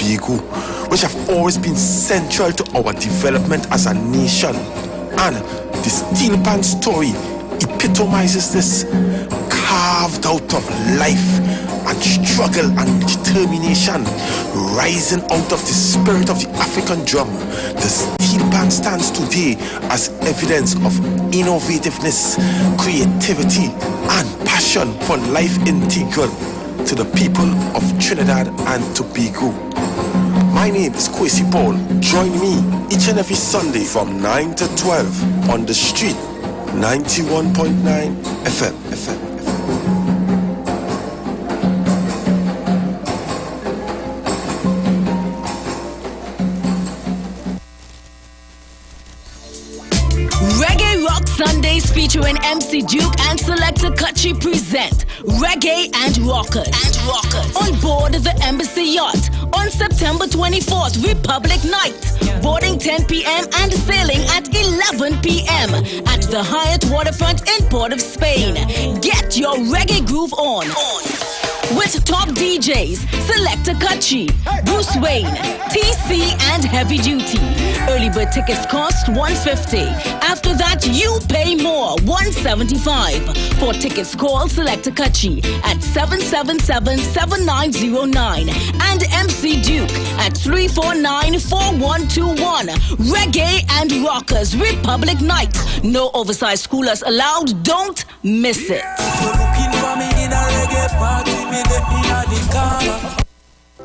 Tobago, which have always been central to our development as a nation. And the steel pan story epitomizes this, carved out of life and struggle and determination, rising out of the spirit of the African drum. The steel pan stands today as evidence of innovativeness, creativity, and passion for life integral to the people of Trinidad and Tobago. My name is Kwesi Paul. Join me each and every Sunday from 9 to 12 on the street, 91.9 FM. Reggae Rock Sundays featuring MC Duke and Selector Kutchi present Reggae and Rockers. On board the Embassy Yacht on September 24th, Republic Night. Boarding 10 p.m. and sailing at 11 p.m. at the Hyatt Waterfront in Port of Spain. Get your reggae groove on. With top DJs, Selector Kutchi, Bruce Wayne, TC, and Heavy Duty. Early bird tickets cost $150. After that, you pay more, $175. For tickets, call Selector Kutchi at 777-7909 and MC Duke at 349-4121. Reggae and Rockers Republic Night. No oversized coolers allowed. Don't miss it.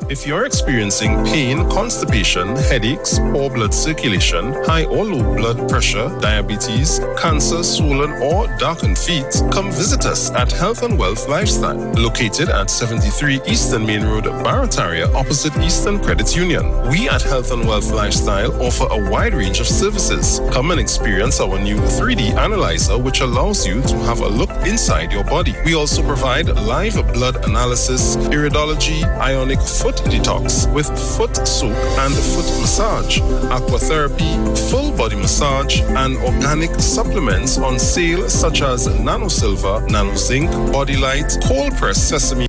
If you're experiencing pain, constipation, headaches, poor blood circulation, high or low blood pressure, diabetes, cancer, swollen or darkened feet, come visit us at Health and Wealth Lifestyle, located at 73 Eastern Main Road, Barataria, opposite Eastern Credit Union. We at Health and Wealth Lifestyle offer a wide range of services. Come and experience our new 3D analyzer, which allows you to have a look inside your body. We also provide live blood analysis, iridology, ionic foot detox with foot soak and foot massage, aquatherapy, full body massage, and organic supplements on sale such as Nano Silver, Nano Zinc, Body Light, cold pressed sesame.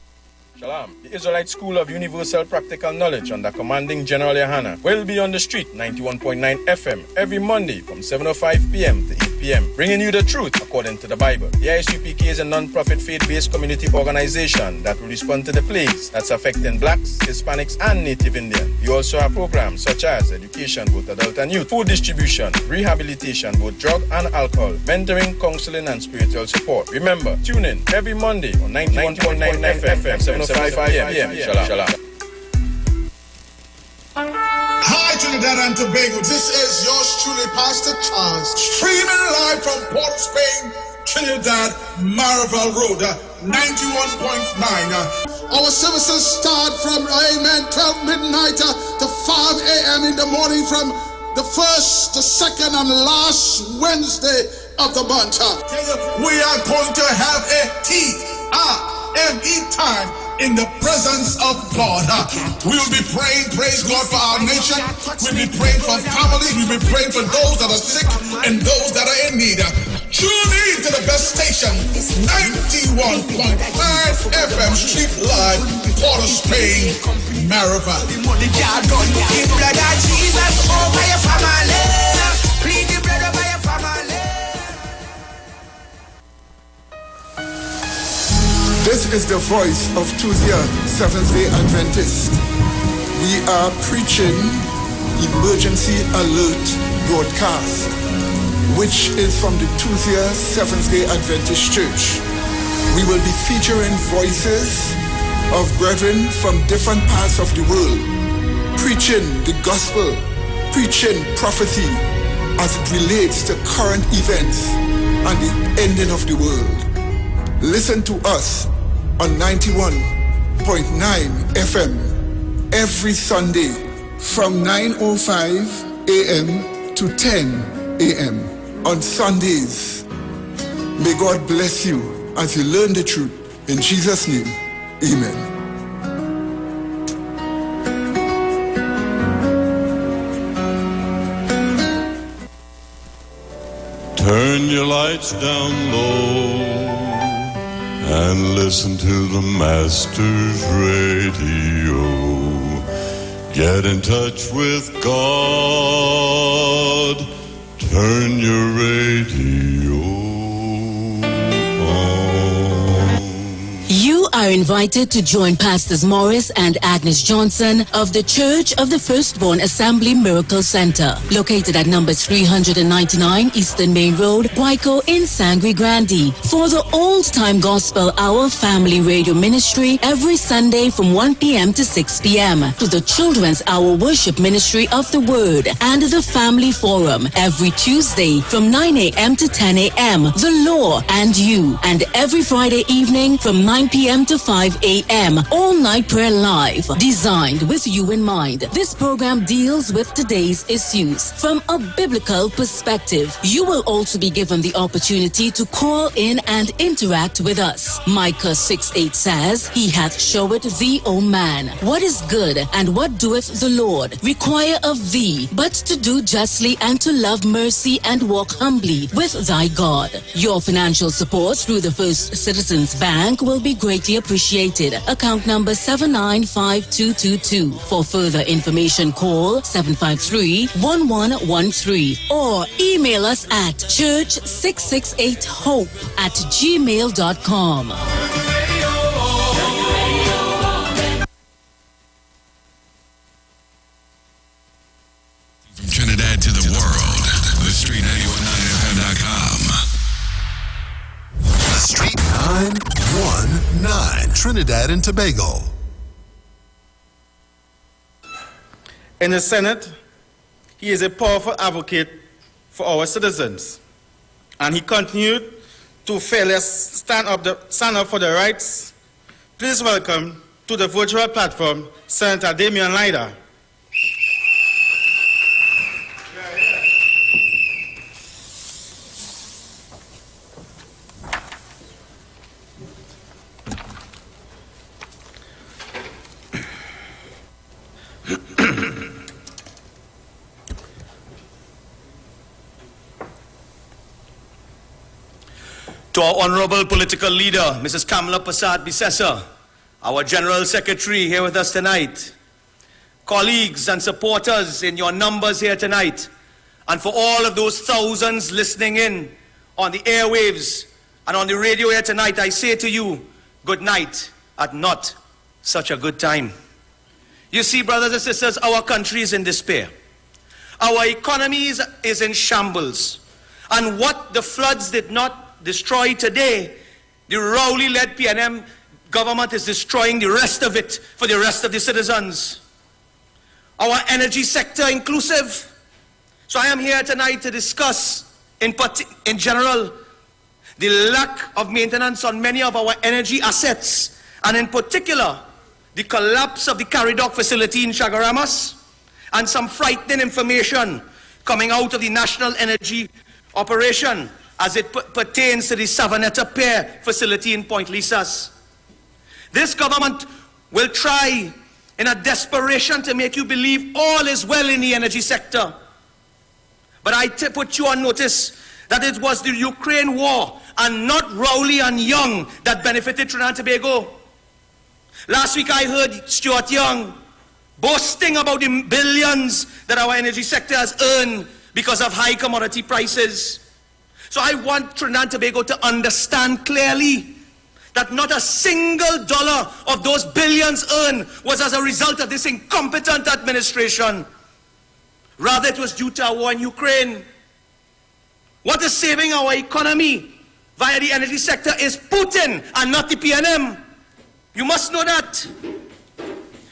Shalom. The Israelite School of Universal Practical Knowledge under commanding General Yohana will be on the street 91.9 FM every Monday from 7:05 p.m. to 8 p.m. bringing you the truth according to the Bible. The ISUPK is a non-profit faith-based community organization that will respond to the plagues that's affecting blacks, Hispanics, and Native Indian. We also have programs such as education, both adult and youth, food distribution, rehabilitation, both drug and alcohol, mentoring, counseling, and spiritual support. Remember, tune in every Monday on 91.9 FM, 7:05 p.m. Shalom. Hi, Trinidad and Tobago. This is yours truly, Pastor Charles, streaming live from Port of Spain, Trinidad, Marvel Road, 91.9. Our services start from, 12 midnight to 5 a.m. in the morning from the first, the second, and last Wednesday of the month. We are going to have a T-R-M-E time in the presence of God. We will be praying, praise God, for our nation. We'll be praying for families. We'll be praying for those that are sick and those that are in need. Tune in to the best station, 91.9 FM, Street Live, Port of Spain, Maribel. This is the voice of Tuesday, Seventh-day Adventist. We are preaching Emergency Alert broadcast, which is from the Tuesday, Seventh-day Adventist Church. We will be featuring voices of brethren from different parts of the world, preaching the gospel, preaching prophecy as it relates to current events and the ending of the world. Listen to us on 91.9 FM every Sunday from 9:05 a.m. to 10 a.m. on Sundays. May God bless you as you learn the truth. In Jesus' name, amen. Turn your lights down low and listen to the Master's radio. Get in touch with God. Turn your radio on. You are invited to join Pastors Morris and Agnes Johnson of the Church of the Firstborn Assembly Miracle Center, located at number 399 Eastern Main Road, Guayco in Sangre Grande, for the Old Time Gospel Hour Family Radio Ministry every Sunday from 1 p.m. to 6 p.m. to the Children's Hour Worship Ministry of the Word and the Family Forum every Tuesday from 9 a.m. to 10 a.m. The Law and You, and every Friday evening from 9 p.m. to 5 a.m. All Night Prayer Live, designed with you in mind. This program deals with today's issues from a biblical perspective. You will also be given the opportunity to call in and interact with us. Micah 6:8 says, He hath showed thee, O man, what is good, and what doeth the Lord require of thee, but to do justly and to love mercy and walk humbly with thy God. Your financial support through the First Citizens Bank will be greatly appreciated. Account number 795222. For further information, call 753-1113 or email us at church668hope@gmail.com. From Trinidad to the world, the Street 919fm.com. The Street 919, Trinidad and Tobago. In the Senate, he is a powerful advocate for our citizens, and he continued to fairly stand up for the rights. Please welcome to the virtual platform Senator Damian Lyda. To our honorable political leader, Mrs. Kamala Prasad Bisesa, our General Secretary here with us tonight, colleagues and supporters in your numbers here tonight, and for all of those thousands listening in on the airwaves and on the radio here tonight, I say to you, good night at not such a good time. You see, brothers and sisters, our country is in despair. Our economy is in shambles. And what the floods did not destroy today, the Rowley-led PNM government is destroying the rest of it for the rest of the citizens. Our energy sector inclusive. So I am here tonight to discuss in general the lack of maintenance on many of our energy assets, and in particular the collapse of the Caridoc facility in Chagaramas and some frightening information coming out of the National Energy Operation as it pertains to the Savanetta Pier facility in Point Lisas. This government will try in a desperation to make you believe all is well in the energy sector. But I put you on notice that it was the Ukraine war and not Rowley and Young that benefited Trinidad and Tobago. Last week I heard Stuart Young boasting about the billions that our energy sector has earned because of high commodity prices. So I want Trinidad and Tobago to understand clearly that not a single dollar of those billions earned was as a result of this incompetent administration. Rather, it was due to our war in Ukraine. What is saving our economy via the energy sector is Putin and not the PNM. You must know that.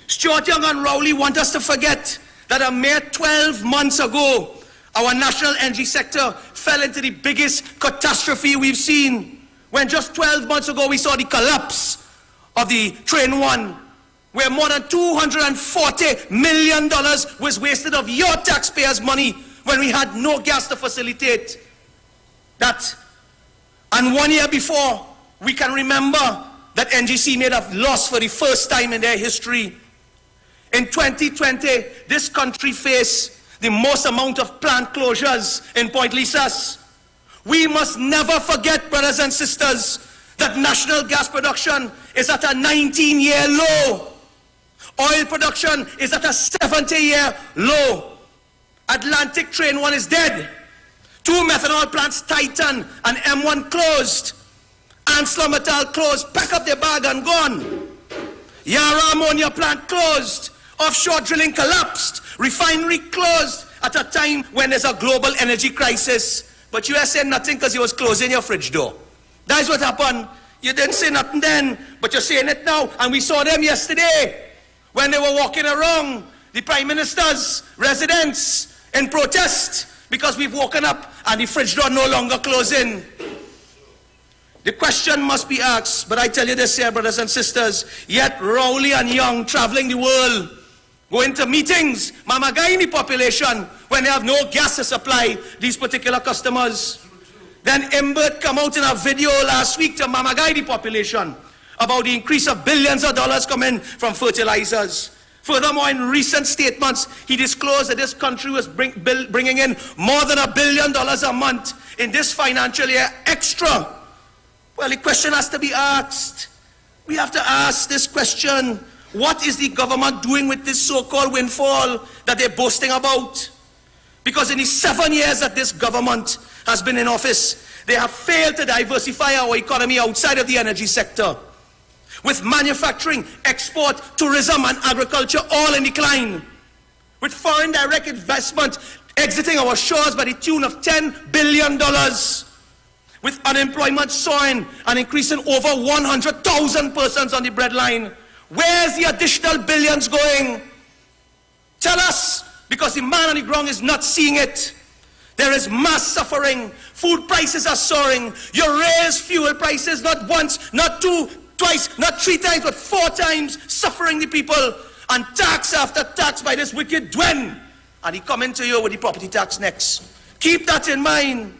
Stuart Young and Rowley want us to forget that a mere 12 months ago, our national energy sector fell into the biggest catastrophe we've seen. When just 12 months ago we saw the collapse of the Train 1, where more than $240 million was wasted of your taxpayers' money when we had no gas to facilitate that. And 1 year before, we can remember that NGC made a loss for the first time in their history. In 2020, this country faced the most amount of plant closures in Point Lisas. We must never forget, brothers and sisters, that national gas production is at a 19-year low. Oil production is at a 70-year low. Atlantic Train 1 is dead. 2 methanol plants, Titan and M1, closed. ArcelorMittal closed, pack up their bag and gone. Yara ammonia plant closed. Offshore drilling collapsed. Refinery closed at a time when there's a global energy crisis. But you are saying nothing because you was closing your fridge door. That's what happened. You didn't say nothing then, but you're saying it now. And we saw them yesterday when they were walking around the Prime Minister's residence in protest because we've woken up and the fridge door no longer closing. The question must be asked, but I tell you this here, brothers and sisters, yet Rowley and Young traveling the world, going to meetings, mamagaing the population when they have no gas to supply these particular customers. Then Imbert come out in a video last week to mamagai the population about the increase of billions of dollars coming from fertilizers. Furthermore, in recent statements, he disclosed that this country was bringing in more than $1 billion a month in this financial year extra. Well, the question has to be asked. We have to ask this question. What is the government doing with this so-called windfall that they're boasting about? Because in the 7 years that this government has been in office, they have failed to diversify our economy outside of the energy sector. With manufacturing, export, tourism and agriculture all in decline. With foreign direct investment exiting our shores by the tune of $10 billion. With unemployment soaring and increasing over 100,000 persons on the breadline. Where's the additional billions going? Tell us, because the man on the ground is not seeing it. There is mass suffering. Food prices are soaring. You raise fuel prices not once, not two, twice, not 3 times, but 4 times, suffering the people. And tax after tax by this wicked Dwen. And he coming to you with the property tax next. Keep that in mind.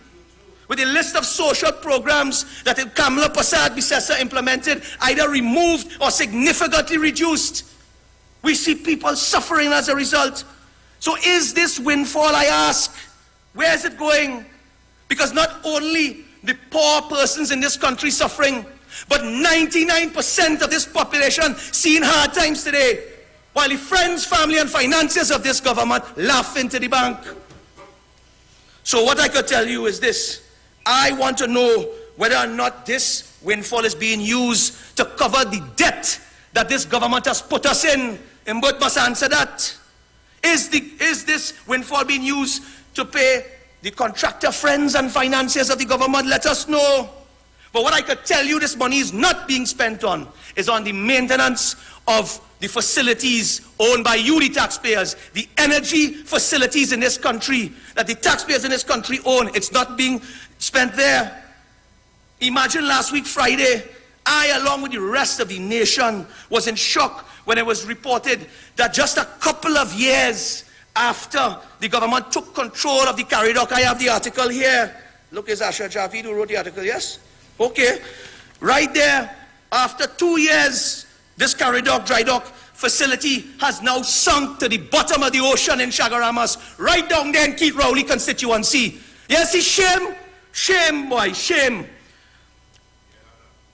With a list of social programs that Kamala Persad-Bissessar implemented, either removed or significantly reduced. We see people suffering as a result. So is this windfall, I ask, where is it going? Because not only the poor persons in this country suffering, but 99% of this population seeing hard times today, while the friends, family and finances of this government laugh into the bank. So what I could tell you is this. I want to know whether or not this windfall is being used to cover the debt that this government has put us in. And both must answer that. Is this windfall being used to pay the contractor friends and financiers of the government? Let us know. But what I could tell you this money is not being spent on is on the maintenance of the facilities owned by you, the taxpayers, the energy facilities in this country that the taxpayers in this country own. It's not being spent there. Imagine last week, Friday, I, along with the rest of the nation, was in shock when it was reported that just a couple of years after the government took control of the Carry Dock, I have the article here. Look, it's Asha Javid who wrote the article, yes? Okay. Right there, after 2 years, this Carry Dock, dry dock facility has now sunk to the bottom of the ocean in Chagaramas, right down there in Keith Rowley constituency. Yes, it's shame. Shame, boy, shame.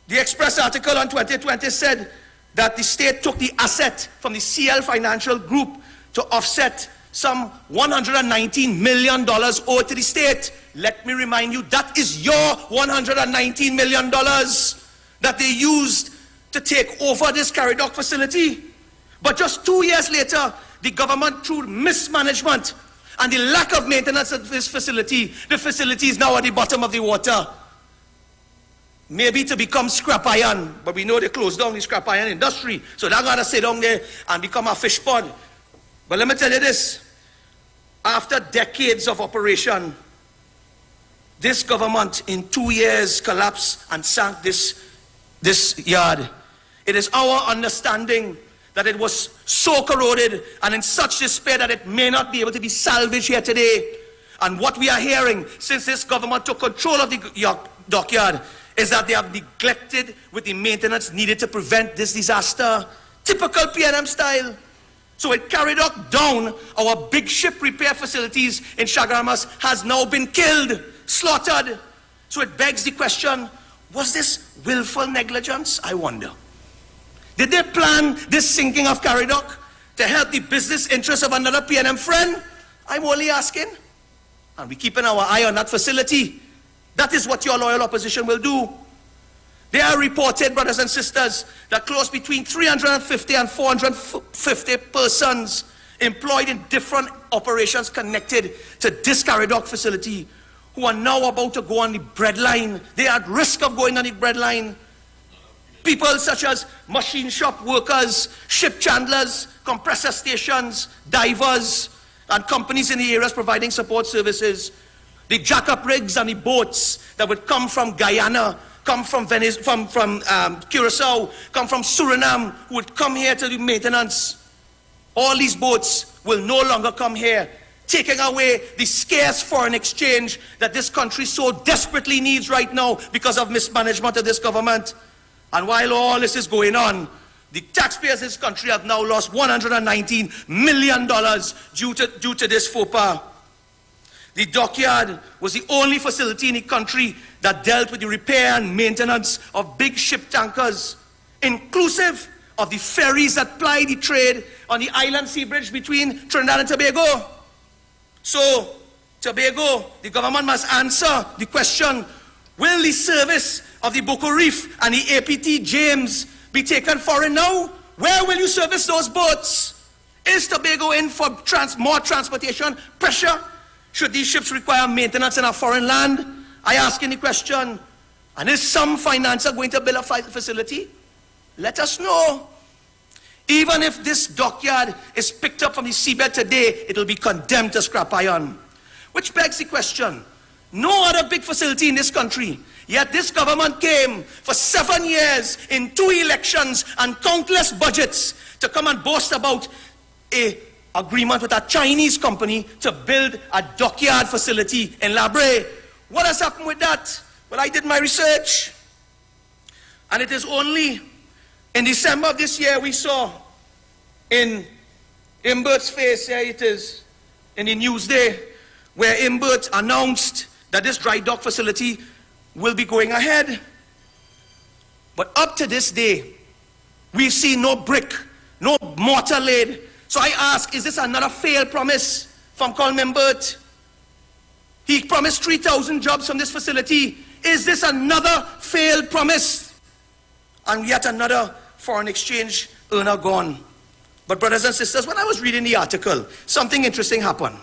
The Express article on 2020 said that the state took the asset from the CL Financial Group to offset some $119 million owed to the state. Let me remind you, that is your $119 million that they used to take over this Carry Dock facility. But just 2 years later, the government, through mismanagement and the lack of maintenance of this facility, the facility is now at the bottom of the water. Maybe to become scrap iron, but we know they closed down the scrap iron industry, so they're going to sit down there and become a fish pond. But let me tell you this, after decades of operation, this government in 2 years collapsed and sank this yard. It is our understanding that it was so corroded and in such despair that it may not be able to be salvaged here today. And what we are hearing since this government took control of the dockyard is that they have neglected with the maintenance needed to prevent this disaster. Typical P&M style. So it carried up down our big ship repair facilities in Chagaramas has now been killed, slaughtered. So it begs the question, was this willful negligence? I wonder. Did they plan this sinking of Caradoc to help the business interests of another PNM friend? I'm only asking. And we're keeping our eye on that facility. That is what your loyal opposition will do. They are reported, brothers and sisters, that close between 350 and 450 persons employed in different operations connected to this Caradoc facility who are now about to go on the breadline. They are at risk of going on the breadline. People such as machine shop workers, ship chandlers, compressor stations, divers, and companies in the areas providing support services. The jack-up rigs and the boats that would come from Guyana, come from Venice, from Curacao, come from Suriname, who would come here to do maintenance. All these boats will no longer come here, taking away the scarce foreign exchange that this country so desperately needs right now because of mismanagement of this government. And while all this is going on, the taxpayers in this country have now lost $119 million due to this faux pas. The dockyard was the only facility in the country that dealt with the repair and maintenance of big ship tankers, inclusive of the ferries that ply the trade on the island sea bridge between Trinidad and Tobago. So, Tobago, the government must answer the question, will the service of the Boko Reef and the APT James be taken foreign now? Where will you service those boats? Is Tobago in for more transportation pressure? Should these ships require maintenance in a foreign land? I ask any question. And is some financer going to build a facility? Let us know. Even if this dockyard is picked up from the seabed today, it will be condemned to scrap iron. Which begs the question, no other big facility in this country, yet this government came for 7 years in 2 elections and countless budgets to come and boast about an agreement with a Chinese company to build a dockyard facility in La Brea. What has happened with that? Well, I did my research, and it is only in December of this year we saw in Imbert's face, here it is, in the Newsday, where Imbert announced that this dry dock facility will be going ahead. But up to this day, we've seen no brick, no mortar laid. So I ask, is this another failed promise from Colin Imbert? He promised 3,000 jobs from this facility. Is this another failed promise? And yet another foreign exchange earner gone. But brothers and sisters, when I was reading the article, something interesting happened.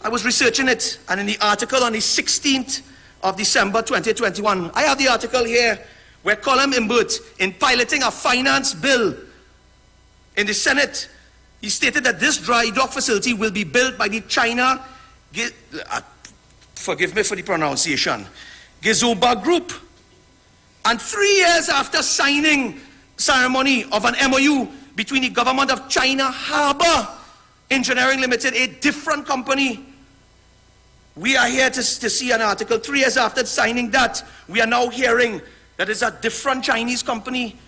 I was researching it, and in the article on the 16th of December 2021, I have the article here where Colin Imbert, in piloting a finance bill in the Senate, he stated that this dry dock facility will be built by the China, forgive me for the pronunciation, Gezomba Group. And 3 years after signing ceremony of an MOU between the government of China Harbour Engineering Limited, a different company, we are here to see an article. 3 years after signing that, we are now hearing that it's a different Chinese company.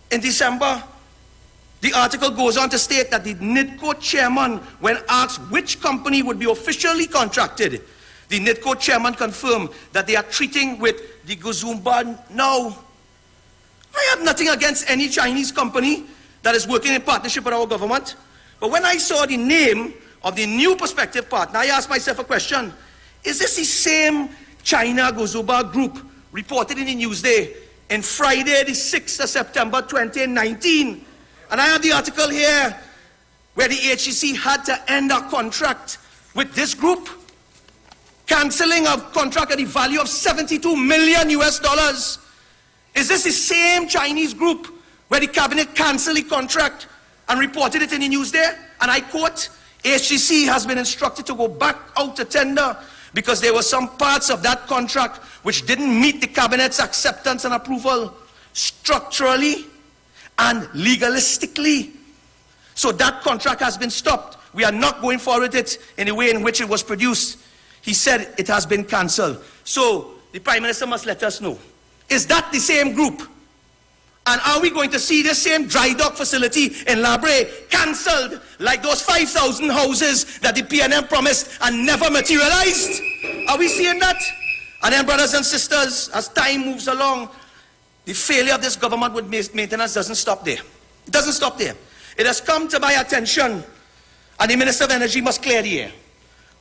In December, the article goes on to state that the NIDCO chairman, when asked which company would be officially contracted, the NIDCO chairman confirmed that they are treating with the Gezomba now. I have nothing against any Chinese company that is working in partnership with our government. But when I saw the name of the new prospective partner, I asked myself a question. Is this the same China Gezomba Group reported in the Newsday in Friday, the 6th of September 2019? And I have the article here where the HEC had to end a contract with this group, cancelling a contract at the value of $72 million US. Is this the same Chinese group where the cabinet cancelled the contract and reported it in the Newsday? And I quote, HEC has been instructed to go back out to tender because there were some parts of that contract which didn't meet the cabinet's acceptance and approval structurally and legalistically. So that contract has been stopped. We are not going forward with it in the way in which it was produced. He said it has been cancelled. So the Prime Minister must let us know. Is that the same group? And are we going to see the same dry dock facility in La Brea cancelled like those 5,000 houses that the PNM promised and never materialized? Are we seeing that? And then, brothers and sisters, as time moves along, the failure of this government with maintenance doesn't stop there. It doesn't stop there. It has come to my attention, and the Minister of Energy must clear the air.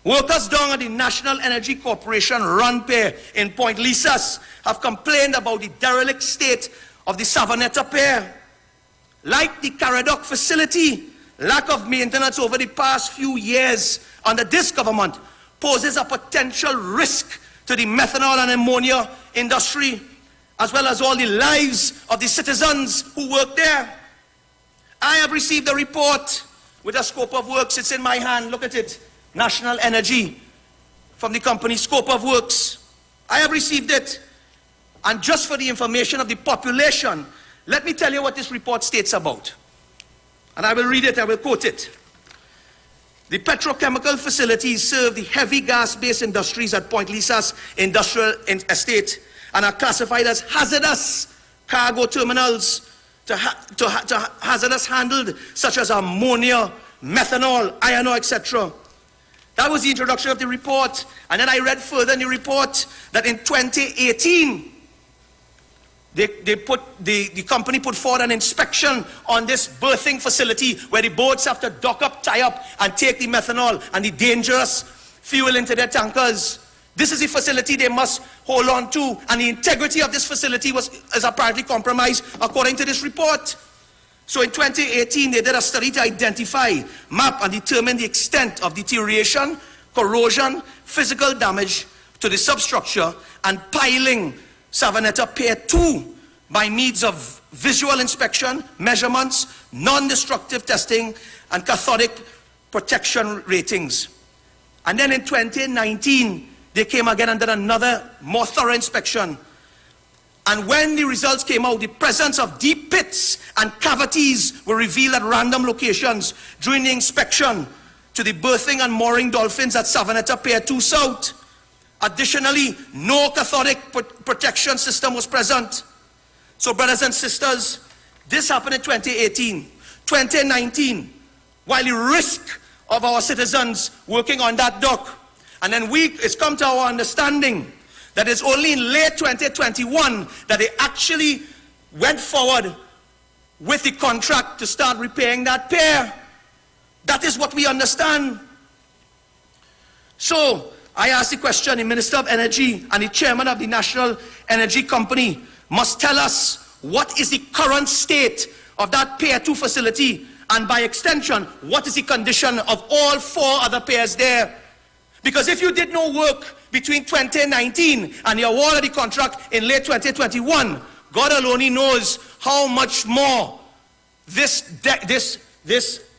Workers down at the National Energy Corporation run pier in Point Lisas have complained about the derelict state of the Savanetta pier. Like the Caradoc facility, lack of maintenance over the past few years under this government poses a potential risk to the methanol and ammonia industry, as well as all the lives of the citizens who work there. I have received a report with a scope of works. It's in my hand. Look at it. National Energy, from the company Scope of Works. I have received it. And just for the information of the population, let me tell you what this report states about. And I will read it, I will quote it. The petrochemical facilities serve the heavy gas-based industries at Point Lisas Industrial Estate and are classified as hazardous cargo terminals to hazardous handled, such as ammonia, methanol, iron ore, etc. That was the introduction of the report. And then I read further in the report that in 2018, the company put forward an inspection on this berthing facility where the boats have to dock up, tie up, and take the methanol and the dangerous fuel into their tankers. This is the facility they must hold on to, and the integrity of this facility is apparently compromised according to this report. So in 2018, they did a study to identify, map, and determine the extent of deterioration, corrosion, physical damage to the substructure, and piling Savanetta Pier 2 by means of visual inspection, measurements, non-destructive testing, and cathodic protection ratings. And then in 2019, they came again and did another more thorough inspection. And when the results came out, the presence of deep pits and cavities were revealed at random locations during the inspection to the berthing and mooring dolphins at Savanetta Pier 2 South. Additionally, no cathodic protection system was present. So brothers and sisters, this happened in 2018. 2019, while the risk of our citizens working on that dock, and then it's come to our understanding that it's only in late 2021 that they actually went forward with the contract to start repairing that pier. That is what we understand. So I ask the question, the Minister of Energy and the Chairman of the National Energy Company must tell us what is the current state of that Pier 2 facility, and by extension, what is the condition of all 4 other piers there. Because if you did no work between 2019 and the award of the contract in late 2021, God alone knows how much more this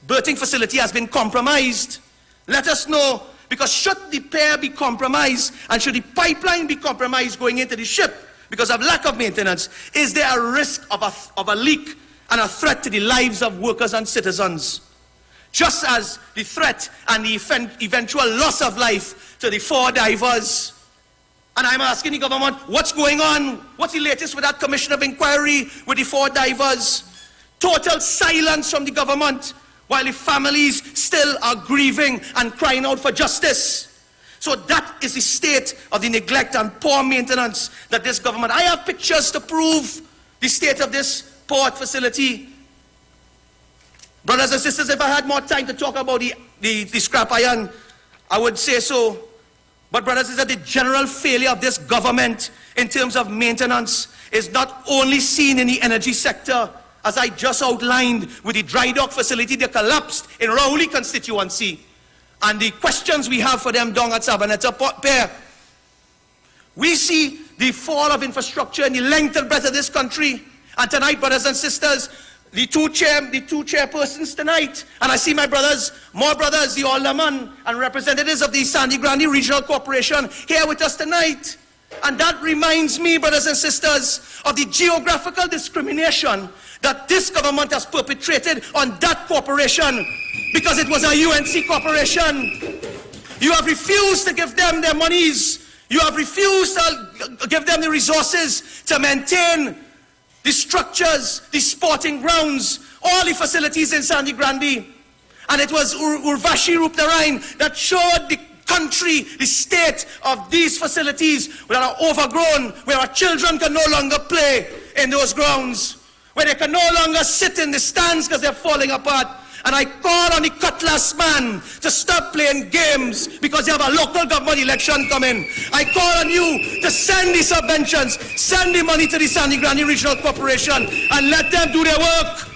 berthing facility has been compromised. Let us know, because should the pier be compromised and should the pipeline be compromised going into the ship because of lack of maintenance, is there a risk of a leak and a threat to the lives of workers and citizens? Just as the threat and the eventual loss of life to the 4 divers. And I'm asking the government, what's going on? What's the latest with that commission of inquiry with the 4 divers? Total silence from the government while the families still are grieving and crying out for justice. So that is the state of the neglect and poor maintenance that this government. I have pictures to prove the state of this port facility. Brothers and sisters, if I had more time to talk about the scrap iron, I would say so. But brothers and sisters, the general failure of this government in terms of maintenance is not only seen in the energy sector, as I just outlined with the dry dock facility that collapsed in Rowley constituency, and the questions we have for them down at Savanetta Pier. We see the fall of infrastructure in the length and breadth of this country. And tonight, brothers and sisters, the two chairpersons tonight, and I see my brothers, more brothers, the aldermen and representatives of the Sandy Grande Regional Corporation here with us tonight. And that reminds me, brothers and sisters, of the geographical discrimination that this government has perpetrated on that corporation because it was a UNC corporation. You have refused to give them their monies. You have refused to give them the resources to maintain the structures, the sporting grounds, all the facilities in Sandy Grande. And it was Urvashi Rupnarayan that showed the country the state of these facilities that are overgrown, where our children can no longer play in those grounds, where they can no longer sit in the stands because they're falling apart. And I call on the Cutlass man to stop playing games because you have a local government election coming. I call on you to send the subventions, send the money to the Sandy Granny Regional Corporation and let them do their work.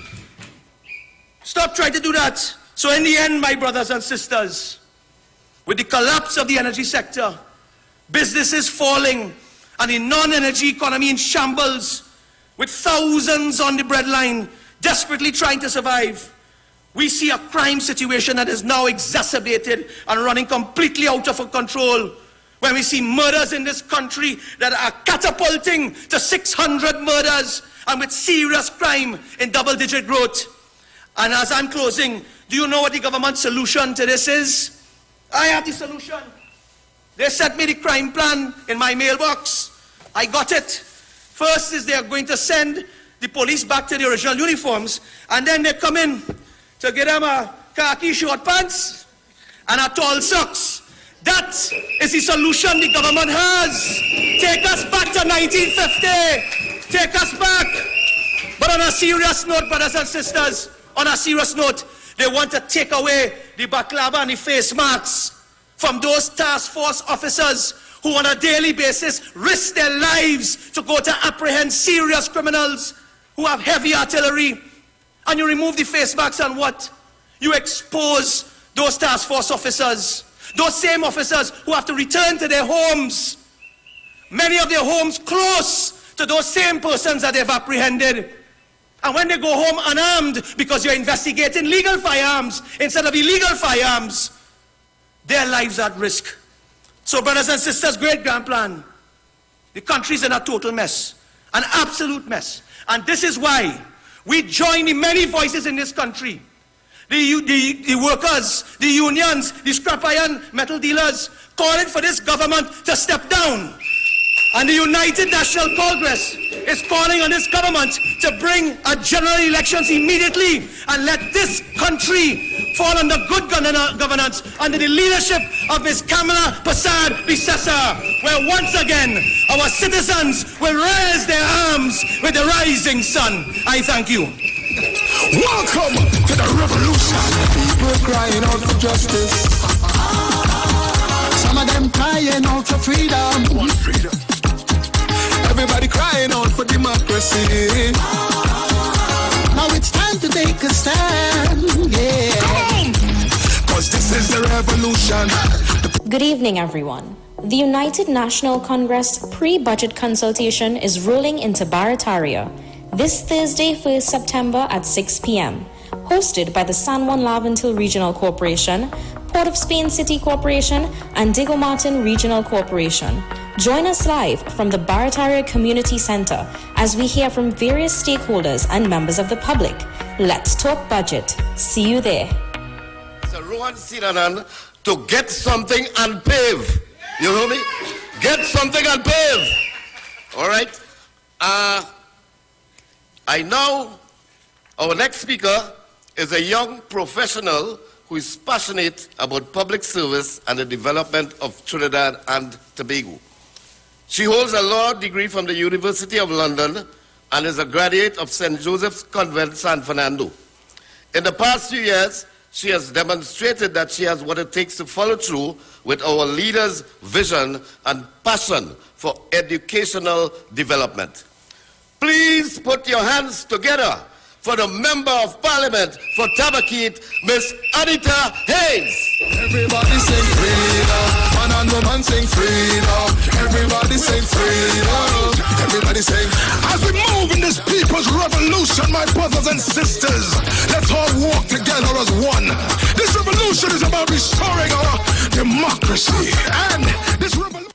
Stop trying to do that. So in the end, my brothers and sisters, with the collapse of the energy sector, businesses falling, and the non-energy economy in shambles, with thousands on the breadline, desperately trying to survive, we see a crime situation that is now exacerbated and running completely out of control. When we see murders in this country that are catapulting to 600 murders, and with serious crime in double-digit growth. And as I'm closing, do you know what the government solution to this is? I have the solution. They sent me the crime plan in my mailbox. I got it. First is they are going to send the police back to the original uniforms, and then they come in to give them a khaki short pants and a tall socks. That is the solution the government has. Take us back to 1950. Take us back. But on a serious note, brothers and sisters, on a serious note, they want to take away the baklava and the face masks from those task force officers who on a daily basis risk their lives to go to apprehend serious criminals who have heavy artillery. And you remove the face masks and what? You expose those task force officers, those same officers who have to return to their homes, many of their homes close to those same persons that they've apprehended. And when they go home unarmed because you're investigating legal firearms instead of illegal firearms, their lives are at risk. So brothers and sisters, great grand plan. The country's in a total mess, an absolute mess. And this is why we join the many voices in this country. The workers, the unions, the scrap iron metal dealers, calling for this government to step down. And the United National Congress is calling on this government to bring a general elections immediately and let this country fall under good governance under the leadership of Ms. Kamala Persad-Bissessar, where once again our citizens will raise their arms with the rising sun. I thank you. Welcome to the revolution. People crying out for justice. Some of them crying out for freedom. What freedom? Everybody crying out for democracy. Now it's time to take a stand, yeah. Come on! Cause this is the revolution. Good evening, everyone. The United National Congress pre-budget consultation is rolling into Barataria this Thursday, 1st September at 6 p.m. Hosted by the San Juan Laventil Regional Corporation, Port of Spain City Corporation, and Diego Martin Regional Corporation. Join us live from the Barataria Community Center as we hear from various stakeholders and members of the public. Let's talk budget. See you there. So Rohan Sinanan to get something and pave. You hear me? Get something and pave. All right. I know our next speaker is a young professional who is passionate about public service and the development of Trinidad and Tobago. She holds a law degree from the University of London and is a graduate of St. Joseph's Convent, San Fernando. In the past few years, she has demonstrated that she has what it takes to follow through with our leaders' vision and passion for educational development. Please put your hands together for the Member of Parliament for Tabakit, Miss Anita Hayes. Everybody sing freedom, man and woman sing freedom. Everybody sing freedom, everybody sing. As we move in this people's revolution, my brothers and sisters, let's all walk together as one. This revolution is about restoring our democracy, and this revolution.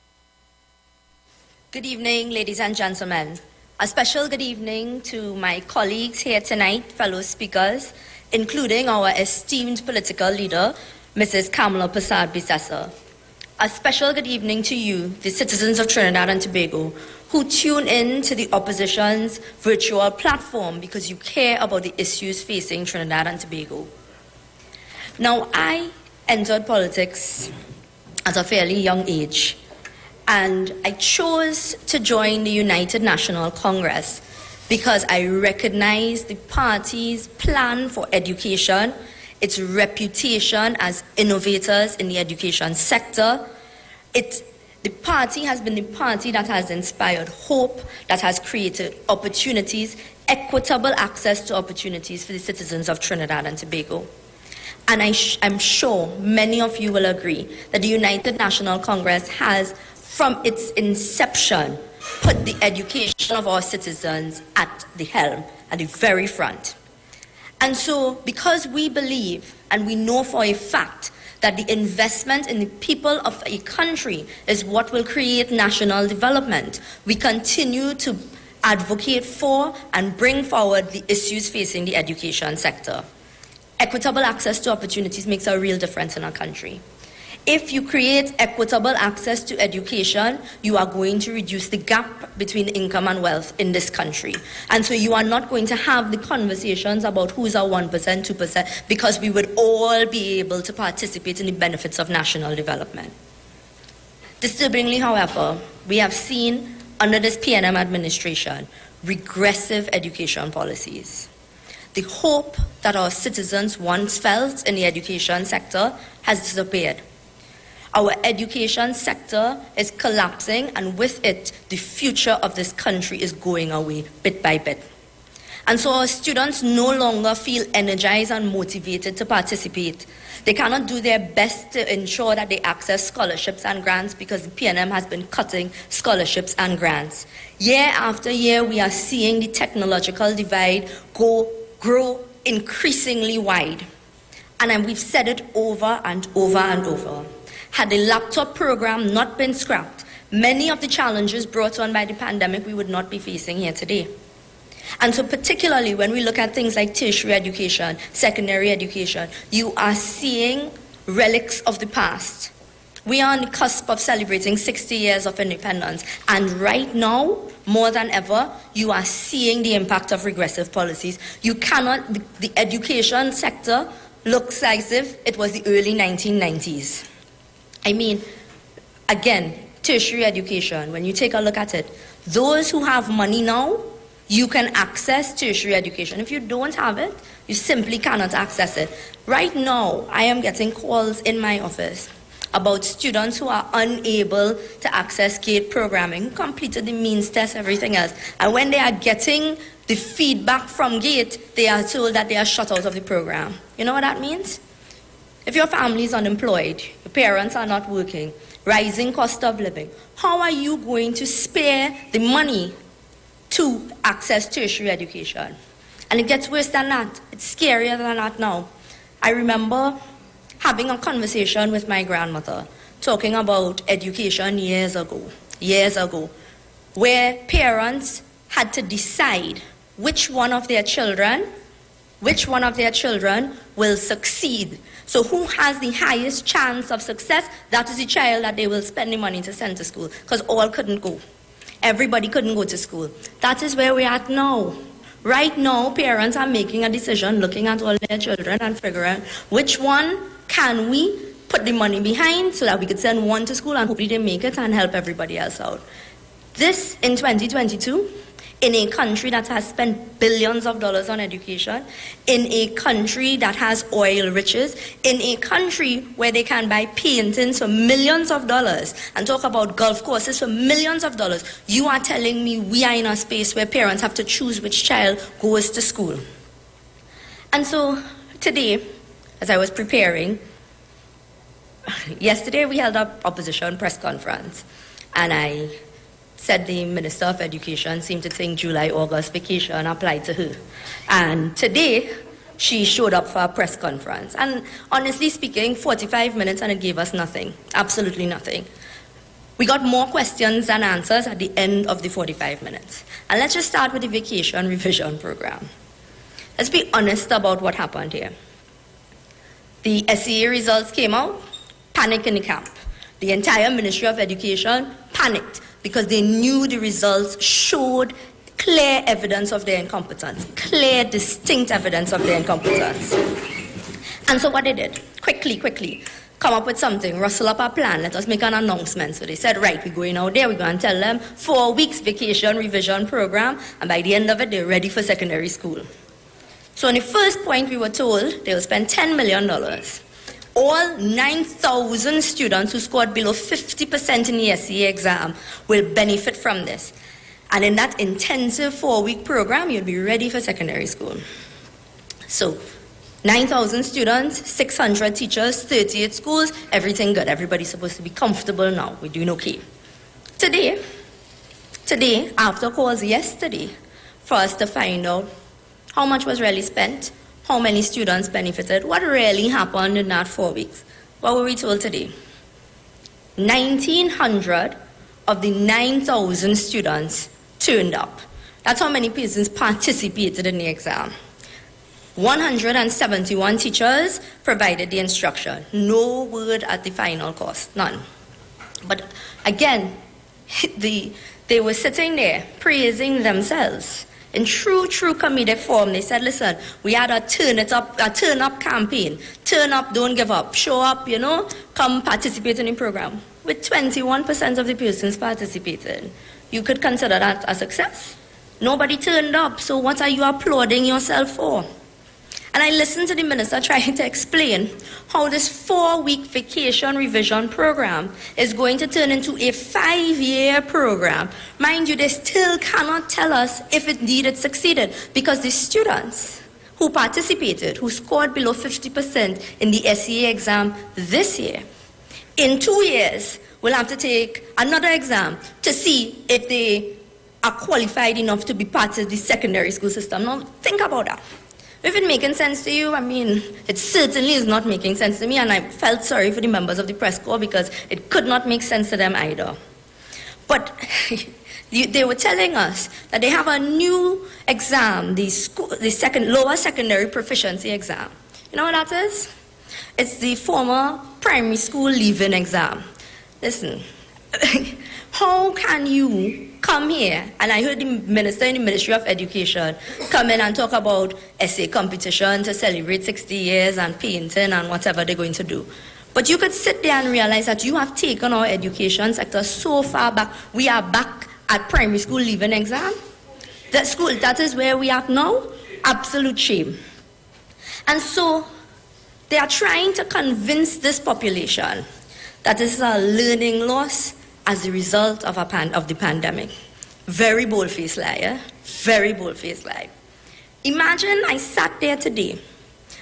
Good evening, ladies and gentlemen. A special good evening to my colleagues here tonight, fellow speakers, including our esteemed political leader, Mrs. Kamala Persad-Bissessar. A special good evening to you, the citizens of Trinidad and Tobago, who tune in to the opposition's virtual platform because you care about the issues facing Trinidad and Tobago. Now, I entered politics at a fairly young age, and I chose to join the United National Congress because I recognize the party's plan for education, its reputation as innovators in the education sector. The party has been the party that has inspired hope, that has created opportunities, equitable access to opportunities for the citizens of Trinidad and Tobago. And I'm sure many of you will agree that the United National Congress has, from its inception, put the education of our citizens at the helm, at the very front. And so, because we believe and we know for a fact that the investment in the people of a country is what will create national development, we continue to advocate for and bring forward the issues facing the education sector. Equitable access to opportunities makes a real difference in our country. If you create equitable access to education, you are going to reduce the gap between income and wealth in this country. And so you are not going to have the conversations about who's our 1%, 2%, because we would all be able to participate in the benefits of national development. Disturbingly, however, we have seen under this PNM administration regressive education policies. The hope that our citizens once felt in the education sector has disappeared. Our education sector is collapsing, and with it, the future of this country is going away bit by bit. And so our students no longer feel energized and motivated to participate. They cannot do their best to ensure that they access scholarships and grants because the PNM has been cutting scholarships and grants. Year after year, we are seeing the technological divide grow increasingly wide. And we've said it over and over and over. Had the laptop program not been scrapped, many of the challenges brought on by the pandemic we would not be facing here today. And so particularly when we look at things like tertiary education, secondary education, you are seeing relics of the past. We are on the cusp of celebrating 60 years of independence, and right now, more than ever, you are seeing the impact of regressive policies. You cannot, the education sector looks as if it was the early 1990s. I mean, again, tertiary education, when you take a look at it, those who have money now, you can access tertiary education. If you don't have it, you simply cannot access it. Right now, I am getting calls in my office about students who are unable to access GATE programming, completed the means test, everything else. And when they are getting the feedback from GATE, they are told that they are shut out of the program. You know what that means? If your family is unemployed, your parents are not working, rising cost of living, how are you going to spare the money to access tertiary education? And it gets worse than that. It's scarier than that now. I remember having a conversation with my grandmother, talking about education years ago, where parents had to decide which one of their children will succeed. So who has the highest chance of success? That is the child that they will spend the money to send to school, because all couldn't go. Everybody couldn't go to school. That is where we're at now. Right now, parents are making a decision, looking at all their children and figuring which one can we put the money behind so that we could send one to school and hopefully they make it and help everybody else out. This, in 2022, in a country that has spent billions of dollars on education, in a country that has oil riches, in a country where they can buy paintings for millions of dollars and talk about golf courses for millions of dollars, you are telling me we are in a space where parents have to choose which child goes to school. And so today, as I was preparing, yesterday we held up opposition press conference, and I said the Minister of Education seemed to think July, August vacation applied to her. And today, she showed up for a press conference. And honestly speaking, 45 minutes and it gave us nothing, absolutely nothing. We got more questions than answers at the end of the 45 minutes. And let's just start with the vacation revision program. Let's be honest about what happened here. The SEA results came out, panic in the camp. The entire Ministry of Education panicked, because they knew the results showed clear evidence of their incompetence, clear, distinct evidence of their incompetence. And so what they did, quickly, come up with something, rustle up a plan, let us make an announcement. So they said, right, we're going out there, we're going to tell them 4 weeks vacation revision program, and by the end of it, they're ready for secondary school. So in the first point, we were told they will spend $10 million. All 9,000 students who scored below 50% in the SEA exam will benefit from this. And in that intensive 4-week program, you'll be ready for secondary school. So 9,000 students, 600 teachers, 38 schools, everything good. Everybody's supposed to be comfortable now. We're doing okay. Today, after calls yesterday, for us to find out how much was really spent, how many students benefited, what really happened in that 4 weeks. What were we told today? 1,900 of the 9,000 students turned up. That's how many persons participated in the exam. 171 teachers provided the instruction. No word at the final cost, none. But again, they were sitting there praising themselves. In true comedic form, they said, listen, we had a turn up campaign. Turn up, don't give up. Show up, come participate in the program. With 21% of the persons participating, you could consider that a success. Nobody turned up, so what are you applauding yourself for? And I listened to the minister trying to explain how this 4-week vacation revision program is going to turn into a 5-year program. Mind you, they still cannot tell us if indeed it succeeded, because the students who participated, who scored below 50% in the SEA exam this year, in 2 years will have to take another exam to see if they are qualified enough to be part of the secondary school system. Now, think about that. If it's making sense to you, I mean, it certainly is not making sense to me, and I felt sorry for the members of the press corps because it could not make sense to them either. But they were telling us that they have a new exam, the lower secondary proficiency exam. You know what that is? It's the former primary school leaving exam. Listen, how can you come here, and I heard the minister in the Ministry of Education come in and talk about essay competition to celebrate 60 years and painting and whatever they're going to do. But you could sit there and realize that you have taken our education sector so far back. We are back at primary school leaving exam. That is where we are now. Absolute shame. And so they are trying to convince this population that this is a learning loss as a result of the pandemic. Very bold-faced lie, eh? Very bold-faced lie. Imagine I sat there today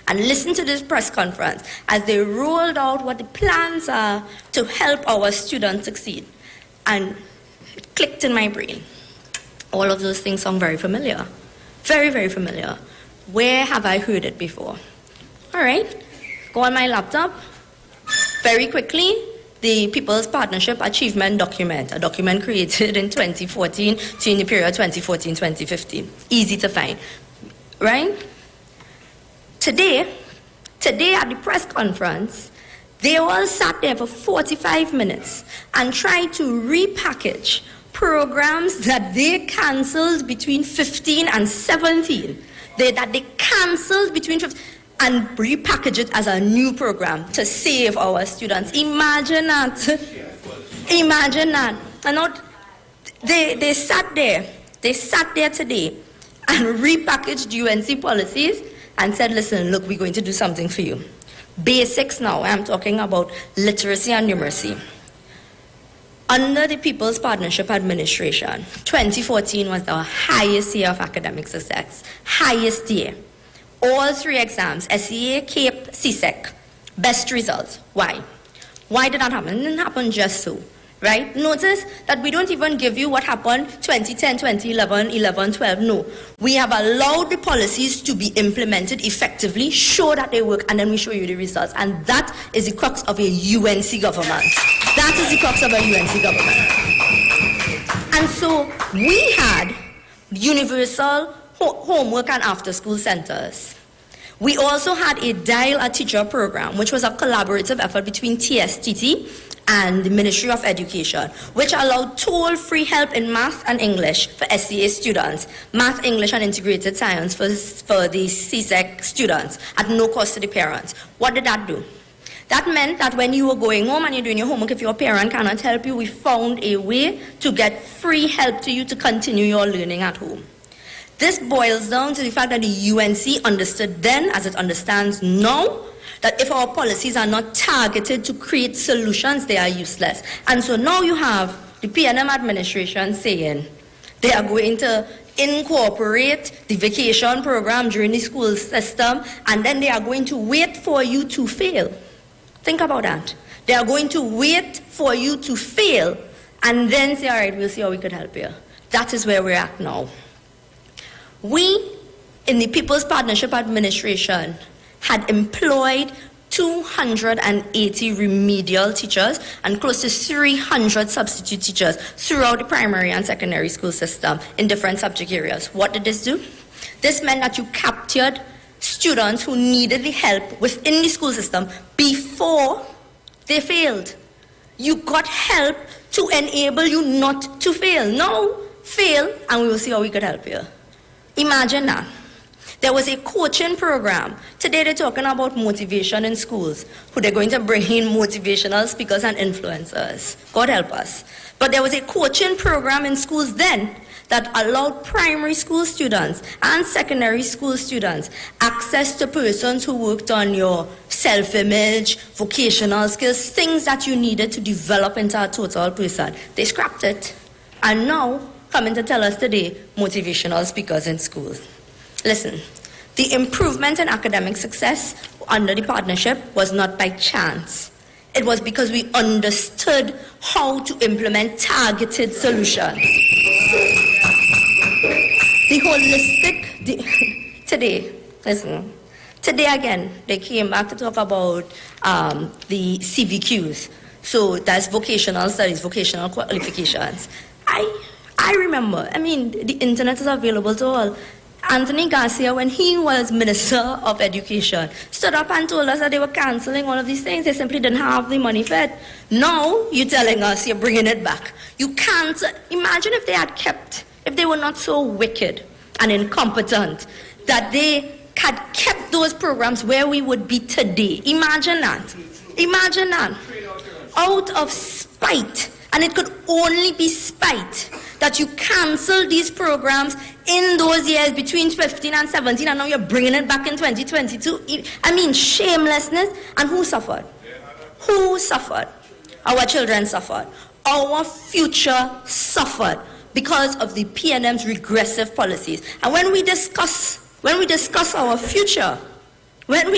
and listened to this press conference as they rolled out what the plans are to help our students succeed. And it clicked in my brain. All of those things sound very familiar. Very, very familiar. Where have I heard it before? All right, go on my laptop. Very quickly, the People's Partnership Achievement Document, a document created in 2014 during the period 2014-2015. Easy to find, right? Today at the press conference, they all sat there for 45 minutes and tried to repackage programs that they cancelled between 15 and 17. That they cancelled between 15 and repackage it as a new program to save our students. Imagine that. Imagine that. And now they sat there today and repackaged UNC policies and said, listen, look, we're going to do something for you. Basics now, I'm talking about literacy and numeracy. Under the People's Partnership Administration, 2014 was the highest year of academic success. Highest year. All 3 exams, SEA, CAPE, CSEC, best results. Why? Why did that happen? It didn't happen just so, right? Notice that we don't even give you what happened 2010, 2011, 11, 12. No. We have allowed the policies to be implemented effectively, show that they work, and then we show you the results. And that is the crux of a UNC government. That is the crux of a UNC government. And so we had universal homework and after-school centers. We also had a Dial a Teacher program, which was a collaborative effort between TSTT and the Ministry of Education, which allowed toll-free help in math and English for SEA students, math, English, and integrated science for the CSEC students at no cost to the parents. What did that do? That meant that when you were going home and you're doing your homework, if your parent cannot help you, we found a way to get free help to you to continue your learning at home. This boils down to the fact that the UNC understood then, as it understands now, that if our policies are not targeted to create solutions, they are useless. And so now you have the PNM administration saying they are going to incorporate the vacation program during the school system, and then they are going to wait for you to fail. Think about that. They are going to wait for you to fail and then say, all right, we'll see how we could help you. That is where we're at now. We, in the People's Partnership Administration, had employed 280 remedial teachers and close to 300 substitute teachers throughout the primary and secondary school system in different subject areas. What did this do? This meant that you captured students who needed the help within the school system before they failed. You got help to enable you not to fail. Now, fail and we will see how we could help you. Imagine that. There was a coaching program. Today they're talking about motivation in schools, who they're going to bring in motivational speakers and influencers. God help us. But there was a coaching program in schools then that allowed primary school students and secondary school students access to persons who worked on your self-image, vocational skills, things that you needed to develop into a total person. They scrapped it. And now, coming to tell us today, motivational speakers in schools. Listen, the improvement in academic success under the partnership was not by chance. It was because we understood how to implement targeted solutions. The holistic, today, listen, today again, they came back to talk about the CVQs. So that's vocational studies, vocational qualifications. I remember, the internet is available to all. Anthony Garcia, when he was Minister of Education, stood up and told us that they were cancelling all of these things. They simply didn't have the money for it. Now, you're telling us you're bringing it back. You can't. Imagine if they had kept, if they were not so wicked and incompetent, that they had kept those programs where we would be today. Imagine that. Imagine that. Out of spite. And it could only be spite that you cancel these programs in those years between 15 and 17, and now you're bringing it back in 2022. Shamelessness. And who suffered? Who suffered? Our children suffered. Our future suffered because of the PNM's regressive policies. And when we discuss our future, when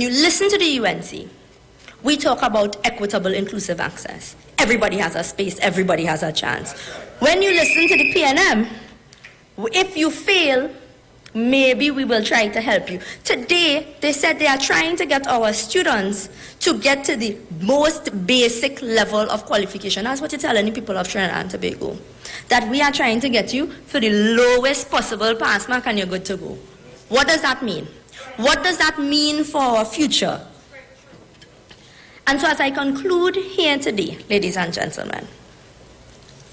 you listen to the UNC, we talk about equitable, inclusive access. Everybody has a space, everybody has a chance. When you listen to the PNM, if you fail, maybe we will try to help you. Today, they said they are trying to get our students to get to the most basic level of qualification. That's what you're telling the people of Trinidad and Tobago. That we are trying to get you for the lowest possible pass mark and you're good to go. What does that mean? What does that mean for our future? And so as I conclude here today, ladies and gentlemen,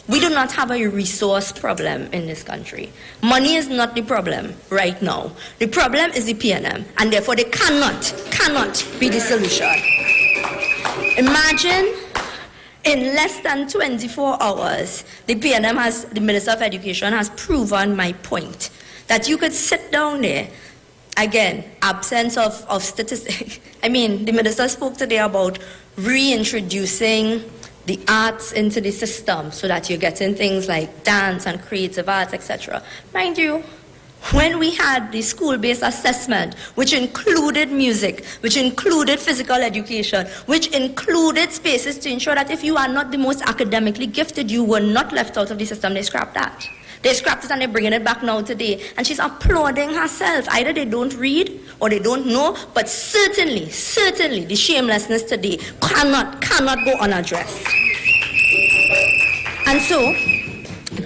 we do not have a resource problem in this country. Money is not the problem right now. The problem is the PNM, and therefore they cannot be the solution. Imagine in less than 24 hours, the Minister of Education has proven my point, that you could sit down there. Again, absence of statistics. The minister spoke today about reintroducing the arts into the system so that you're getting things like dance and creative arts, etc. Mind you, when we had the school-based assessment, which included music, which included physical education, which included spaces to ensure that if you are not the most academically gifted, you were not left out of the system, they scrapped that. They scrapped it and they're bringing it back now today. And she's applauding herself. Either they don't read or they don't know, but certainly, the shamelessness today cannot go unaddressed. And so,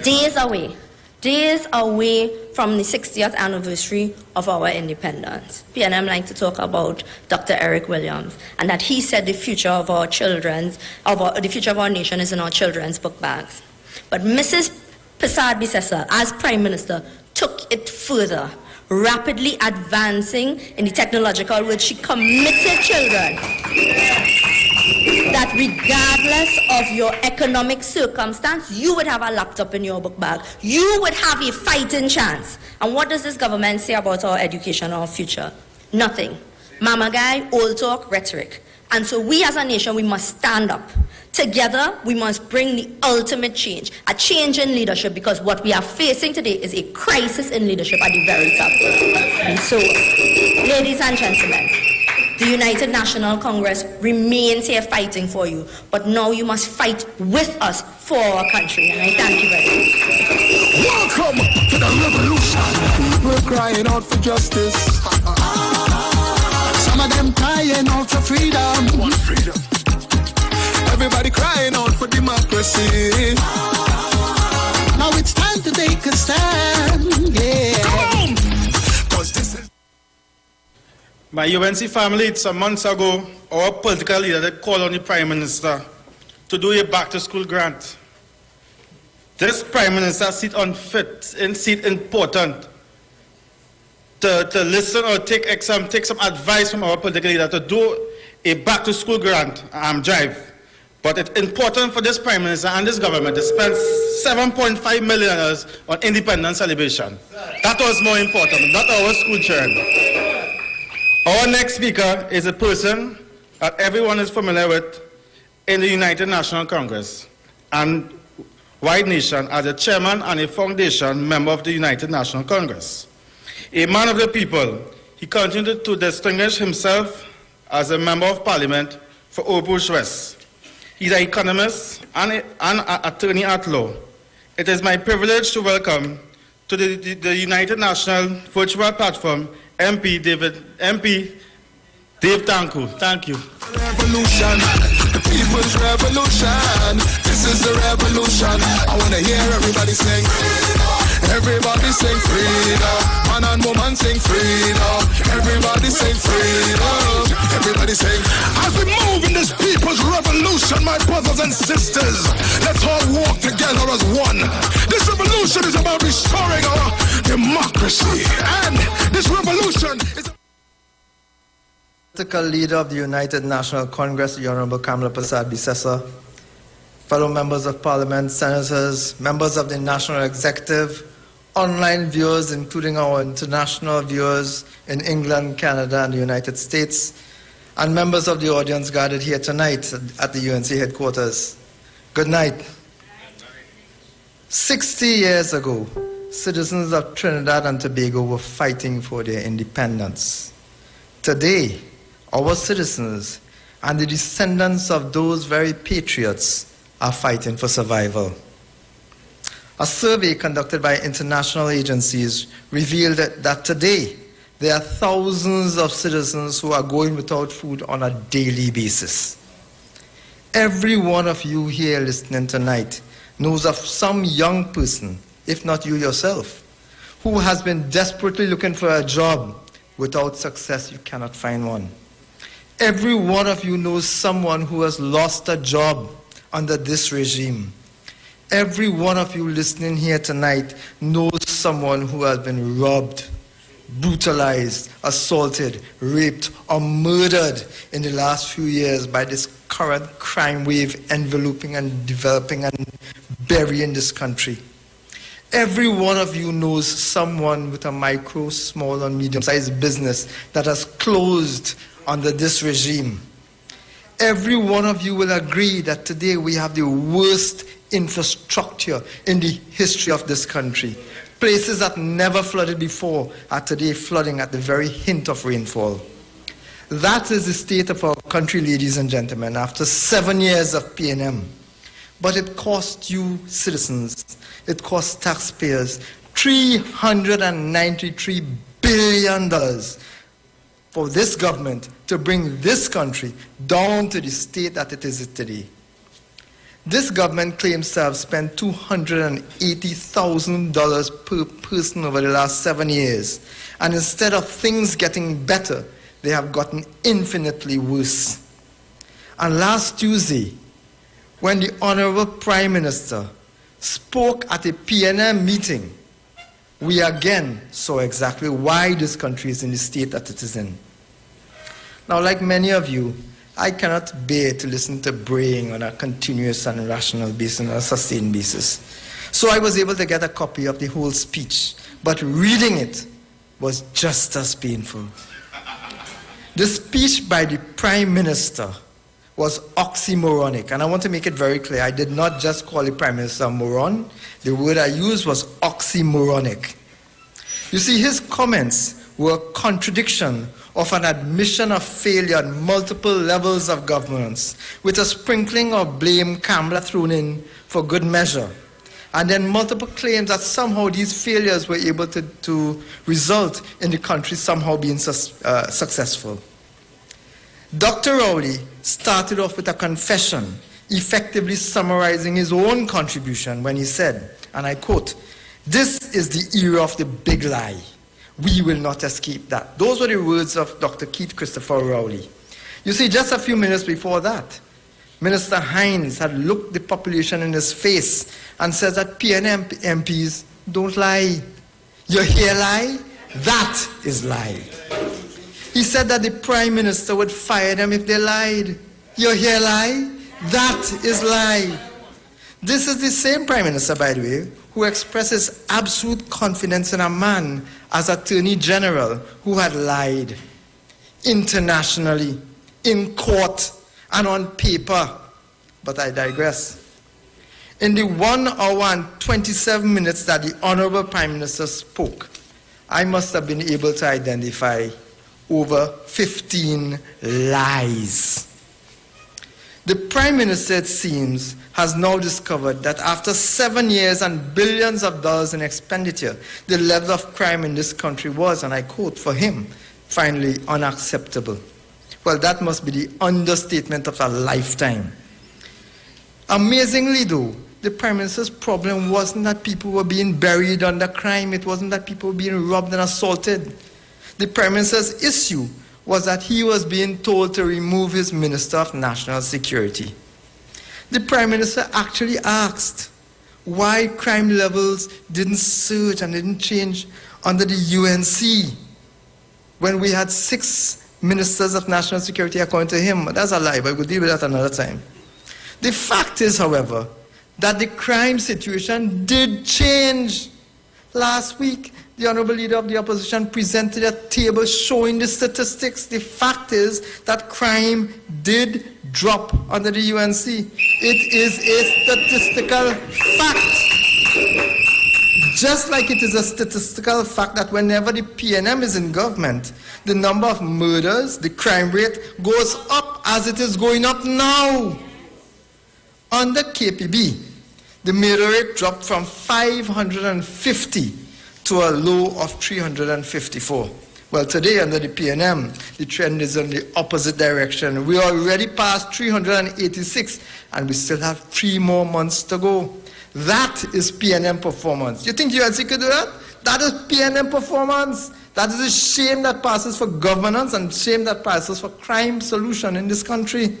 days away from the 60th anniversary of our independence, PNM like to talk about Dr. Eric Williams, and that he said the future of our the future of our nation is in our children's book bags. But Mrs. Prasad Bisesa, as Prime Minister, took it further. rapidly advancing in the technological world. She committed children that regardless of your economic circumstance, you would have a laptop in your book bag. You would have a fighting chance. And what does this government say about our education, our future? Nothing. Mama guy, old talk, rhetoric. And so we as a nation, we must stand up. Together, we must bring the ultimate change, a change in leadership, because what we are facing today is a crisis in leadership at the very top. And so, ladies and gentlemen, the United National Congress remains here fighting for you, but now you must fight with us for our country, and I thank you very much. Welcome to the revolution. We're crying out for justice. Some of them crying out for freedom. Want freedom. Everybody crying out for democracy. Now it's time to take a stand. Yeah. Come on. 'Cause this is My UNC family, some months ago, our political leader, they called on the Prime Minister to do a back-to-school grant. This Prime Minister seemed unfit and seemed important to listen or take some advice from our political leader to do a back-to-school grant drive. But it's important for this Prime Minister and this government to spend $7.5 million on independence celebration. That was more important, not our school children. Our next speaker is a person that everyone is familiar with in the United National Congress and wide nation as a chairman and a foundation member of the United National Congress. A man of the people, he continued to distinguish himself as a member of parliament for Obush West. He's an economist and an attorney at law. It is my privilege to welcome to the United National Virtual Platform MP Dave Tanku. Thank you. revolution, the people's revolution. This is the revolution. I want to hear everybody sing. Everybody sing freedom. Man and woman sing freedom. Everybody sing freedom. Everybody sing. As we move in this people's revolution, my brothers and sisters, let's all walk together as one. This revolution is about restoring our democracy. And this revolution is political leader of the United National Congress, the Honorable Kamala Persad-Bissessar, fellow members of Parliament, senators, members of the National Executive, online viewers, including our international viewers in England, Canada, and the United States, and members of the audience gathered here tonight at the UNC headquarters. Good night. 60 years ago, citizens of Trinidad and Tobago were fighting for their independence. Today, our citizens and the descendants of those very patriots are fighting for survival. A survey conducted by international agencies revealed that today there are thousands of citizens who are going without food on a daily basis. Every one of you here listening tonight knows of some young person, if not you yourself, who has been desperately looking for a job. Without success, you cannot find one. Every one of you knows someone who has lost a job under this regime. Every one of you listening here tonight knows someone who has been robbed, brutalized, assaulted, raped, or murdered in the last few years by this current crime wave enveloping and developing and burying this country. Every one of you knows someone with a micro, small, and medium-sized business that has closed under this regime. Every one of you will agree that today we have the worst infrastructure in the history of this country. Places that never flooded before are today flooding at the very hint of rainfall. That is the state of our country, ladies and gentlemen, after 7 years of P&M. But it cost you citizens, it cost taxpayers $393 billion for this government to bring this country down to the state that it is today. This government claims to have spent $280,000 per person over the last 7 years. And instead of things getting better, they have gotten infinitely worse. And last Tuesday, when the Honorable Prime Minister spoke at a PNM meeting, we again saw exactly why this country is in the state that it is in. Now, like many of you, I cannot bear to listen to braying on a continuous and rational basis, on a sustained basis. So I was able to get a copy of the whole speech, but reading it was just as painful. The speech by the Prime Minister was oxymoronic, and I want to make it very clear. I did not just call the Prime Minister a moron. The word I used was oxymoronic. You see, his comments were a contradiction of an admission of failure on multiple levels of governance, with a sprinkling of blame Kamala thrown in for good measure, and then multiple claims that somehow these failures were able to result in the country somehow being successful. Dr. Rowley started off with a confession, effectively summarizing his own contribution when he said, and I quote, "This is the era of the big lie. We will not escape that." Those were the words of Dr. Keith Christopher Rowley. You see, just a few minutes before that, Minister Hines had looked the population in his face and said that PNM MPs don't lie. You hear lie? That is lie. He said that the Prime Minister would fire them if they lied. You hear lie? That is lie. This is the same Prime Minister, by the way, who expresses absolute confidence in a man as Attorney General who had lied internationally, in court, and on paper. But I digress. In the 1 hour and 27 minutes that the Honorable Prime Minister spoke, I must have been able to identify over 15 lies. The Prime Minister, it seems, has now discovered that after 7 years and billions of dollars in expenditure, the level of crime in this country was, and I quote for him, finally unacceptable. Well, that must be the understatement of a lifetime. Amazingly, though, the Prime Minister's problem wasn't that people were being buried under crime. It wasn't that people were being robbed and assaulted. The Prime Minister's issue was that he was being told to remove his Minister of National Security. The Prime Minister actually asked why crime levels didn't surge and didn't change under the UNC when we had 6 Ministers of National Security according to him. That's a lie, but we'll deal with that another time. The fact is, however, that the crime situation did change. Last week, the Honorable Leader of the Opposition presented a table showing the statistics. The fact is that crime did drop under the UNC. It is a statistical fact. Just like it is a statistical fact that whenever the PNM is in government, the number of murders, the crime rate, goes up as it is going up now. Under KPB, the murder rate dropped from 550 to a low of 354. Well, today under the PNM, the trend is in the opposite direction. We are already past 386, and we still have 3 more months to go. That is PNM performance. You think UNC could do that? That is PNM performance. That is a shame that passes for governance and shame that passes for crime solution in this country.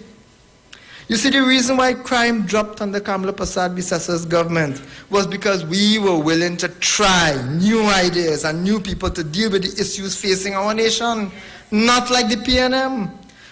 You see, the reason why crime dropped under Kamala Persad-Bissessa's government was because we were willing to try new ideas and new people to deal with the issues facing our nation, not like the PNM.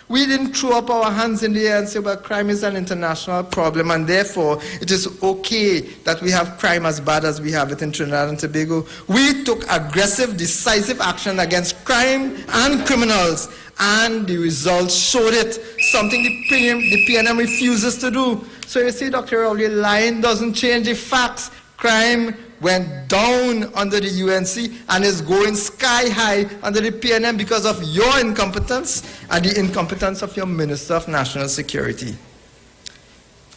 We didn't throw up our hands in the air and say, well, crime is an international problem, and therefore it is okay that we have crime as bad as we have it in Trinidad and Tobago. We took aggressive, decisive action against crime and criminals, and the results showed it, something the PNM refuses to do. So you see, Dr. Rowley, lying doesn't change the facts. Crime went down under the UNC and is going sky high under the PNM because of your incompetence and the incompetence of your Minister of National Security.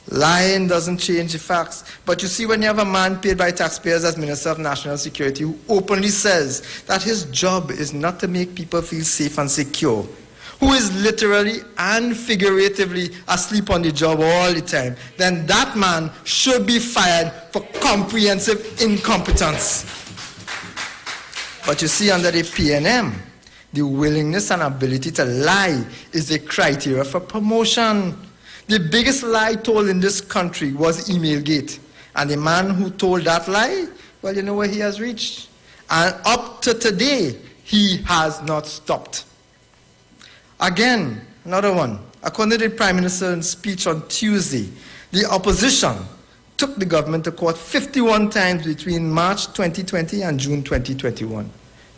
Lying doesn't change the facts. But you see, when you have a man paid by taxpayers as Minister of National Security who openly says that his job is not to make people feel safe and secure, who is literally and figuratively asleep on the job all the time, then that man should be fired for comprehensive incompetence. But you see, under the PNM, the willingness and ability to lie is the criteria for promotion. The biggest lie told in this country was Emailgate. And the man who told that lie, well, you know where he has reached? And up to today, he has not stopped. Again, another one. According to the Prime Minister's speech on Tuesday, the opposition took the government to court 51 times between March 2020 and June 2021.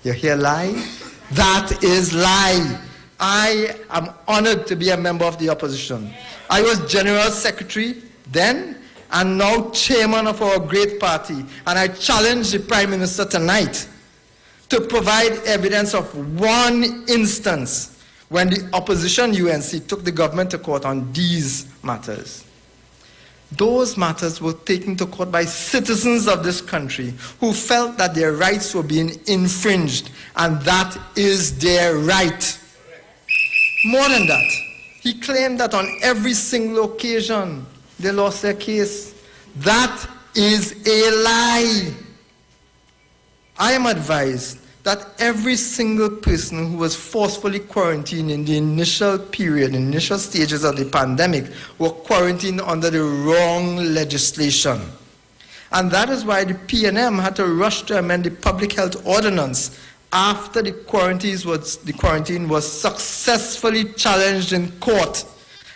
You hear lie? That is lie. I am honored to be a member of the opposition. I was General Secretary then and now Chairman of our great party. And I challenge the Prime Minister tonight to provide evidence of one instance when the opposition UNC took the government to court on these matters. Those matters were taken to court by citizens of this country who felt that their rights were being infringed, and that is their right. More than that, he claimed that on every single occasion they lost their case. That is a lie. I am advised that every single person who was forcefully quarantined in the initial period, initial stages of the pandemic, were quarantined under the wrong legislation. And that is why the PNM had to rush to amend the public health ordinance after the quarantine was successfully challenged in court,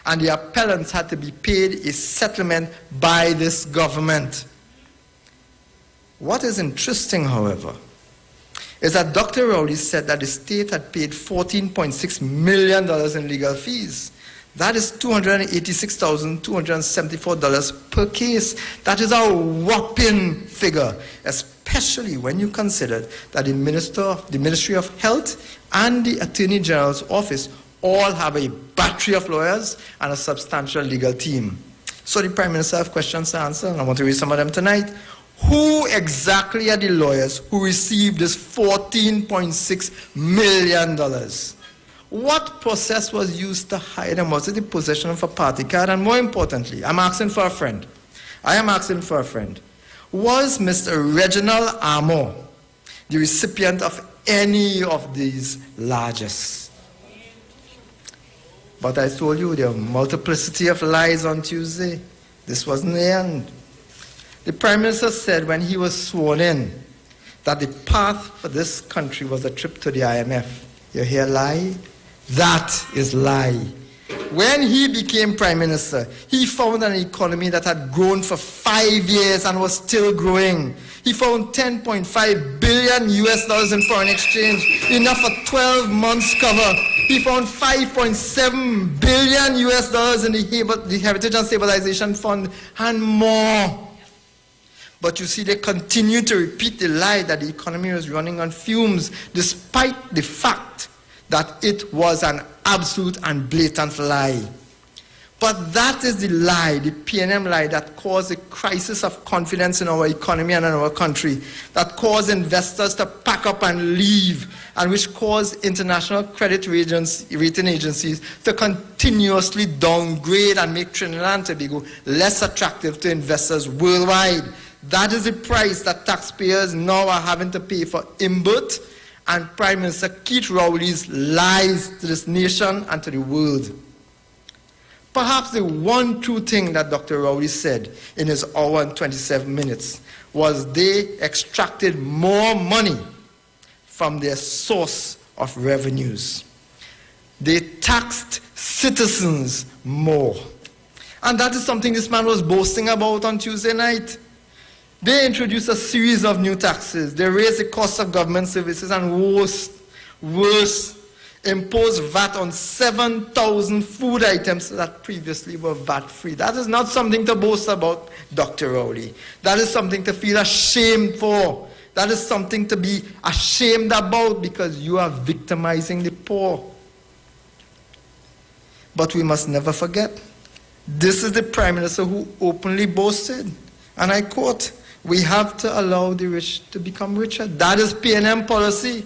and the appellants had to be paid a settlement by this government. What is interesting, however, is that Dr. Rowley said that the state had paid $14.6 million in legal fees. That is $286,274 per case. That is a whopping figure, especially when you consider that the Ministry of Health and the Attorney General's office all have a battery of lawyers and a substantial legal team. So the Prime Minister have questions to answer, and I want to read some of them tonight. Who exactly are the lawyers who received this $14.6 million? What process was used to hire them? Was it the possession of a party card? And more importantly, I'm asking for a friend. I am asking for a friend. Was Mr. Reginald Armour the recipient of any of these largesse? But I told you there were multiplicity of lies on Tuesday. This wasn't the end. The Prime Minister said when he was sworn in that the path for this country was a trip to the IMF. You hear lie? That is lie. When he became Prime Minister, he found an economy that had grown for 5 years and was still growing. He found $10.5 billion in foreign exchange, enough for 12 months cover. He found $5.7 billion in the Heritage and Stabilization Fund and more. But you see, they continue to repeat the lie that the economy was running on fumes, despite the fact that it was an absolute and blatant lie. But that is the lie, the PNM lie, that caused a crisis of confidence in our economy and in our country, that caused investors to pack up and leave, and which caused international credit rating agencies to continuously downgrade and make Trinidad and Tobago less attractive to investors worldwide. That is the price that taxpayers now are having to pay for Imbert and Prime Minister Keith Rowley's lies to this nation and to the world. Perhaps the one true thing that Dr. Rowley said in his hour and 27 minutes was they extracted more money from their source of revenues. They taxed citizens more. And that is something this man was boasting about on Tuesday night. They introduced a series of new taxes. They raised the cost of government services and worse, imposed VAT on 7,000 food items that previously were VAT-free. That is not something to boast about, Dr. Rowley. That is something to feel ashamed for. That is something to be ashamed about because you are victimizing the poor. But we must never forget, this is the Prime Minister who openly boasted, and I quote, "We have to allow the rich to become richer." That is PNM policy.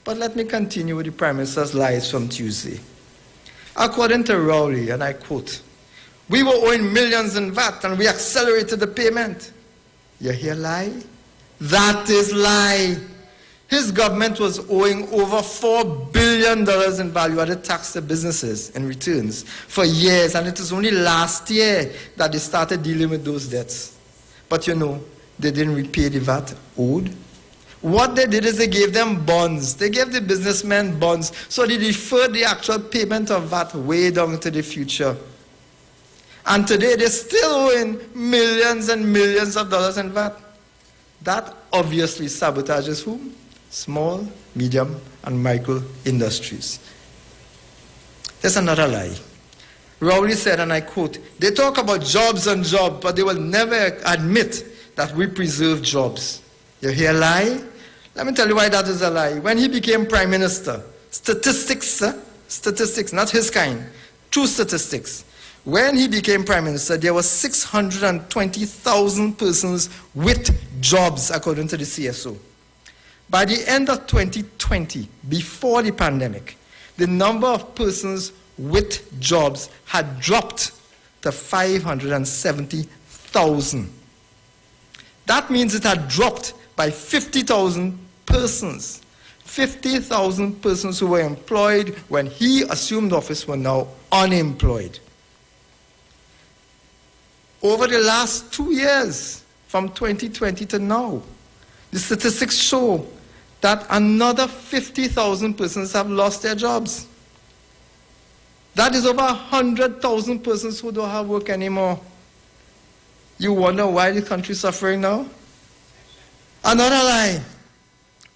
But let me continue with the Prime Minister's lies from Tuesday. According to Rowley, and I quote, "We were owing millions in VAT and we accelerated the payment." You hear lie? That is lie. His government was owing over $4 billion in value-added tax to businesses in returns for years, and it is only last year that they started dealing with those debts. But you know, they didn't repay the VAT owed. What they did is they gave them bonds. They gave the businessmen bonds. So they deferred the actual payment of VAT way down into the future. And today they're still owing millions and millions of dollars in VAT. That obviously sabotages whom? Small, medium, and micro industries. There's another lie. Rowley said, and I quote, "They talk about jobs and jobs, but they will never admit that we preserve jobs." You hear a lie? Let me tell you why that is a lie. When he became prime minister, statistics, not his kind, true statistics. When he became prime minister, there were 620,000 persons with jobs, according to the CSO. By the end of 2020, before the pandemic, the number of persons with jobs had dropped to 570,000. That means it had dropped by 50,000 persons. 50,000 persons who were employed when he assumed office were now unemployed. Over the last 2 years, from 2020 to now, the statistics show that another 50,000 persons have lost their jobs. That is over 100,000 persons who don't have work anymore. You wonder why the country is suffering now? Another lie.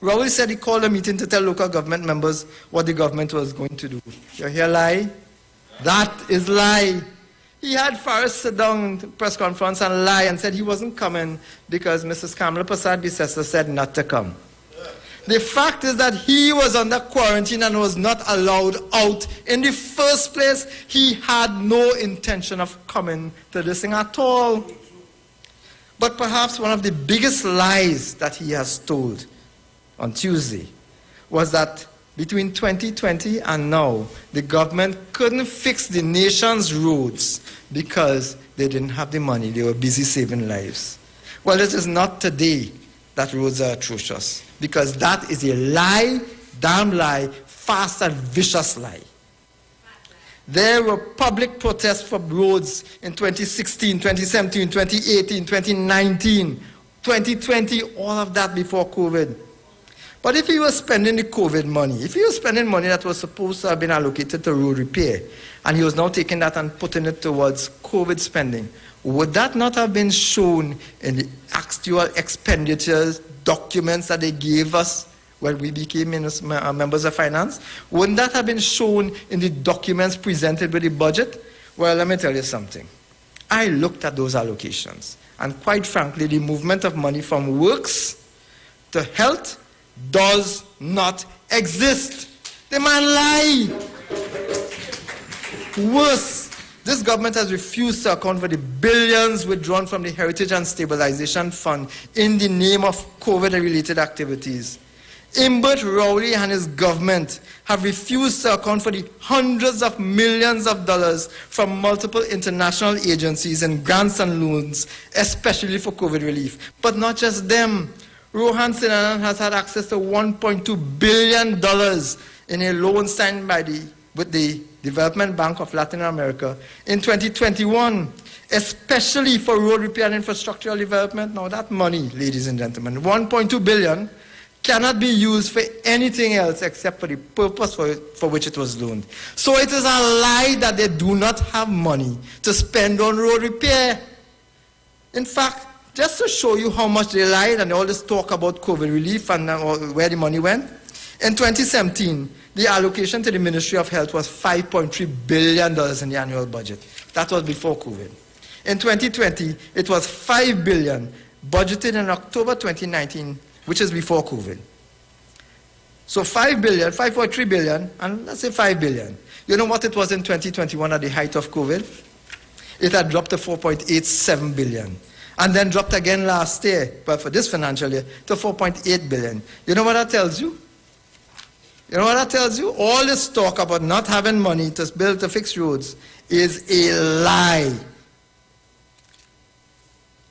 Rowley said he called a meeting to tell local government members what the government was going to do. You hear lie? That is lie. He had Faris sit down in the press conference and lie and said he wasn't coming because Mrs. Kamala Persad-Bissessar said not to come. The fact is that he was under quarantine and was not allowed out. In the first place, he had no intention of coming to this thing at all. But perhaps one of the biggest lies that he has told on Tuesday was that between 2020 and now, the government couldn't fix the nation's roads because they didn't have the money. They were busy saving lives. Well, it is not today that roads are atrocious, because that is a lie, damn lie, fast and vicious lie. There were public protests for roads in 2016, 2017, 2018, 2019, 2020, all of that before COVID. But if he was spending the COVID money, if he was spending money that was supposed to have been allocated to road repair, and he was now taking that and putting it towards COVID spending, would that not have been shown in the actual expenditures documents that they gave us when we became members of finance? Wouldn't that have been shown in the documents presented with the budget? Well, let me tell you something. I looked at those allocations, and quite frankly, the movement of money from works to health does not exist. The man lied. Worse, this government has refused to account for the billions withdrawn from the Heritage and Stabilization Fund in the name of COVID-related activities. Imbert Rowley and his government have refused to account for the hundreds of millions of dollars from multiple international agencies and grants and loans, especially for COVID relief. But not just them. Rohan Sinanan has had access to $1.2 billion in a loan signed with the Development Bank of Latin America in 2021, especially for road repair and infrastructural development. Now that money, ladies and gentlemen, $1.2 billion, cannot be used for anything else except for the purpose for which it was loaned. So it is a lie that they do not have money to spend on road repair. In fact, just to show you how much they lied and all this talk about COVID relief and where the money went, in 2017, the allocation to the Ministry of Health was $5.3 billion in the annual budget. That was before COVID. In 2020, it was $5 billion, budgeted in October 2019, which is before COVID. So $5 billion, $5.3 billion, and let's say $5 billion. You know what it was in 2021 at the height of COVID? It had dropped to $4.87 billion. And then dropped again last year, but for this financial year, to $4.8 billion. You know what that tells you? You know what that tells you? All this talk about not having money to fix roads is a lie.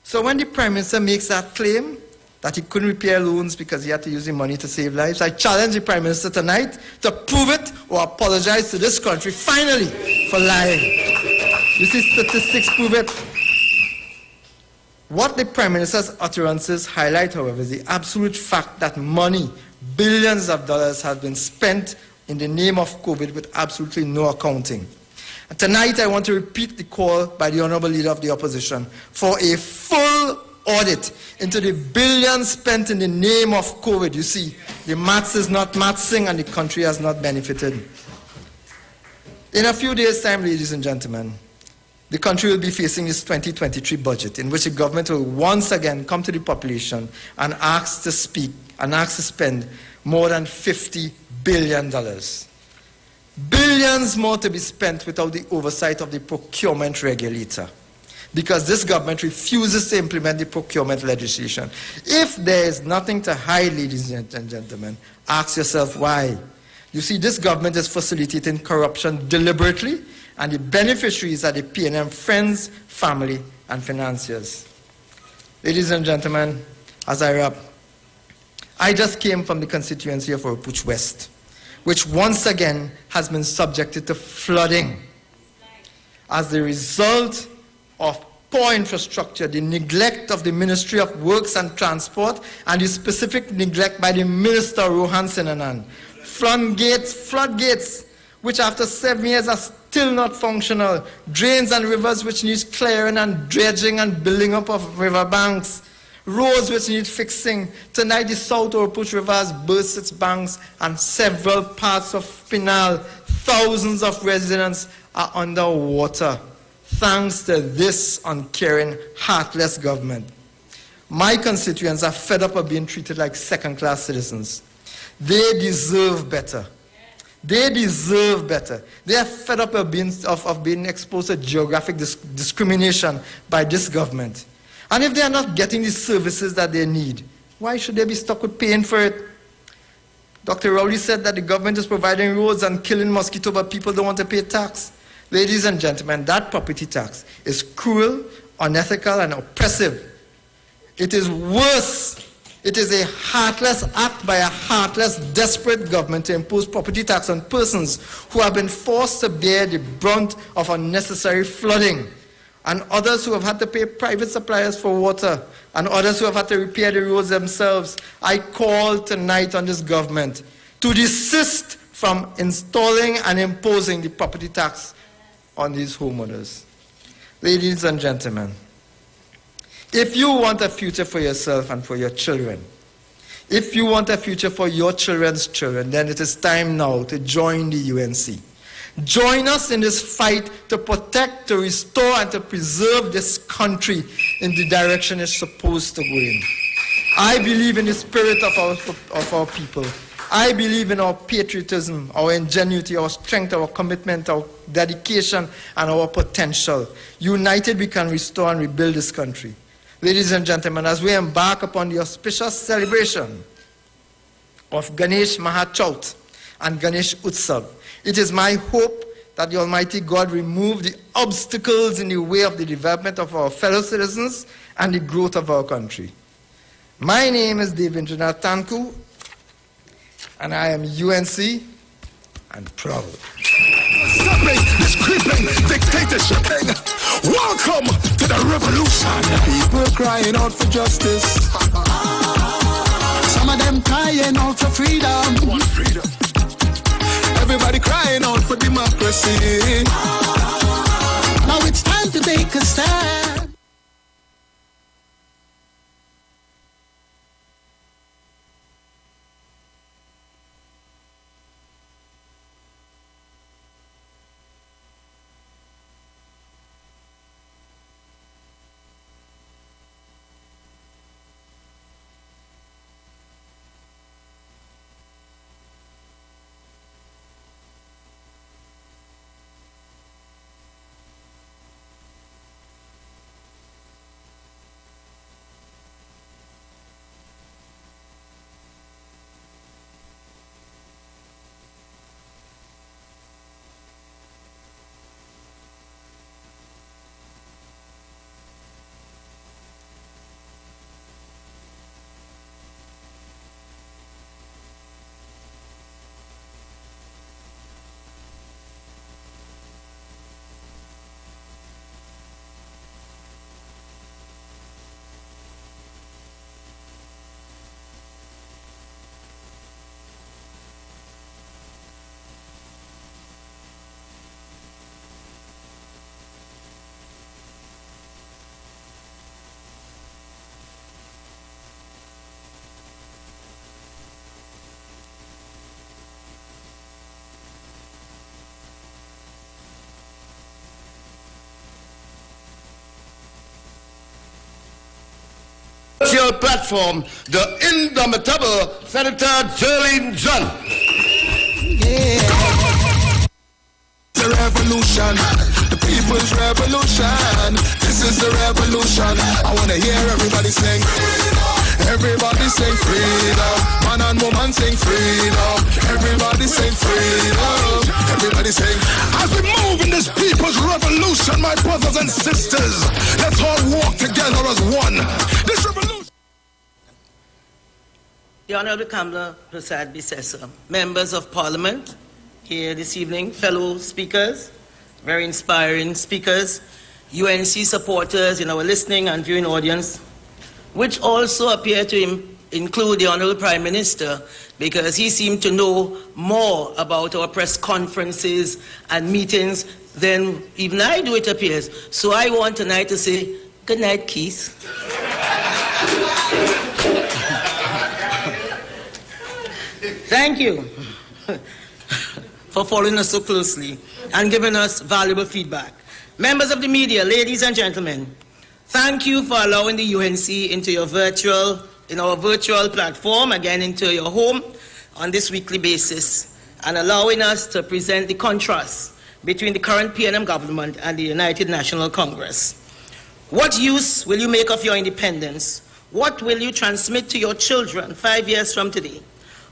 So when the Prime Minister makes that claim, that he couldn't repair loans because he had to use the money to save lives, I challenge the Prime Minister tonight to prove it or apologize to this country, finally, for lying. You see, statistics prove it. What the Prime Minister's utterances highlight, however, is the absolute fact that money, billions of dollars, have been spent in the name of COVID with absolutely no accounting. And tonight I want to repeat the call by the Honourable Leader of the Opposition for a full audit into the billions spent in the name of COVID. You see, the maths is not mathsing and the country has not benefited. In a few days' time, ladies and gentlemen, the country will be facing its 2023 budget, in which the government will once again come to the population and ask to spend more than $50 billion. Billions more to be spent without the oversight of the procurement regulator, because this government refuses to implement the procurement legislation. If there is nothing to hide, ladies and gentlemen, ask yourself why. You see, this government is facilitating corruption deliberately, and the beneficiaries are the P&M friends, family, and financiers. Ladies and gentlemen, as I wrap, I just came from the constituency of Oropouche West, which once again has been subjected to flooding as the result of poor infrastructure, the neglect of the Ministry of Works and Transport, and the specific neglect by the Minister Rohan Sinanan. Floodgates, which after 7 years are still not functional. Drains and rivers which need clearing and dredging and building up of riverbanks. Roads which need fixing. Tonight the South Oropouche River has burst its banks and several parts of Pinal. Thousands of residents are underwater thanks to this uncaring, heartless government. My constituents are fed up of being treated like second-class citizens. They deserve better. They deserve better. They are fed up of being exposed to geographic discrimination by this government. And if they are not getting the services that they need, why should they be stuck with paying for it? Dr. Rowley said that the government is providing roads and killing mosquitoes, but people don't want to pay tax. Ladies and gentlemen, that property tax is cruel, unethical, and oppressive. It is worse. It is a heartless act by a heartless, desperate government to impose property tax on persons who have been forced to bear the brunt of unnecessary flooding, and others who have had to pay private suppliers for water, and others who have had to repair the roads themselves. I call tonight on this government to desist from installing and imposing the property tax on these homeowners. Ladies and gentlemen, if you want a future for yourself and for your children, if you want a future for your children's children, then it is time now to join the UNC. Join us in this fight to protect, to restore, and to preserve this country in the direction it's supposed to go in. I believe in the spirit of our people. I believe in our patriotism, our ingenuity, our strength, our commitment, our dedication, and our potential. United, we can restore and rebuild this country. Ladies and gentlemen, as we embark upon the auspicious celebration of Ganesh Mahachaut and Ganesh Utsav, it is my hope that the Almighty God remove the obstacles in the way of the development of our fellow citizens and the growth of our country. My name is Devendra Tanku, and I am UNC and proud. Stopping this creeping dictatorship. Welcome to the revolution. People crying out for justice. Some of them crying out for freedom. Want freedom. Everybody crying out for democracy. Now it's time to take a stand. presidential platform, the indomitable Senator Jerlene John. The revolution, the people's revolution. This is the revolution. I want to hear everybody sing. Everybody sing freedom. Man and woman sing freedom. Everybody sing freedom. Everybody sing. As we move in this people's revolution, my brothers and sisters, let's all walk together as one. This revolution. The Honorable Kamala Prasad Bisesa, members of Parliament here this evening, fellow speakers, very inspiring speakers, UNC supporters in our listening and viewing audience, which also appear to include the Honorable Prime Minister, because he seemed to know more about our press conferences and meetings than even I do, it appears. So I want tonight to say, good night, Keith. Thank you for following us so closely and giving us valuable feedback. Members of the media, ladies and gentlemen, thank you for allowing the UNC into our virtual platform, again into your home on this weekly basis, and allowing us to present the contrast between the current PNM government and the United National Congress. What use will you make of your independence? What will you transmit to your children 5 years from today?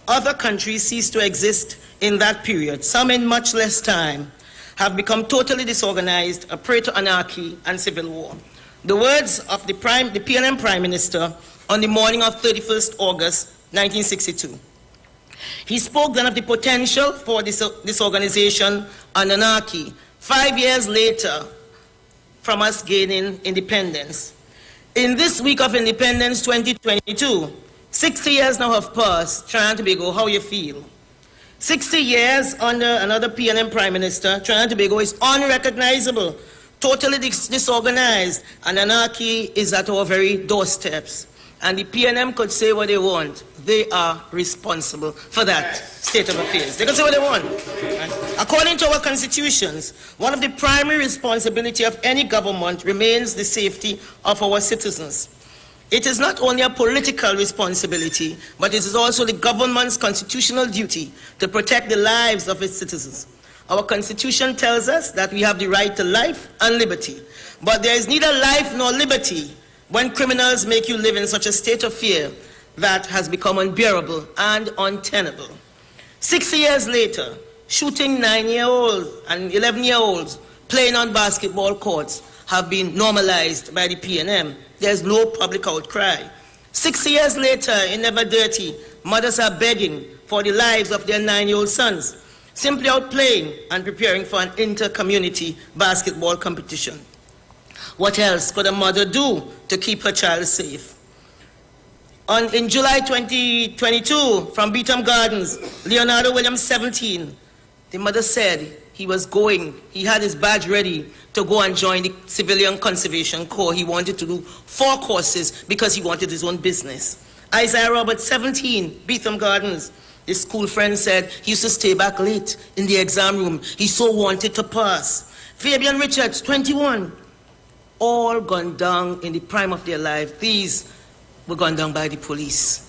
Other countries ceased to exist in that period. Some in much less time have become totally disorganized, a prey to anarchy and civil war. The words of the PNM Prime Minister on the morning of 31st August 1962. He spoke then of the potential for disorganization and anarchy 5 years later from us gaining independence. In this week of independence 2022, 60 years now have passed. Trinidad and Tobago, how you feel? 60 years under another PNM Prime Minister, Trinidad and Tobago is unrecognizable, totally disorganized, and anarchy is at our very doorsteps. And the PNM could say what they want. They are responsible for that state of affairs. They can say what they want. According to our constitutions, one of the primary responsibilities of any government remains the safety of our citizens. It is not only a political responsibility, but it is also the government's constitutional duty to protect the lives of its citizens. Our constitution tells us that we have the right to life and liberty, but there is neither life nor liberty when criminals make you live in such a state of fear that has become unbearable and untenable. 60 years later, shooting 9-year-olds and 11-year-olds playing on basketball courts have been normalized by the PNM. There's no public outcry. 60 years later, in Never Dirty, mothers are begging for the lives of their 9-year-old sons, simply out playing and preparing for an inter-community basketball competition. What else could a mother do to keep her child safe? In July 2022, from Beetham Gardens, Leonardo Williams, 17, the mother said he had his badge ready to go and join the Civilian Conservation Corps. He wanted to do 4 courses because he wanted his own business. Isaiah Roberts, 17, Beetham Gardens. His school friend said he used to stay back late in the exam room. He so wanted to pass. Fabian Richards, 21, all gone down in the prime of their life. These were gone down by the police.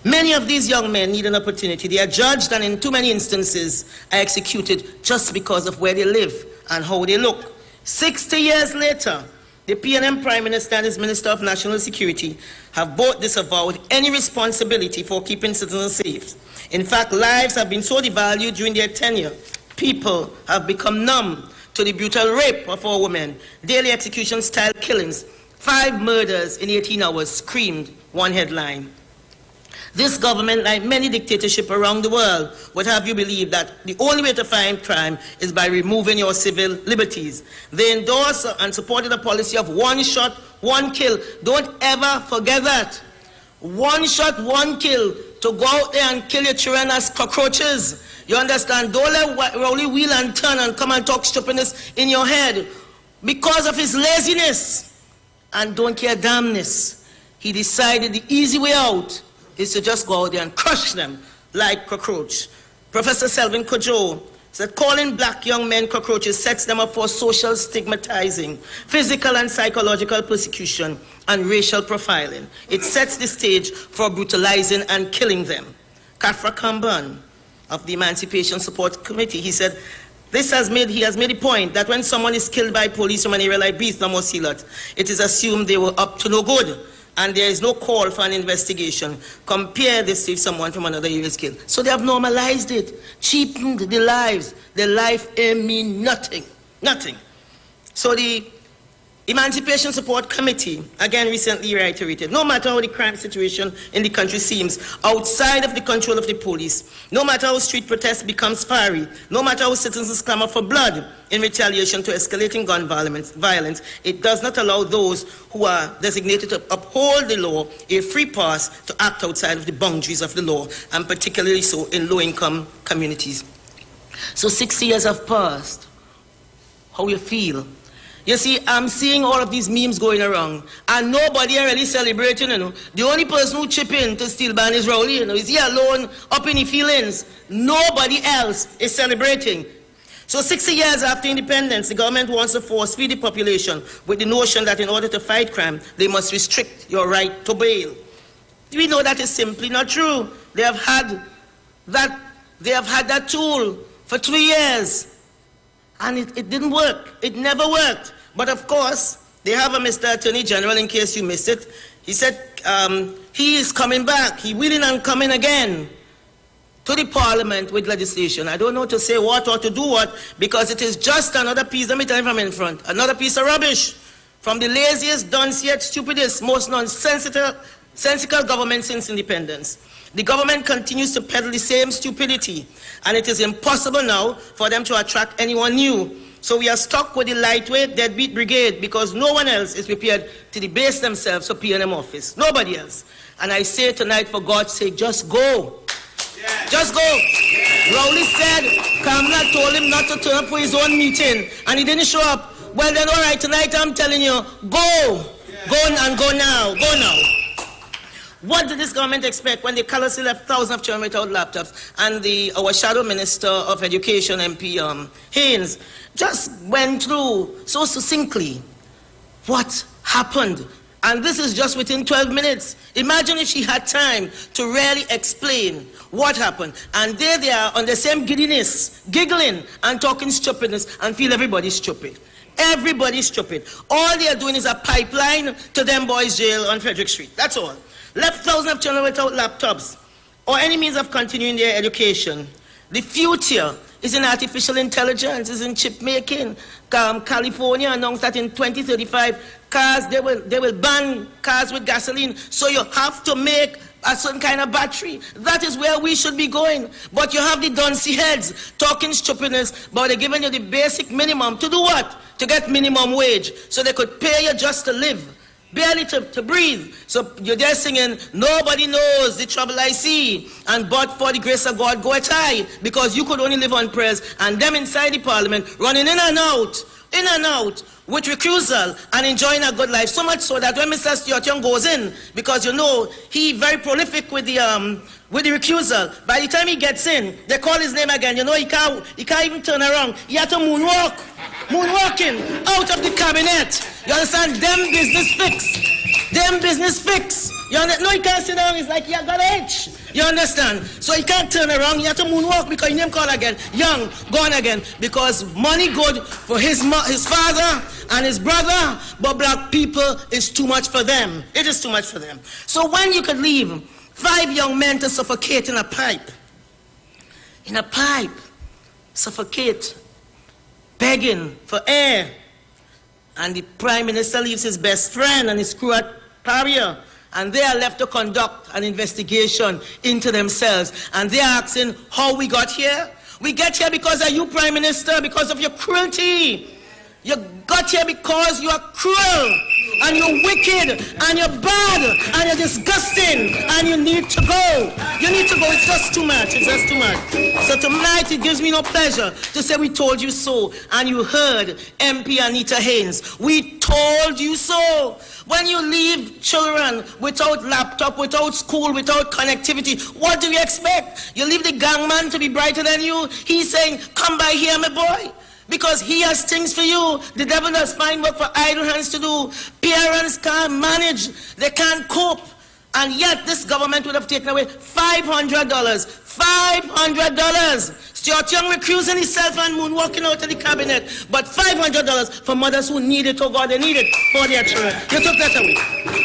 Many of these young men need an opportunity. They are judged and in too many instances are executed just because of where they live and how they look. 60 years later, the PNM Prime Minister and his Minister of National Security have both disavowed any responsibility for keeping citizens safe. In fact, lives have been so devalued during their tenure. People have become numb to the brutal rape of our women, daily execution-style killings, 5 murders in 18 hours, screamed one headline. This government, like many dictatorships around the world, would have you believe that the only way to fight crime is by removing your civil liberties. They endorse and supported a policy of 1 shot, 1 kill. Don't ever forget that. 1 shot, 1 kill. To go out there and kill your children as cockroaches. You understand? Don't let Rowley wheel and turn and come and talk stupidness in your head. Because of his laziness and don't care damnness, he decided the easy way out is to just go out there and crush them like cockroach. Professor Selvin Kojo Said calling black young men cockroaches sets them up for social stigmatizing, physical and psychological persecution, and racial profiling. It sets the stage for brutalizing and killing them. Kafra Kamban of the Emancipation Support Committee, he said, he has made the point that when someone is killed by police from an area like Beast or Mosilot, it is assumed they were up to no good, and there is no call for an investigation. Compare this if someone from another area is killed. So they have normalized it, cheapened the lives. The life mean nothing, nothing. So the Emancipation Support Committee, again recently reiterated, no matter how the crime situation in the country seems outside of the control of the police, no matter how street protests becomes fiery, no matter how citizens clamor for blood in retaliation to escalating gun violence, it does not allow those who are designated to uphold the law a free pass to act outside of the boundaries of the law, and particularly so in low-income communities. So 6 years have passed. How you feel? You see, I'm seeing all of these memes going around, and nobody are really celebrating, you know. The only person who chip in to Steel Band is Rowley, you know. Is he alone up in his feelings? Nobody else is celebrating. So 60 years after independence, the government wants to force feed the population with the notion that in order to fight crime, they must restrict your right to bail. We know that is simply not true. They have had that tool for 3 years. And it didn't work. It never worked. But of course, they have a Mr. Attorney General, in case you missed it. He said he is coming back. He willing and coming again to the Parliament with legislation. I don't know to say what or to do what, because it is just another piece, let me tell you from in front, another piece of rubbish from the laziest, dunciest, stupidest, most nonsensical government since independence. The government continues to peddle the same stupidity, and it is impossible now for them to attract anyone new. So we are stuck with the lightweight deadbeat brigade because no one else is prepared to debase themselves for PNM office. Nobody else. And I say tonight, for God's sake, just go. Yeah. Just go. Yeah. Rowley said Kamala told him not to turn up for his own meeting, and he didn't show up. Well then, all right, tonight I'm telling you, go. Yeah. Go and go now. Go now. What did this government expect when they callously left thousands of children without laptops? And our shadow minister of education, MP Haynes, just went through so succinctly what happened. And this is just within 12 minutes. Imagine if she had time to really explain what happened. And there they are on the same giddiness, giggling and talking stupidness, and feel everybody's stupid. Everybody's stupid. All they are doing is a pipeline to them boys' jail on Frederick Street. That's all. Left thousands of children without laptops or any means of continuing their education. The future is in artificial intelligence, is in chip making. California announced that in 2035, cars, they will ban cars with gasoline. So you have to make a certain kind of battery. That is where we should be going. But you have the duncy heads talking stupidness, but they're giving you the basic minimum. To do what? To get minimum wage. So they could pay you just to live. Barely to breathe. So you're there singing, nobody knows the trouble I see, and but for the grace of God go at I, because you could only live on prayers, and them inside the parliament running in and out with recusal and enjoying a good life. So much so that when Mr. Stuart Young goes in, because you know he very prolific with the recusal, by the time he gets in, they call his name again. You know he can't even turn around. He had to moonwalking out of the cabinet. You understand? Them business fix. You understand? No, he can't sit down. It's like he got H. You understand? So he can't turn around. He had to moonwalk because his name called again. Young, gone again. Because money good for his father and his brother, but black people is too much for them. It is too much for them. So when you could leave 5 young men to suffocate in a pipe, suffocate, begging for air, and the Prime Minister leaves his best friend and his crew at Paria, and they are left to conduct an investigation into themselves, and they are asking how we got here. We get here because of you, Prime Minister, because of your cruelty. You got here because you are cruel. and you're wicked, and you're bad, and you're disgusting, and you need to go. You need to go. It's just too much. It's just too much. So tonight it gives me no pleasure to say we told you so, and you heard MP Anita Haynes. We told you so. When you leave children without laptop, without school, without connectivity, what do you expect? You leave the gangman to be brighter than you? He's saying, come by here, my boy. Because he has things for you. The devil does find work for idle hands to do. Parents can't manage. They can't cope. And yet this government would have taken away $500. $500. Stuart Young recusing himself and moonwalking out of the cabinet. But $500 for mothers who need it, oh God, they need it for their children. You took that away.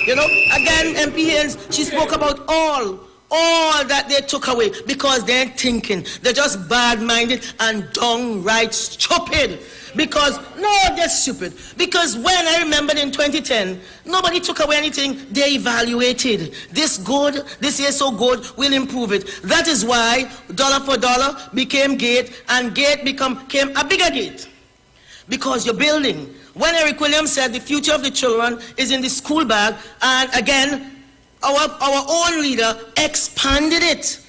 You know, again, MP Haynes, she spoke about all that they took away because they're thinking. They're just bad-minded and downright stupid. Because, no, they're stupid. Because when I remembered in 2010, nobody took away anything. They evaluated. This good, this year so good, we'll improve it. That is why dollar for dollar became gate, and gate became a bigger gate. Because you're building. When Eric Williams said the future of the children is in the school bag, and again, our own leader expanded it.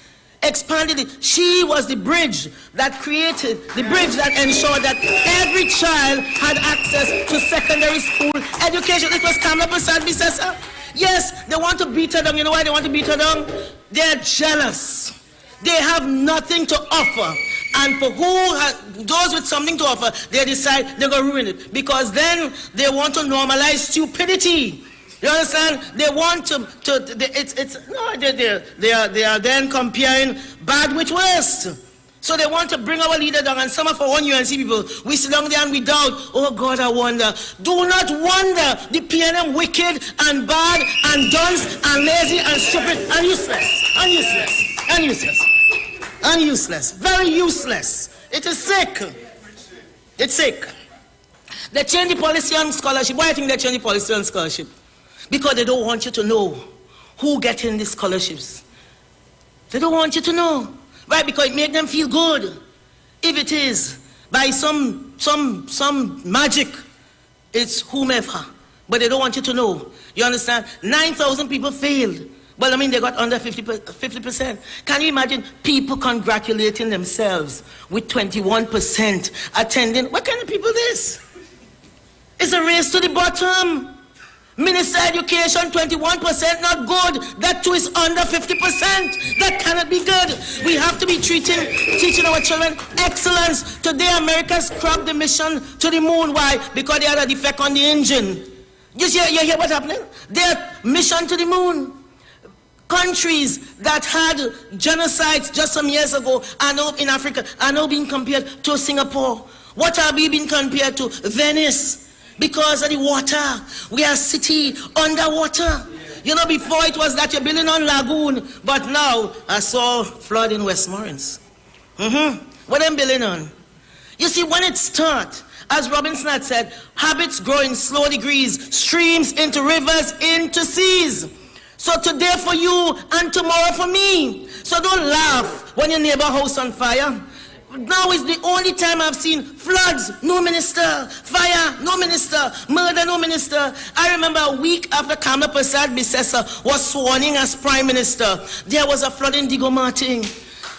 She was the bridge that created, the bridge that ensured that every child had access to secondary school education. It was Kamla Prasad-Bissessar. Yes, they want to beat her down. You know why they want to beat her down? They're jealous. They have nothing to offer. And for those with something to offer, they decide they're going to ruin it. Because then they want to normalize stupidity. You understand? They want they are then comparing bad with worst. So they want to bring our leader down, and some of our own UNC people, we sit down there and we doubt, oh God, I wonder. Do not wonder the PNM wicked and bad and dunce and lazy and stupid and useless. And useless. Very useless. It is sick. It's sick. They changed the policy on scholarship. Why do you think they changed the policy on scholarship? Because they don't want you to know who gets in these scholarships. They don't want you to know. Right? Because it makes them feel good. If it is by some magic, it's whomever. But they don't want you to know. You understand? 9,000 people failed. Well, I mean, they got under 50%. Can you imagine people congratulating themselves with 21% attending? What kind of people is this? It's a race to the bottom. Minister Education, 21%, not good. That too is under 50%. That cannot be good. We have to be teaching our children excellence. Today, America scrapped the mission to the moon. Why? Because they had a defect on the engine. You hear what's happening? Their mission to the moon. Countries that had genocides just some years ago are now in Africa are now being compared to Singapore. What are we being compared to? Venice. Because of the water. We are a city underwater. You know, before it was that you're building on lagoon, but now I saw flood in Westmoreland. What I'm building on? You see, when it starts, as Robinson had said, habits grow in slow degrees, streams into rivers, into seas. So today for you and tomorrow for me. So don't laugh when your neighbor house on fire. Now is the only time I've seen floods, no minister, fire, no minister, murder, no minister. I remember a week after Kamla Prasad-Bissessar was sworn in as prime minister, there was a flood in Digo Martin.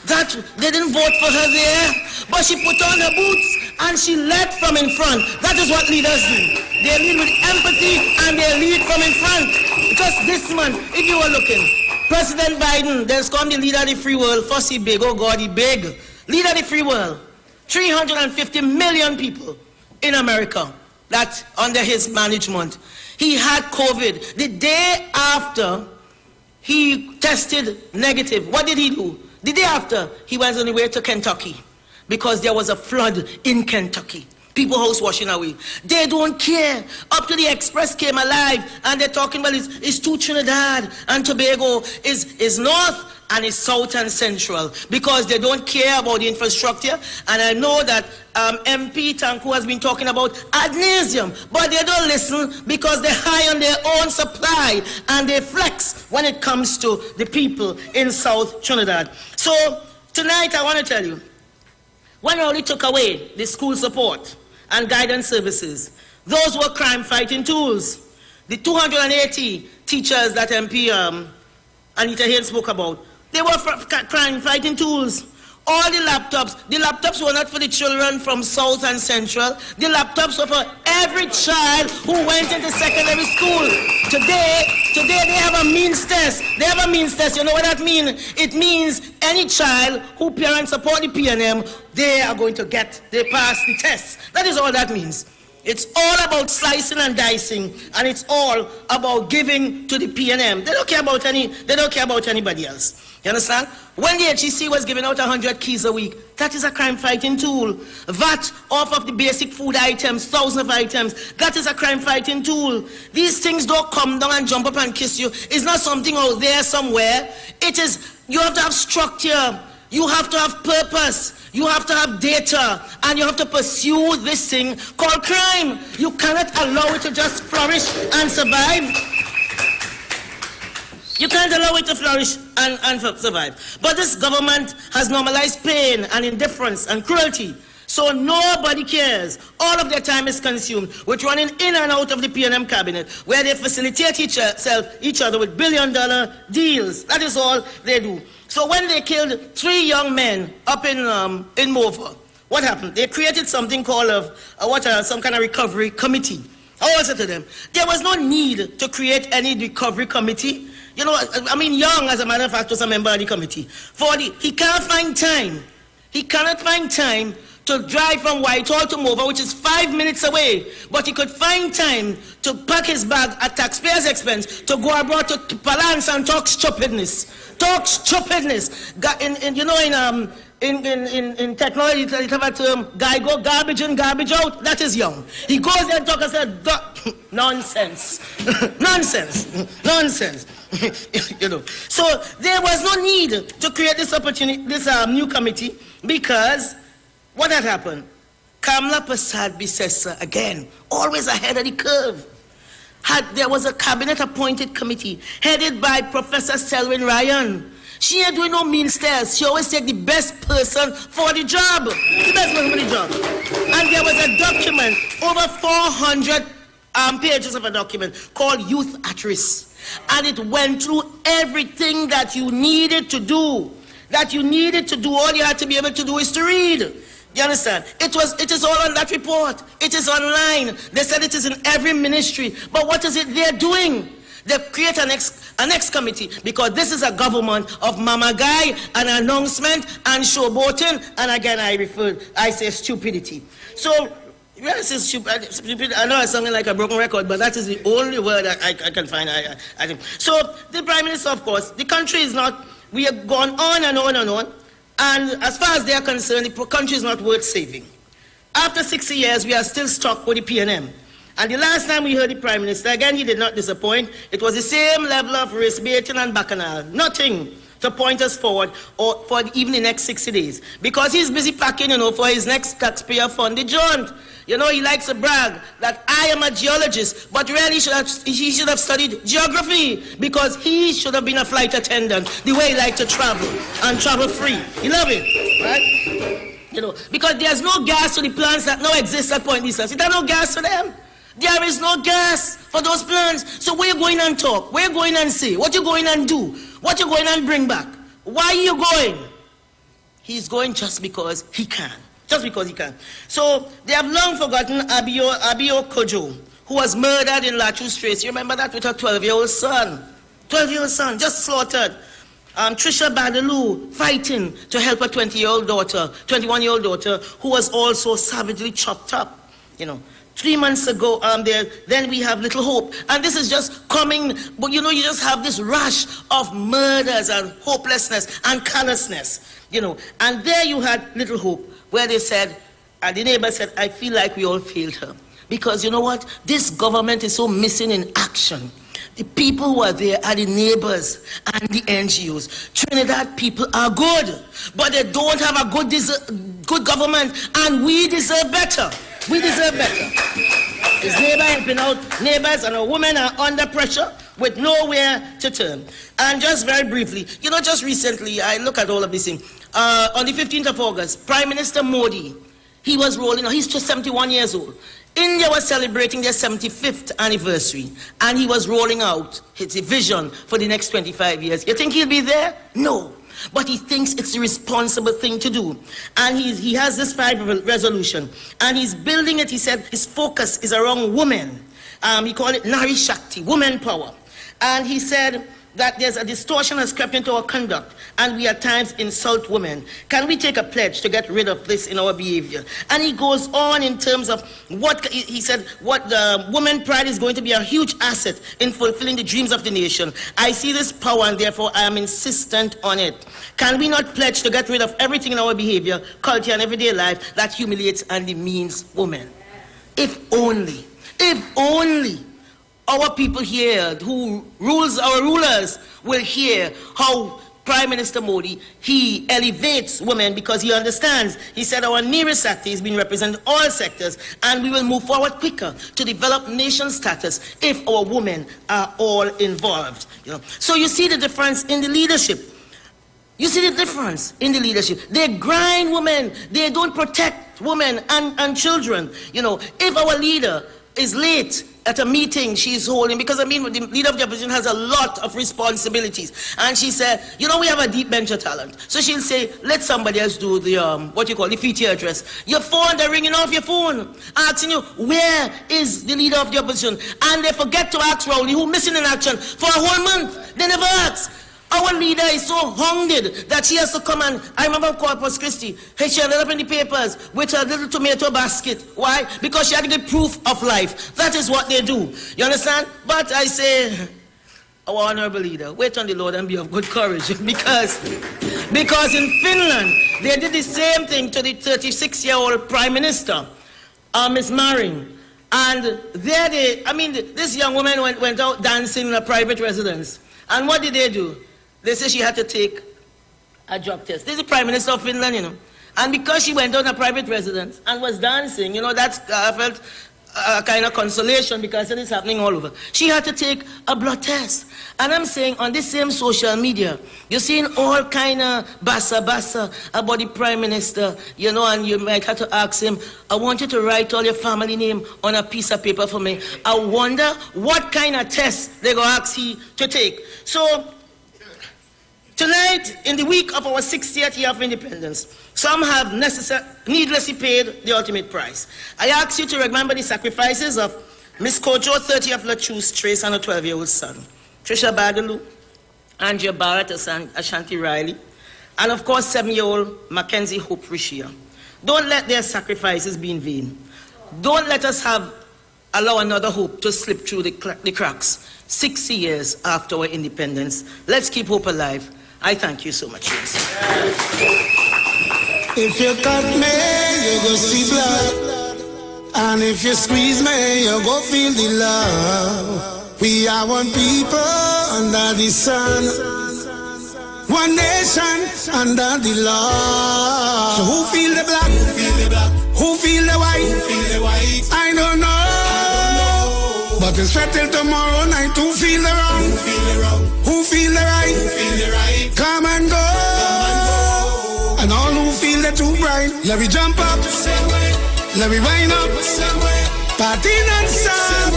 That they didn't vote for her there, but she put on her boots and she led from in front. That is what leaders do. They lead with empathy and they lead from in front. Because this month, if you were looking, President Biden, there's come the leader of the free world. First he big, oh God, he big. Leader of the free world, 350 million people in America, that under his management. He had COVID. The day after he tested negative, what did he do? The day after, he went on the way to Kentucky because there was a flood in Kentucky. People house washing away. They don't care. Up to the Express came alive and they're talking about it's to Trinidad and Tobago is north and it's south and central because they don't care about the infrastructure. And I know that MP Tanku has been talking about ad nauseum, but they don't listen because they're high on their own supply and they flex when it comes to the people in South Trinidad. So tonight I want to tell you, when I only took away the school support and guidance services, those were crime-fighting tools. the 280 teachers that MP Anita Haynes spoke about, they were crime fighting tools. All the laptops were not for the children from South and Central. The laptops were for every child who went into secondary school. Today they have a means test. They have a means test. You know what that means? It means any child who parents support the PNM, they are going to they pass the test. That is all that means. It's all about slicing and dicing, and it's all about giving to the PNM. They don't care about anybody else. You understand? When the HEC was giving out 100 keys a week, that is a crime-fighting tool. VAT off of the basic food items, thousands of items, that is a crime-fighting tool. These things don't come down and jump up and kiss you. It's not something out there somewhere. It is, you have to have structure. You have to have purpose. You have to have data. And you have to pursue this thing called crime. You cannot allow it to just flourish and survive. You can't allow it to flourish and survive. But this government has normalized pain and indifference and cruelty. So nobody cares. All of their time is consumed with running in and out of the PNM cabinet, where they facilitate each other with billion-dollar deals. That is all they do. So when they killed 3 young men up in Mova, what happened? They created something called some kind of recovery committee. I also to them, there was no need to create any recovery committee. You know, I mean, Young, as a matter of fact, was a member of the committee. He can't find time. He cannot find time to drive from Whitehall to Mova, which is 5 minutes away. But he could find time to pack his bag at taxpayers' expense to go abroad to Palance and talk stupidness. Talk stupidness. In technology, they have a term, guy go garbage in, garbage out. That is Young. He goes there and talks and says, nonsense. Nonsense. You know. So there was no need to create this opportunity, this new committee, because what had happened? Kamla Prasad Bisesa, again, always ahead of the curve. There was a cabinet-appointed committee headed by Professor Selwyn Ryan. She ain't doing no mean stares. She always take the best person for the job. The best person for the job. And there was a document, over 400 pages of a document called Youth at Risk. And it went through everything that you needed to do. All you had to be able to do is to read. You understand? It is all on that report. It is online. They said it is in every ministry. But what is it they're doing? They've created an next committee, because this is a government of Mama Guy and announcement and showboating, and again I say stupidity. So, yes, it's stupid. I know it's something like a broken record, but that is the only word I can find. I think. So, the Prime Minister, of course, the country is not, we have gone on and on and on, and as far as they are concerned, the country is not worth saving. After 60 years, we are still stuck with the PNM. And the last time we heard the Prime Minister, again, he did not disappoint. It was the same level of race-baiting and bacchanal. Nothing to point us forward or for even the next 60 days. Because he's busy packing, for his next taxpayer-funded jaunt. He likes to brag that I am a geologist, but really he should have studied geography, because he should have been a flight attendant, the way he liked to travel, and travel free. You love it, right? Because there's no gas to the plants that now exist at Point Lisa. There's no gas to them. There is no gas for those plants. So where you going and talk? Where you going and say? What you going and do? What you going and bring back? Why are you going? He's going just because he can. Just because he can. So they have long forgotten Abio Kojo, who was murdered in Lachu Straits. You remember that, with her 12-year-old son? 12-year-old son, just slaughtered. Trisha Badaloo fighting to help her 21-year-old daughter, who was also savagely chopped up. 3 months ago, then we have Little Hope. And this is just coming, but you just have this rush of murders and hopelessness and callousness, And there you had Little Hope, where they said, and the neighbor said, I feel like we all failed her. Because you know what? This government is so missing in action. The people who are there are the neighbors and the NGOs. Trinidad people are good, but they don't have a good government, and we deserve better. We deserve better. His neighbor helping out neighbors, and our women are under pressure with nowhere to turn. And just very briefly, just recently, I look at all of these things. On the 15th of August, Prime Minister Modi, he was rolling, he's just 71 years old. India was celebrating their 75th anniversary, and he was rolling out his vision for the next 25 years. You think he'll be there? No. But he thinks it's the responsible thing to do. And he has this 5 resolution, and he's building it. He said his focus is around women. He called it Nari Shakti, women power. And he said that there's a distortion has crept into our conduct, and we at times insult women. Can we take a pledge to get rid of this in our behavior? And he goes on in terms of what he said, what the woman pride is going to be a huge asset in fulfilling the dreams of the nation. I see this power, and therefore I am insistent on it. Can we not pledge to get rid of everything in our behavior, culture, and everyday life that humiliates and demeans women? If only our people here, who rules our rulers, will hear how Prime Minister Modi, he elevates women because he understands. He said our nearest sector is being represented in all sectors, and we will move forward quicker to develop nation status if our women are all involved. So you see the difference in the leadership. You see the difference in the leadership. They grind women. They don't protect women and children. If our leader is late at a meeting she's holding, because the leader of the opposition has a lot of responsibilities, and she said, we have a deep bench of talent, so she'll say, let somebody else do the the PTA address. Your phone, they're ringing off your phone asking you, where is the leader of the opposition? And they forget to ask Rowley, who missing in action for a whole month. They never ask. Our leader is so hounded that she has to come, and I remember Corpus Christi, she ended up in the papers with a little tomato basket. Why? Because she had to get proof of life. That is what they do. You understand? But I say, our honorable leader, wait on the Lord and be of good courage. because in Finland, they did the same thing to the 36-year-old Prime Minister, Ms. Marin. And there this young woman went out dancing in a private residence. And what did they do? They said she had to take a drug test. This is the Prime Minister of Finland, And because she went on a private residence and was dancing, that's, I felt a kind of consolation because it is happening all over. She had to take a blood test. And I'm saying on this same social media, you're seeing all kind of bassa about the Prime Minister, and you might have to ask him, I want you to write all your family name on a piece of paper for me. I wonder what kind of test they're going to ask he to take. So, tonight, in the week of our 60th year of independence, some have needlessly paid the ultimate price. I ask you to remember the sacrifices of Miss Kojo, 30 of Lachu's Trace, and a 12-year-old son, Trisha Badalu, Andrea Barrett, Ashanti Riley, and of course 7-year-old Mackenzie Hope Rishia. Don't let their sacrifices be in vain. Don't let us allow another hope to slip through the cracks 60 years after our independence. Let's keep hope alive. I thank you so much. If you cut me, you go see blood. And if you squeeze me, you go feel the love. We are one people under the sun, one nation under the law. So who feel the black? Who feel the black? Who feel the white? Who feel the white? I don't know. But it's settled tomorrow night. Who feel the wrong? Who feel the wrong? Who feel the right? Who feel the right? Come and go. And all who feel the too bright, let me jump up, let me wind up, party non-stop.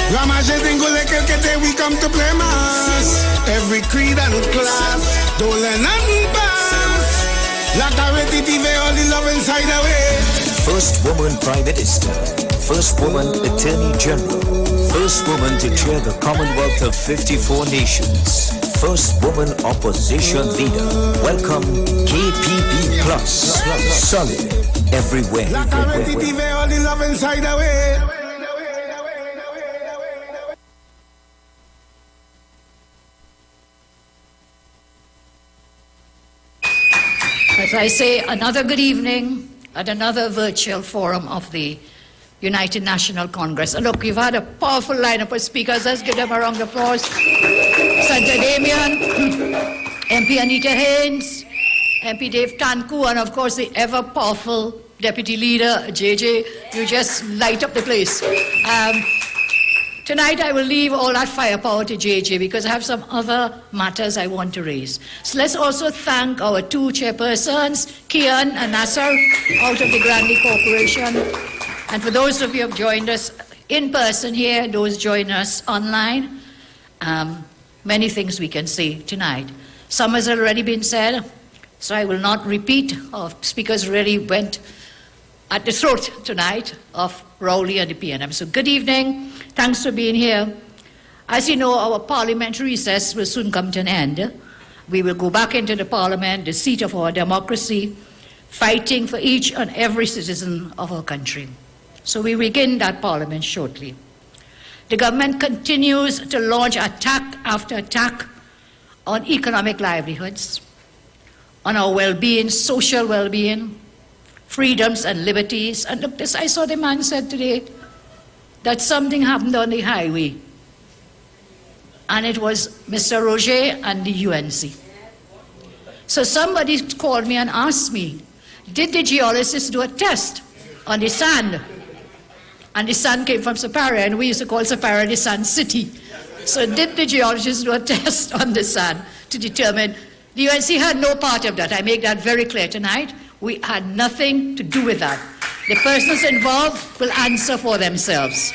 Ramage dingo leke kete, we come to play mass. Every creed and class, don't let nothing pass. Like a ready TV, all the love inside away. First woman Prime Minister, first woman Attorney General, first woman to chair the Commonwealth of 54 nations, first woman opposition leader. Welcome KPP Plus, solid everywhere. Like a ready TV, all the love inside away. As I say, another good evening at another virtual forum of the United National Congress. And look, we've had a powerful lineup of speakers. Let's give them a round of applause. Senator Damian, MP Anita Haynes, MP Dave Tanku, and of course the ever-powerful Deputy Leader, JJ. You just light up the place. Tonight I will leave all that firepower to JJ because I have some other matters I want to raise. So let's also thank our two chairpersons, Kian and Nasser, out of the Grandy Corporation. And for those of you who have joined us in person here, those join us online, many things we can say tonight. Some has already been said, so I will not repeat. Our speakers really went at the throat tonight of Rowley and the PNM. So good evening, thanks for being here. As you know, our parliamentary recess will soon come to an end. We will go back into the parliament, the seat of our democracy, fighting for each and every citizen of our country. So we begin that parliament shortly. The government continues to launch attack after attack on economic livelihoods, on our well-being, social well-being, freedoms and liberties. And look, this, I saw the man said today that something happened on the highway. And it was Mr. Roger and the UNC. So somebody called me and asked me, did the geologists do a test on the sand? And the sand came from Sapara, and we used to call Sapara the Sand City. So did the geologists do a test on the sand to determine? The UNC had no part of that. I make that very clear tonight. We had nothing to do with that. The persons involved will answer for themselves.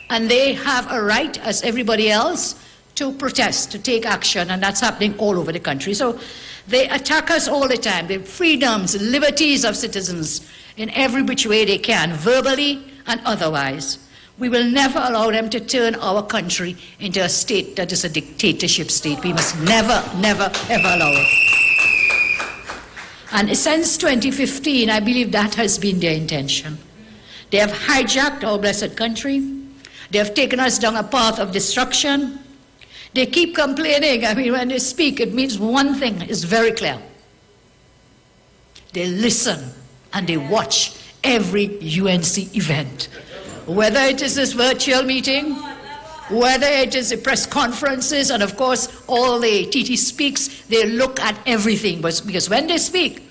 And they have a right, as everybody else, to protest, to take action, and that's happening all over the country. So they attack us all the time, the freedoms, liberties of citizens in every which way they can, verbally and otherwise. We will never allow them to turn our country into a state that is a dictatorship state. We must never, never, ever allow it. And since 2015, I believe that has been their intention. They have hijacked our blessed country. They have taken us down a path of destruction. They keep complaining. I mean, when they speak, it means one thing is very clear. They listen and they watch every UNC event. Whether it is this virtual meeting, whether it is the press conferences, and of course, all the TT speaks, they look at everything. Because when they speak,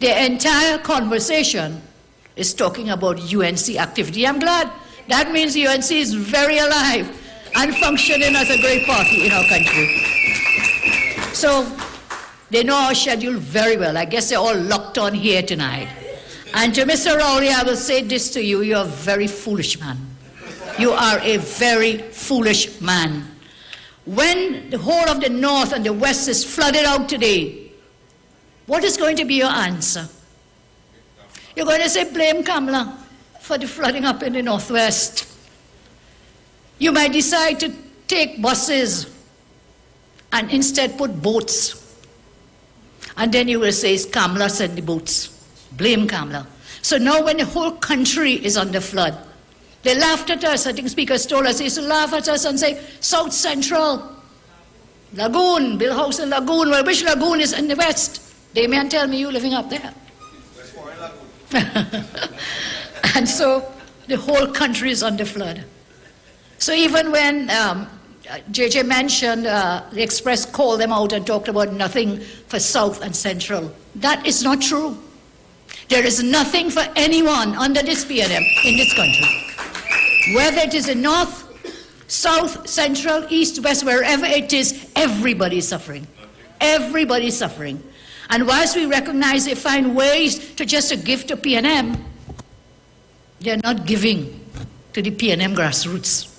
their entire conversation is talking about UNC activity. I'm glad. That means UNC is very alive and functioning as a great party in our country. So they know our schedule very well. I guess they're all locked on here tonight. And to Mr. Rowley, I will say this to you: you're a very foolish man. You are a very foolish man. When the whole of the North and the West is flooded out today, what is going to be your answer? You're going to say, blame Kamala for the flooding up in the Northwest. You might decide to take buses and instead put boats. And then you will say, it's Kamala sent the boats. Blame Kamala. So now when the whole country is under flood, they laughed at us. I think speakers told us they used to laugh at us and say, South Central, Lagoon, build house in Lagoon. Well, which lagoon is in the West? They may tell me you living up there. And so the whole country is under flood. So even when JJ mentioned the Express called them out and talked about nothing for South and Central, that is not true. There is nothing for anyone under this PNM in this country. Whether it is in North, South, Central, East, West, wherever it is, everybody is suffering. Everybody is suffering. And whilst we recognize they find ways to just give to PNM, they're not giving to the PNM grassroots.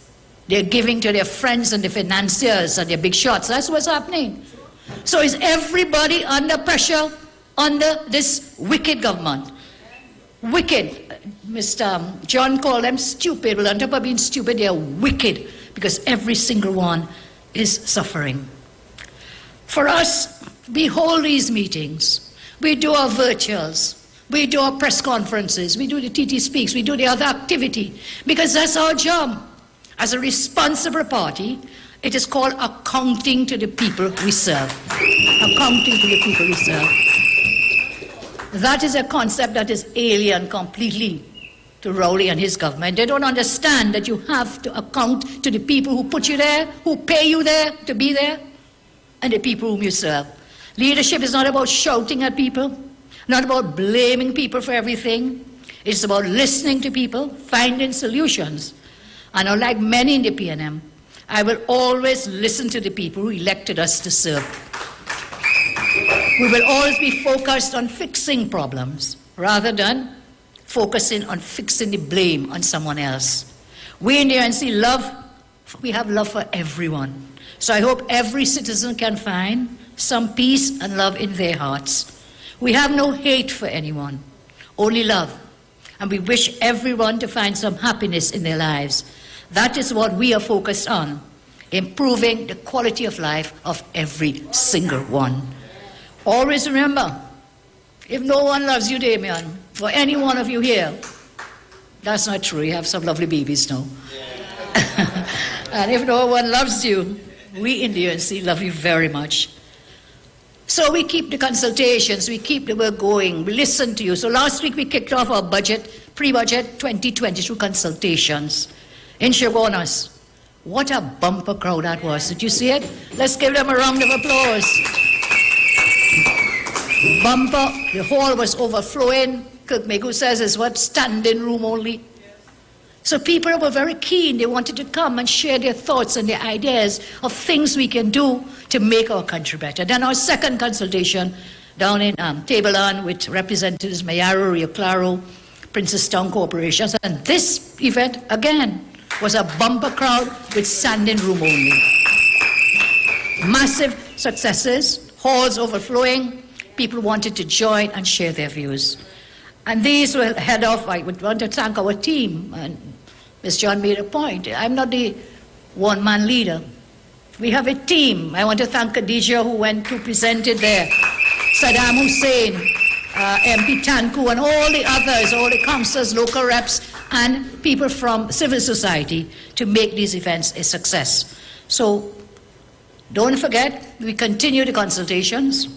They're giving to their friends and the financiers and their big shots. That's what's happening. So is everybody under pressure under this wicked government? Wicked. Mr. John called them stupid. Well, on top of being stupid, they are wicked because every single one is suffering. For us, we hold these meetings. We do our virtuals. We do our press conferences. We do the TT Speaks. We do the other activity because that's our job. As a responsible party, it is called accounting to the people we serve. Accounting to the people we serve. That is a concept that is alien completely to Rowley and his government. They don't understand that you have to account to the people who put you there, who pay you there to be there, and the people whom you serve. Leadership is not about shouting at people, not about blaming people for everything. It's about listening to people, finding solutions. And unlike many in the PNM, I will always listen to the people who elected us to serve. We will always be focused on fixing problems rather than focusing on fixing the blame on someone else. We in the UNC we have love for everyone. So I hope every citizen can find some peace and love in their hearts. We have no hate for anyone, only love. And we wish everyone to find some happiness in their lives. That is what we are focused on, improving the quality of life of every single one. Always remember, if no one loves you, Damien, or any one of you here, that's not true. You have some lovely babies now. And if no one loves you, we in the UNC love you very much. So we keep the consultations, we keep the work going, we listen to you. So last week we kicked off our pre-budget 2022 consultations in Chaguanas. What a bumper crowd that was. Did you see it? Let's give them a round of applause. Bumper, the hall was overflowing. Kirk Megu says it's what, standing room only. So people were very keen. They wanted to come and share their thoughts and their ideas of things we can do to make our country better. Then our second consultation down in Tableland with Representatives Mayaro, Rio Claro, Princess Town Corporations. And this event, again, was a bumper crowd with standing room only. Massive successes, halls overflowing. People wanted to join and share their views. And these will head off. I would want to thank our team. And Ms. John made a point. I'm not the one-man leader. We have a team. I want to thank Khadija, who presented there, Saddam Hussein, MP Tanku, and all the others, all the councillors, local reps, and people from civil society to make these events a success. So don't forget, we continue the consultations.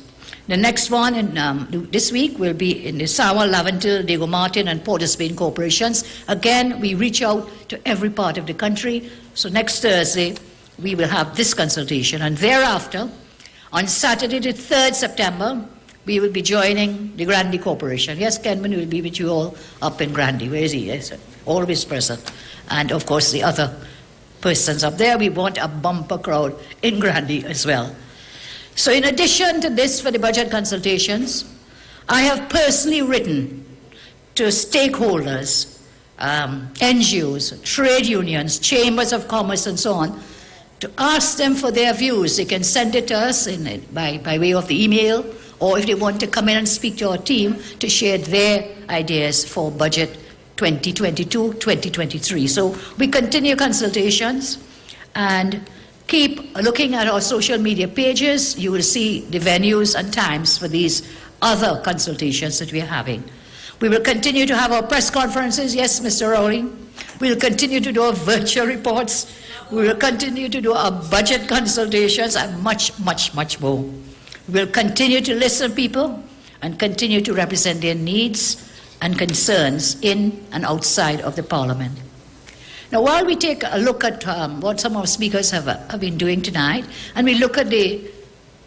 The next one this week will be in the Sawa, Laventil, Diego Martin, and Port of Spain corporations. Again, we reach out to every part of the country. So next Thursday, we will have this consultation. And thereafter, on Saturday, the 3rd September, we will be joining the Grandy Corporation. Yes, Kenman will be with you all up in Grandy. Where is he? Yes, always present. And, of course, the other persons up there. We want a bumper crowd in Grandy as well. So in addition to this for the budget consultations, I have personally written to stakeholders, NGOs, trade unions, chambers of commerce and so on, to ask them for their views. They can send it to us by way of the email, or if they want to come in and speak to our team to share their ideas for budget 2022-2023. So we continue consultations and keep looking at our social media pages. You will see the venues and times for these other consultations that we are having. We will continue to have our press conferences. Yes, Mr. Rowling. We will continue to do our virtual reports. We will continue to do our budget consultations and much, much, much more. We will continue to listen to people and continue to represent their needs and concerns in and outside of the Parliament. Now, while we take a look at what some of our speakers have been doing tonight, and we look at the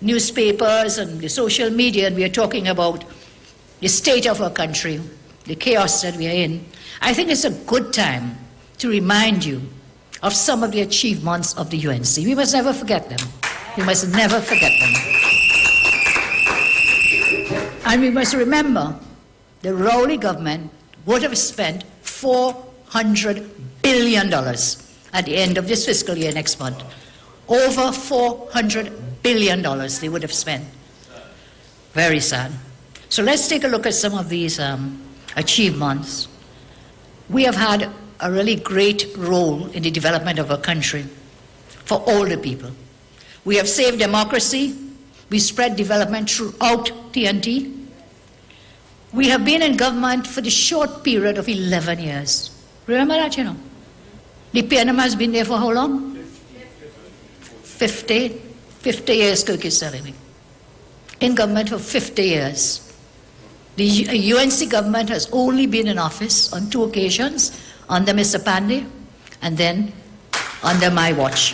newspapers and the social media, and we are talking about the state of our country, the chaos that we are in, I think it's a good time to remind you of some of the achievements of the UNC. We must never forget them. We must never forget them. And we must remember the Rowley government would have spent $400 billion at the end of this fiscal year next month. Over $400 billion they would have spent. Very sad. So let's take a look at some of these achievements. We have had a really great role in the development of our country for all the people. We have saved democracy. We spread development throughout TNT. We have been in government for the short period of 11 years. Remember that, you know? The PNM has been there for how long? 50 years, Kirk is telling me. In government for 50 years. The UNC government has only been in office on 2 occasions, under Mr. Pandey, and then under my watch.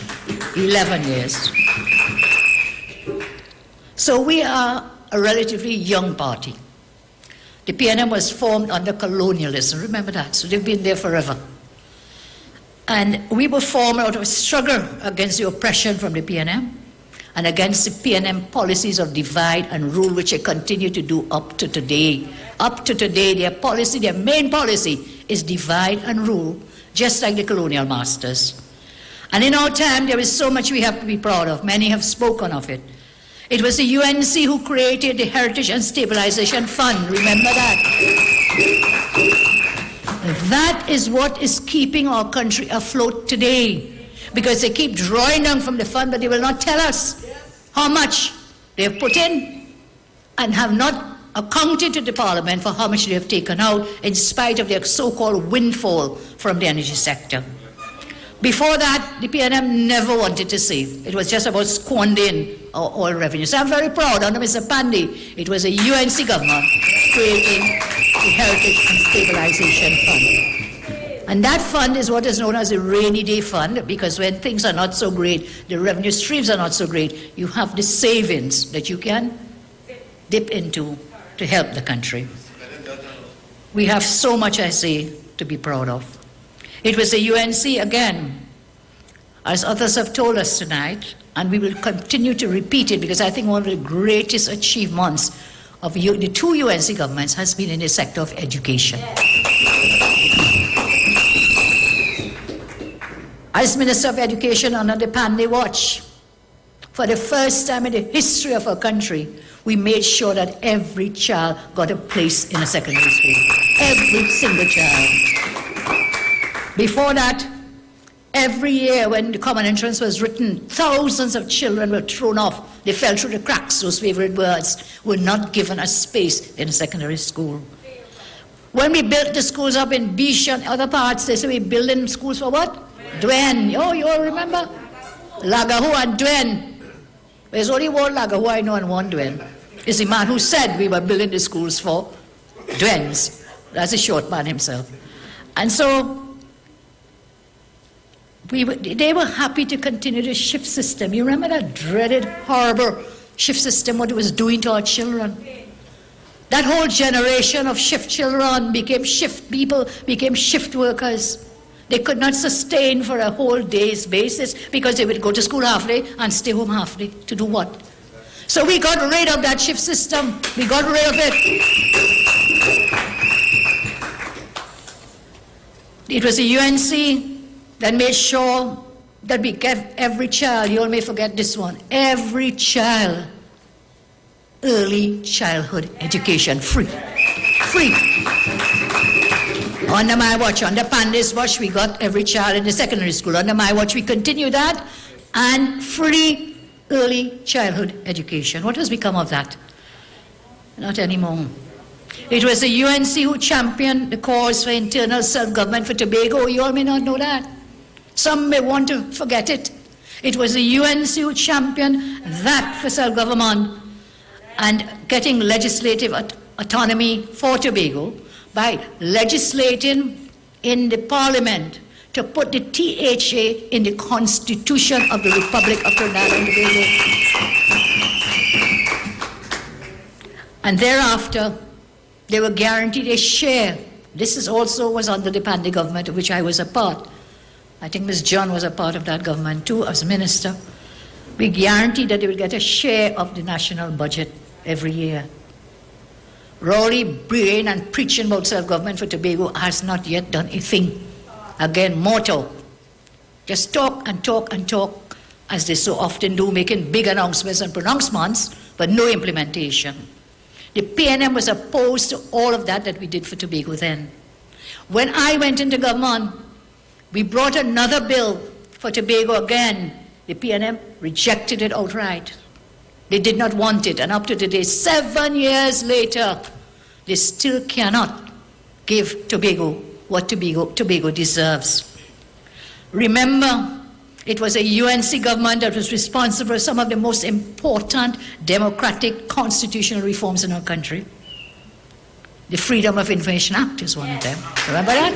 11 years. So we are a relatively young party. The PNM was formed under colonialism, remember that? So they've been there forever. And we were formed out of a struggle against the oppression from the PNM. and against the PNM policies of divide and rule, which they continue to do up to today. Up to today, their policy, their main policy is divide and rule, just like the colonial masters. And in our time, there is so much we have to be proud of. Many have spoken of it. It was the UNC who created the Heritage and Stabilization Fund. Remember that? That is what is keeping our country afloat today. Because they keep drawing down from the fund, but they will not tell us how much they have put in and have not accounted to the Parliament for how much they have taken out in spite of their so-called windfall from the energy sector. Before that, the PNM never wanted to save. It was just about squandering our oil revenue. So I'm very proud, under Mr. Pandey, it was a UNC government creating the Heritage and Stabilization Fund. And that fund is what is known as a rainy day fund, because when things are not so great, the revenue streams are not so great, you have the savings that you can dip into to help the country. We have so much, I say, to be proud of. It was the UNC again, as others have told us tonight, and we will continue to repeat it, because I think one of the greatest achievements of the two UNC governments has been in the sector of education. As Minister of Education under the Pandey watch, for the first time in the history of our country, we made sure that every child got a place in a secondary school. Every single child. Before that, every year when the common entrance was written, thousands of children were thrown off. They fell through the cracks, those favorite words, were not given a space in a secondary school. When we built the schools up in Bish and other parts, they said we building schools for what? Dwen. Oh, you all remember? Lagahu and Dwen. There's only one Lagahu I know and one Dwen. It's the man who said we were building the schools for Dwens. That's a short man himself. And so they were happy to continue the shift system. You remember that dreaded, horrible shift system, what it was doing to our children? That whole generation of shift children became shift people, became shift workers. They could not sustain for a whole day's basis because they would go to school half day and stay home half day. To do what? So we got rid of that shift system. We got rid of it. It was the UNC that made sure that we gave every child, you all may forget this one, every child early childhood education free. Free. Under my watch, under Pandey's watch, we got every child in the secondary school. Under my watch, we continue that, and free early childhood education. What has become of that? Not anymore. It was the UNC who championed the cause for internal self-government for Tobago. You all may not know that. Some may want to forget it. It was the UNC who championed that for self-government and getting legislative autonomy for Tobago by legislating in the Parliament to put the THA in the Constitution of the Republic of Trinidad and Tobago. And thereafter, they were guaranteed a share. This is also was under the Pandey government, of which I was a part. I think Ms. John was a part of that government too, as minister. We guaranteed that they would get a share of the national budget every year. Rowley praying and preaching about self-government for Tobago has not yet done a thing. Again, motto. Just talk and talk and talk, as they so often do, making big announcements and pronouncements, but no implementation. The PNM was opposed to all of that we did for Tobago then. When I went into government, we brought another bill for Tobago again. The PNM rejected it outright. They did not want it, and up to today, 7 years later, they still cannot give Tobago what Tobago deserves. Remember, it was a UNC government that was responsible for some of the most important democratic constitutional reforms in our country. The Freedom of Information Act is one of them. Remember that?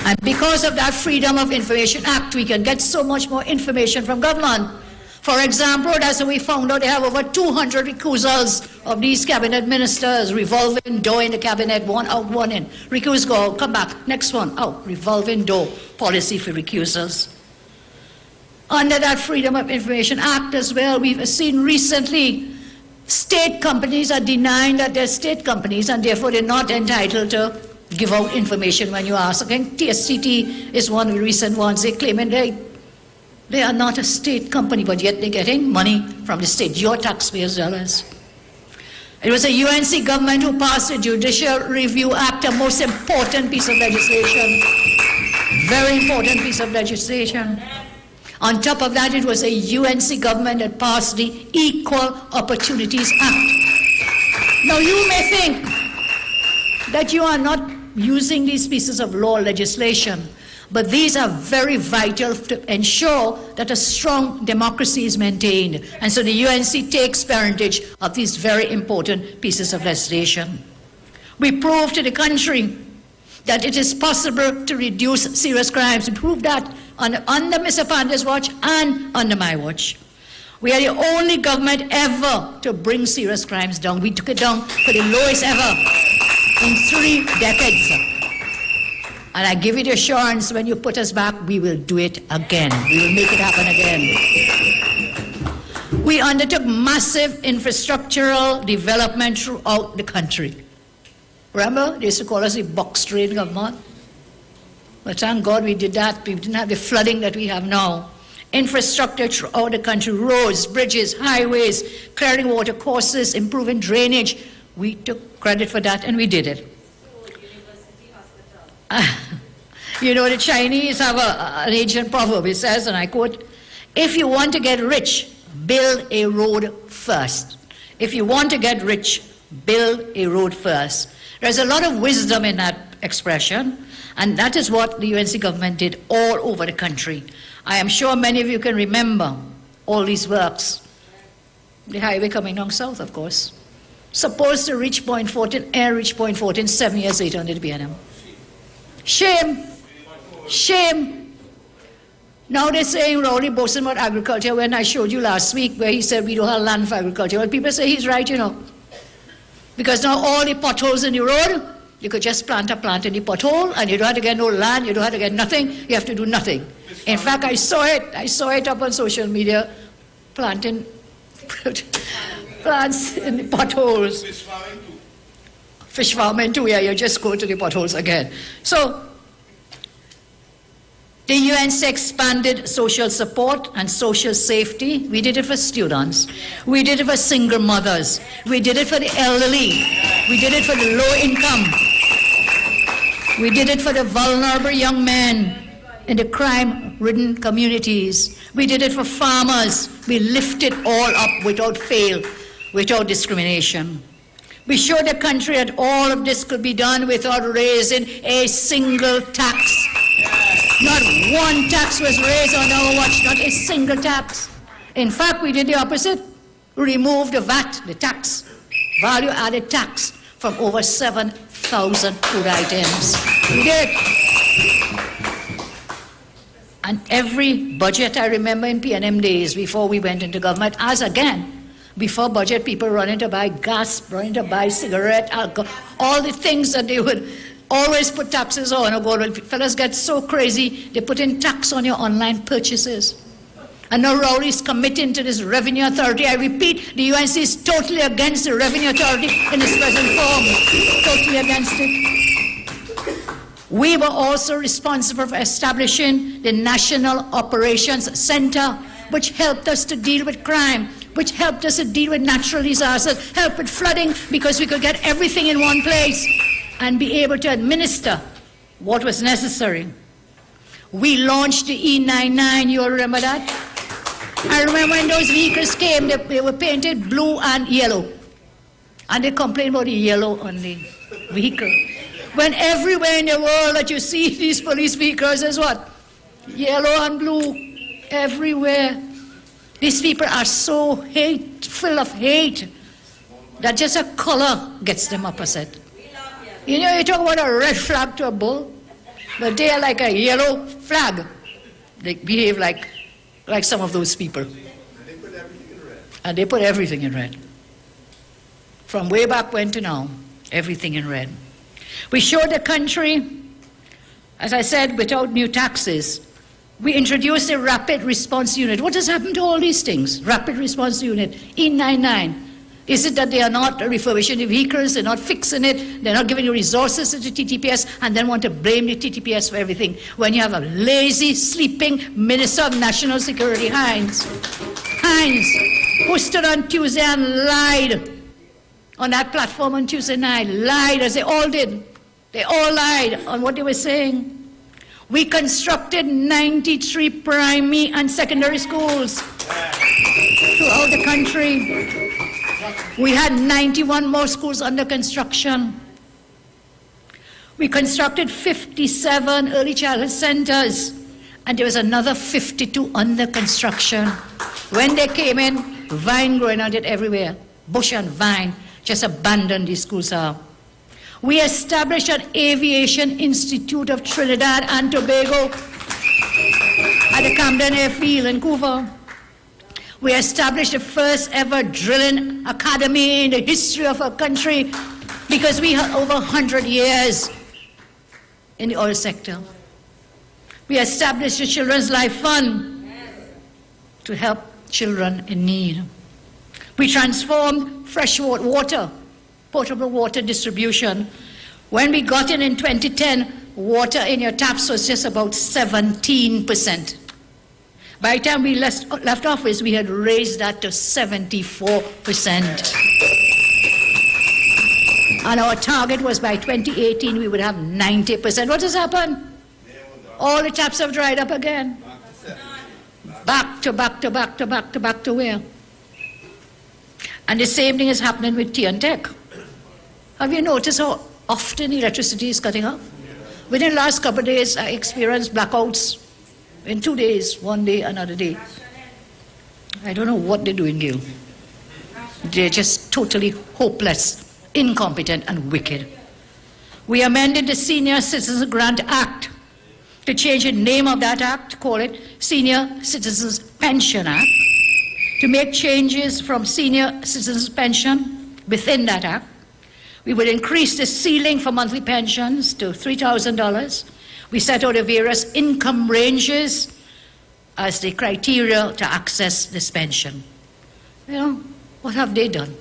And because of that Freedom of Information Act, we can get so much more information from government. For example, that's how we found out they have over 200 recusals of these cabinet ministers, revolving door in the cabinet, one out, one in. Recuse, go out, come back, next one out, revolving door policy for recusals. Under that Freedom of Information Act as well, we've seen recently state companies are denying that they're state companies and therefore they're not entitled to give out information when you ask. I think TSCT is one of the recent ones. They claim they are not a state company, but yet they're getting money from the state, your taxpayers' dollars. It was the UNC government who passed the Judicial Review Act, a most important piece of legislation. Very important piece of legislation. On top of that, it was a UNC government that passed the Equal Opportunities Act. Now, you may think that you are not using these pieces of law legislation, but these are very vital to ensure that a strong democracy is maintained. And so the UNC takes parentage of these very important pieces of legislation. We prove to the country that it is possible to reduce serious crimes. We prove that under Mr. Panda's watch and under my watch. We are the only government ever to bring serious crimes down. We took it down for the lowest ever in 3 decades. And I give you the assurance, when you put us back, we will do it again. We will make it happen again. We undertook massive infrastructural development throughout the country. Remember, they used to call us the box trade government. But thank God we did that. We didn't have the flooding that we have now. Infrastructure throughout the country, roads, bridges, highways, clearing water courses, improving drainage. We took credit for that and we did it. You know, the Chinese have an ancient proverb. It says, and I quote, if you want to get rich, build a road first. If you want to get rich, build a road first. There's a lot of wisdom in that expression, and that is what the UNC government did all over the country. I am sure many of you can remember all these works. The highway coming down south, of course. Supposed to reach Point 14, air reach Point 14 7 years later under the BNM. Shame. Shame. Now they're saying Rowley boasting about agriculture when I showed you last week where he said we don't have land for agriculture. Well, people say he's right, you know. Because now all the potholes in the road, you could just plant a plant in the pothole and you don't have to get no land, you don't have to get nothing, you have to do nothing. In fact, I saw it up on social media, planting plants in the potholes. Fish farming too. Fish farming too, yeah, you just go to the potholes again. So, the UNC expanded social support and social safety. We did it for students. We did it for single mothers. We did it for the elderly. We did it for the low income. We did it for the vulnerable young men in the crime-ridden communities. We did it for farmers. We lifted all up without fail, without discrimination. We showed the country that all of this could be done without raising a single tax. Not one tax was raised on our watch, not a single tax. In fact, we did the opposite. We removed the VAT, the tax, value-added tax, from over 7,000 food items. We did. And every budget, I remember in PNM days, before we went into government, as again, before budget, people running to buy gas, running to buy cigarette, alcohol, all the things that they would always put taxes on. Oh, fellas get so crazy, they put in tax on your online purchases. And now Rowley's committing to this revenue authority. I repeat, the UNC is totally against the revenue authority in its present form. Totally against it. We were also responsible for establishing the National Operations Center, which helped us to deal with crime, which helped us to deal with natural disasters, helped with flooding, because we could get everything in one place and be able to administer what was necessary. We launched the E99, you all remember that? I remember when those vehicles came, they were painted blue and yellow. And they complained about the yellow on the vehicle. When everywhere in the world that you see these police vehicles is what? Yellow and blue, everywhere. These people are so full of hate, that just a color gets them upset. You know, you talk about a red flag to a bull, but they are like a yellow flag. They behave like some of those people. And they put everything in red. From way back when to now, everything in red. We showed the country, as I said, without new taxes, We introduced a rapid response unit. What has happened to all these things? Rapid response unit, E99. Is it that they are not refurbishing the vehicles, they're not fixing it, they're not giving you resources to the TTPS, and then want to blame the TTPS for everything, when you have a lazy, sleeping Minister of National Security, Hines, who stood on Tuesday and lied on that platform on Tuesday night, lied as they all did. They all lied on what they were saying. We constructed 93 primary and secondary schools throughout the country. We had 91 more schools under construction. We constructed 57 early childhood centers, and there was another 52 under construction. When they came in, vine growing out it everywhere, bush and vine, just abandoned these schools are. We established an Aviation Institute of Trinidad and Tobago at the Camden Airfield in Vancouver. We established the first ever drilling academy in the history of our country because we had over 100 years in the oil sector. We established the Children's Life Fund to help children in need. We transformed fresh water, potable water distribution. When we got in 2010, water in your taps was just about 17%. By the time we left office, we had raised that to 74%. And our target was by 2018, we would have 90%. What has happened? All the taps have dried up again. Back to where? And the same thing is happening with Tea and Tech. Have you noticed how often electricity is cutting off? Within the last couple of days, I experienced blackouts. In 2 days, one day, another day. I don't know what they're doing, Gil. They're just totally hopeless, incompetent, and wicked. We amended the Senior Citizens Grant Act to change the name of that act, call it Senior Citizens Pension Act, to make changes from Senior Citizens Pension within that act. We would increase the ceiling for monthly pensions to $3,000. We set out the various income ranges as the criteria to access this pension. You know, what have they done?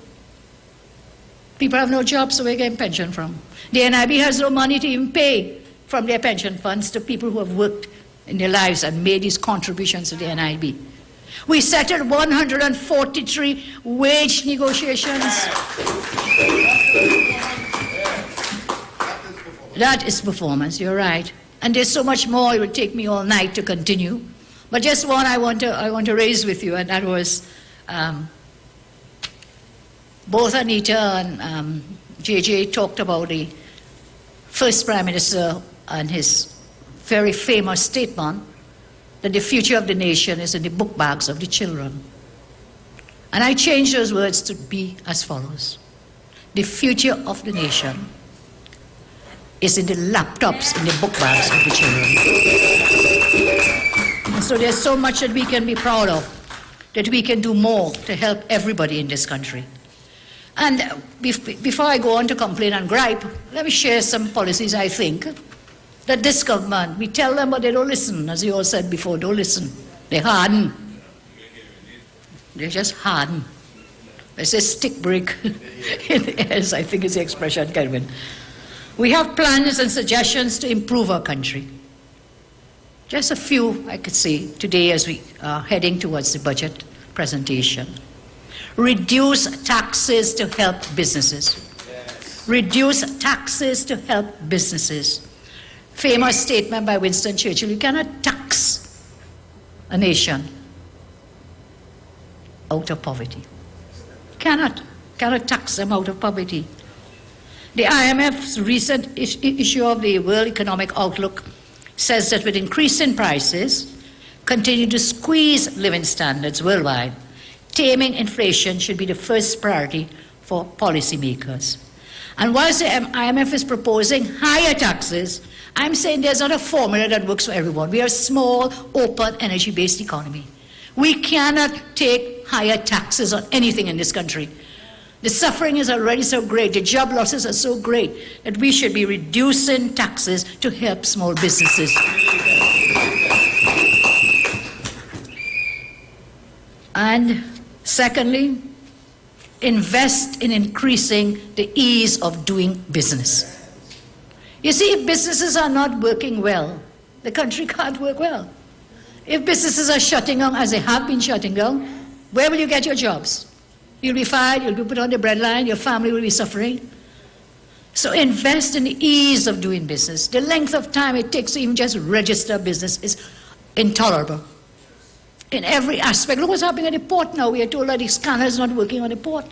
People have no jobs, so where are they getting pension from? The NIB has no money to even pay from their pension funds to people who have worked in their lives and made these contributions to the NIB. We settled 143 wage negotiations. That is performance, you're right. And there's so much more, it would take me all night to continue. But just one I want to raise with you, and that was both Anita and JJ talked about the first Prime Minister and his very famous statement that the future of the nation is in the book bags of the children. And I changed those words to be as follows. The future of the nation is in the laptops, in the book bags of the children. And so there's so much that we can be proud of, that we can do more to help everybody in this country. And before I go on to complain and gripe, let me share some policies I think that this government, we tell them but they don't listen, as you all said before, don't listen. They harden. They just harden. They say stick brick in the ears, I think is the expression, Kelvin. We have plans and suggestions to improve our country. Just a few I could say today as we are heading towards the budget presentation. Reduce taxes to help businesses. Yes. Reduce taxes to help businesses. Famous statement by Winston Churchill, you cannot tax a nation out of poverty. Cannot tax them out of poverty. The IMF's recent issue of the World Economic Outlook says that with increasing prices, continue to squeeze living standards worldwide, taming inflation should be the first priority for policymakers. And whilst the IMF is proposing higher taxes, I'm saying there's not a formula that works for everyone. We are a small, open, energy-based economy. We cannot take higher taxes on anything in this country. The suffering is already so great, the job losses are so great, that we should be reducing taxes to help small businesses. And secondly, invest in increasing the ease of doing business. You see, if businesses are not working well, the country can't work well. If businesses are shutting down, as they have been shutting down, where will you get your jobs? You'll be fired, you'll be put on the breadline, your family will be suffering. So invest in the ease of doing business. The length of time it takes to even just register business is intolerable. In every aspect. Look what's happening at the port now. We are told that the scanner is not working on the port.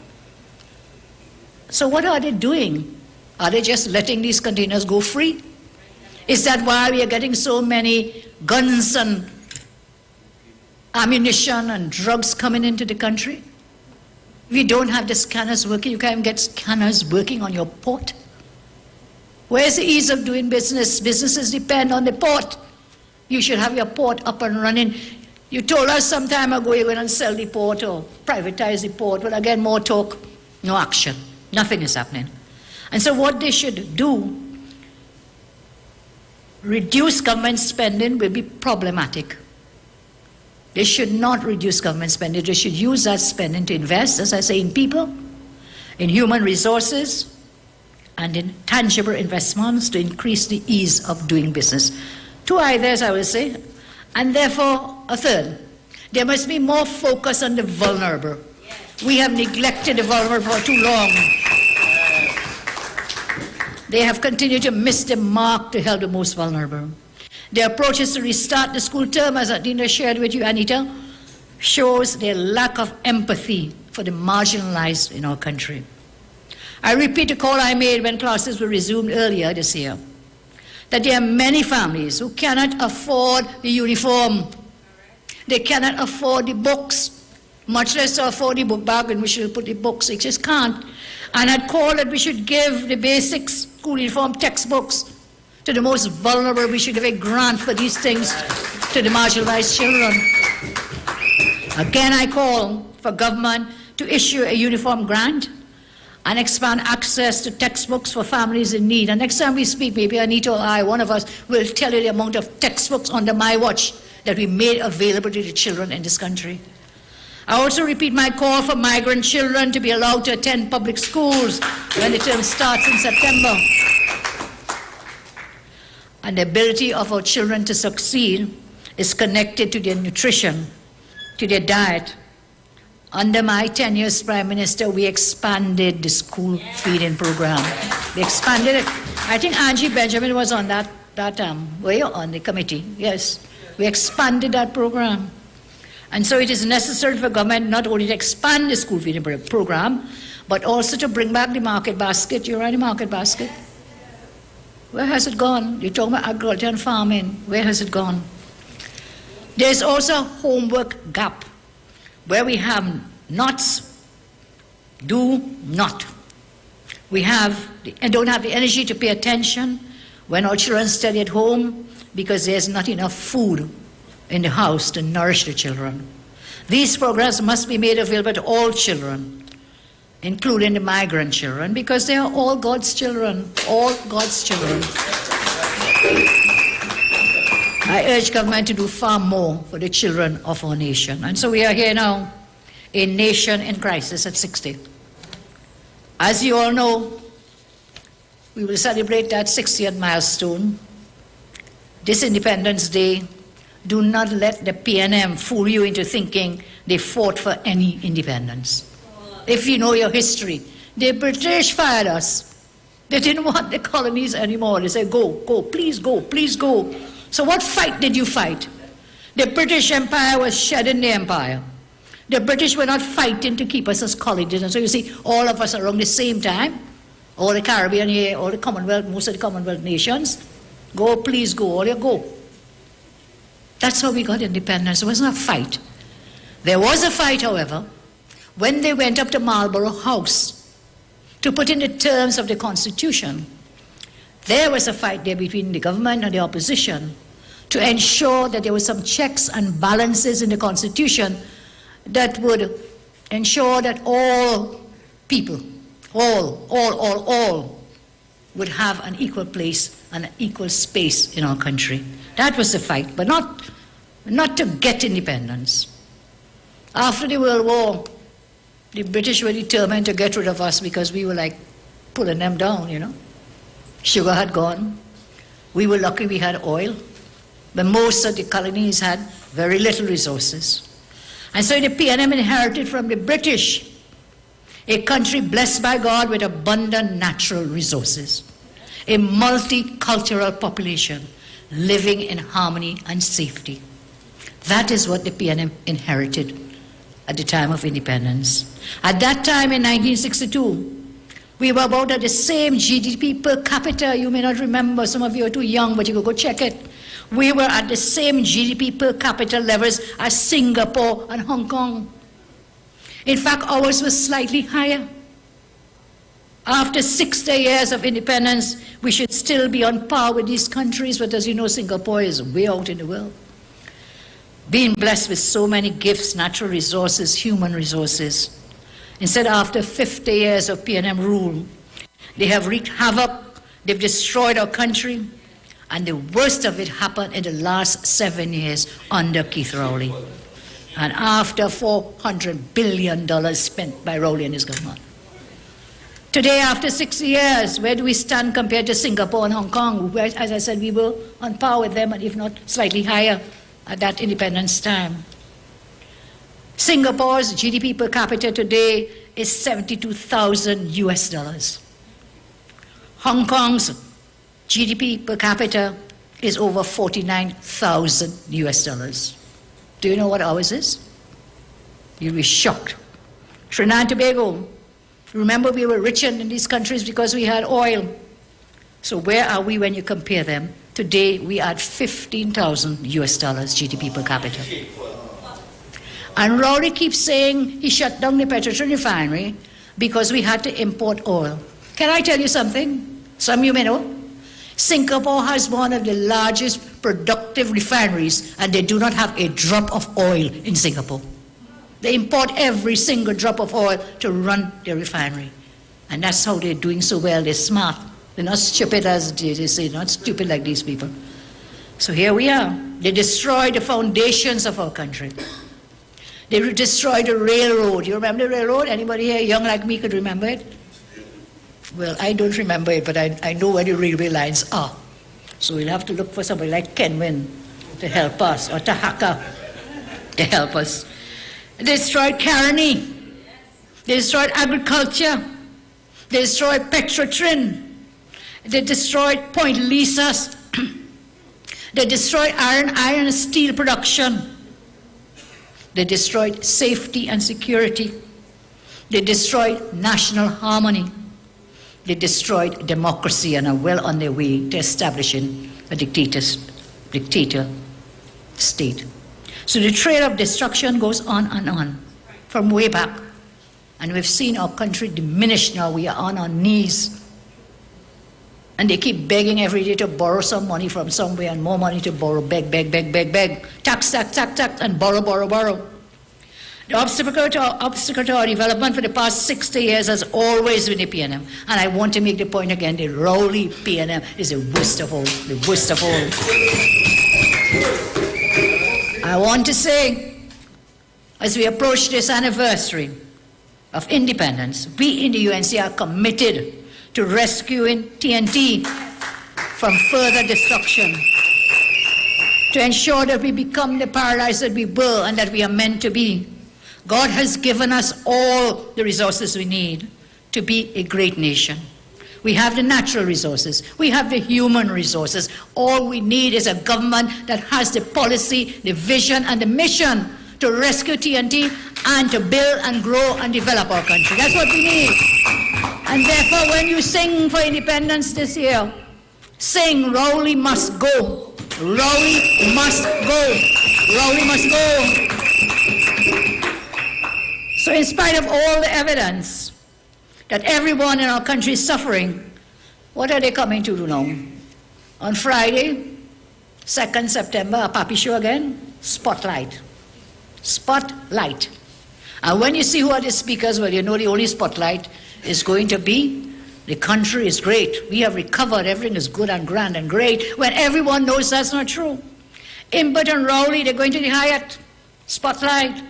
So what are they doing? Are they just letting these containers go free? Is that why we are getting so many guns and ammunition and drugs coming into the country? We don't have the scanners working. You can't even get scanners working on your port. Where's the ease of doing business? Businesses depend on the port. You should have your port up and running. You told us some time ago you're going to sell the port or privatize the port. Well, again, more talk, no action. Nothing is happening. And so what they should do, reduce government spending will be problematic. They should not reduce government spending. They should use that spending to invest, as I say, in people, in human resources, and in tangible investments to increase the ease of doing business. Two ideas, I will say. And therefore, a third, there must be more focus on the vulnerable. We have neglected the vulnerable for too long. They have continued to miss the mark to help the most vulnerable. The approach is to restart the school term, as Adina shared with you, Anita, shows their lack of empathy for the marginalized in our country. I repeat the call I made when classes were resumed earlier this year, that there are many families who cannot afford the uniform. They cannot afford the books, much less afford the book bag in which they'll put the books. They just can't. And I'd call that we should give the basic school uniform textbooks to the most vulnerable. We should give a grant for these things to the marginalized children. Again, I call for government to issue a uniform grant and expand access to textbooks for families in need. And next time we speak, maybe Anita or I, one of us, will tell you the amount of textbooks under my watch that we made available to the children in this country. I also repeat my call for migrant children to be allowed to attend public schools when the term starts in September. And the ability of our children to succeed is connected to their nutrition, to their diet. Under my tenure as Prime Minister, we expanded the school feeding program. We expanded it. I think Angie Benjamin was on that were you on the committee? Yes. We expanded that program. And so it is necessary for government not only to expand the school feeding program, but also to bring back the market basket. You're right, the market basket. Where has it gone? You're talking about agriculture and farming. Where has it gone? There's also a homework gap where we have nots, do not. We have and don't have the energy to pay attention when our children study at home because there's not enough food in the house to nourish the children. These programs must be made available to all children, including the migrant children, because they are all God's children, all God's children. I urge government to do far more for the children of our nation. And so we are here now, a nation in crisis at 60. As you all know, we will celebrate that 60th milestone this Independence Day. Do not let the PNM fool you into thinking they fought for any independence. If you know your history, the British fired us. They didn't want the colonies anymore. They said, go, go, please go, please go. So what fight did you fight? The British Empire was shedding the empire. The British were not fighting to keep us as colonies. And so you see, all of us around the same time, all the Caribbean here, all the Commonwealth, most of the Commonwealth nations, go, please go, all you go. That's how we got independence. It wasn't a fight. There was a fight, however, when they went up to Marlborough House to put in the terms of the Constitution. There was a fight there between the government and the opposition to ensure that there were some checks and balances in the Constitution that would ensure that all people, all would have an equal place and an equal space in our country. That was the fight, but not to get independence. After the World War, the British were determined to get rid of us because we were like pulling them down, you know. Sugar had gone. We were lucky we had oil, but most of the colonies had very little resources. And so the PNM inherited from the British a country blessed by God with abundant natural resources, a multicultural population living in harmony and safety. That is what the PNM inherited at the time of independence. At that time in 1962, we were about at the same GDP per capita. You may not remember, some of you are too young, but you could go check it. We were at the same GDP per capita levels as Singapore and Hong Kong. In fact, ours was slightly higher. After 60 years of independence, we should still be on par with these countries, but as you know, Singapore is way out in the world. Being blessed with so many gifts, natural resources, human resources. Instead, after 50 years of PNM rule, they have wreaked havoc, they've destroyed our country, and the worst of it happened in the last 7 years under Keith Rowley. And after $400 billion spent by Rowley and his government. Today, after 60 years, where do we stand compared to Singapore and Hong Kong, where, as I said, we were on par with them, and if not slightly higher at that independence time. Singapore's GDP per capita today is $72,000 US. Hong Kong's GDP per capita is over $49,000 US. Do you know what ours is? You'll be shocked. Trinidad and Tobago, remember we were richer in these countries because we had oil. So where are we when you compare them? Today we are at $15,000 US GDP per capita. And Rowley keeps saying he shut down the Petrotrin refinery because we had to import oil. Can I tell you something? Some of you may know. Singapore has one of the largest productive refineries, and they do not have a drop of oil in Singapore. They import every single drop of oil to run their refinery. And that's how they're doing so well. They're smart. They're not stupid as they say, not stupid like these people. So here we are. They destroyed the foundations of our country. They destroyed the railroad. You remember the railroad? Anybody here young like me could remember it? Well, I don't remember it, but I know where the railway lines are. So we'll have to look for somebody like Kenwin to help us, or Tahaka to help us. They destroyed Caroni. They destroyed agriculture. They destroyed Petrotrin. They destroyed Point Lisas. They destroyed iron and steel production. They destroyed safety and security. They destroyed national harmony. They destroyed democracy and are well on their way to establishing a dictator state. So the trail of destruction goes on and on from way back. And we've seen our country diminish now. We are on our knees. And they keep begging every day to borrow some money from somewhere and more money to borrow. Beg. Tax, and borrow. The obstacle to our development for the past 60 years has always been the PNM. And I want to make the point again, the Rowley PNM is the worst of all. The worst of all. I want to say, as we approach this anniversary of independence, we in the UNC are committed to rescuing TNT from further destruction, to ensure that we become the paradise that we were and that we are meant to be. God has given us all the resources we need to be a great nation. We have the natural resources. We have the human resources. All we need is a government that has the policy, the vision, and the mission to rescue TNT and to build and grow and develop our country. That's what we need. And therefore, when you sing for independence this year, sing Rowley must go. Rowley must go. Rowley must go. So in spite of all the evidence that everyone in our country is suffering, what are they coming to do now? On Friday, 2nd September, a Papi show again, Spotlight. Spotlight. And when you see who are the speakers, well, you know the only spotlight is going to be the country is great. We have recovered. Everything is good and grand and great. When everyone knows that's not true. Imbert and Rowley, they're going to the Hyatt. Spotlight.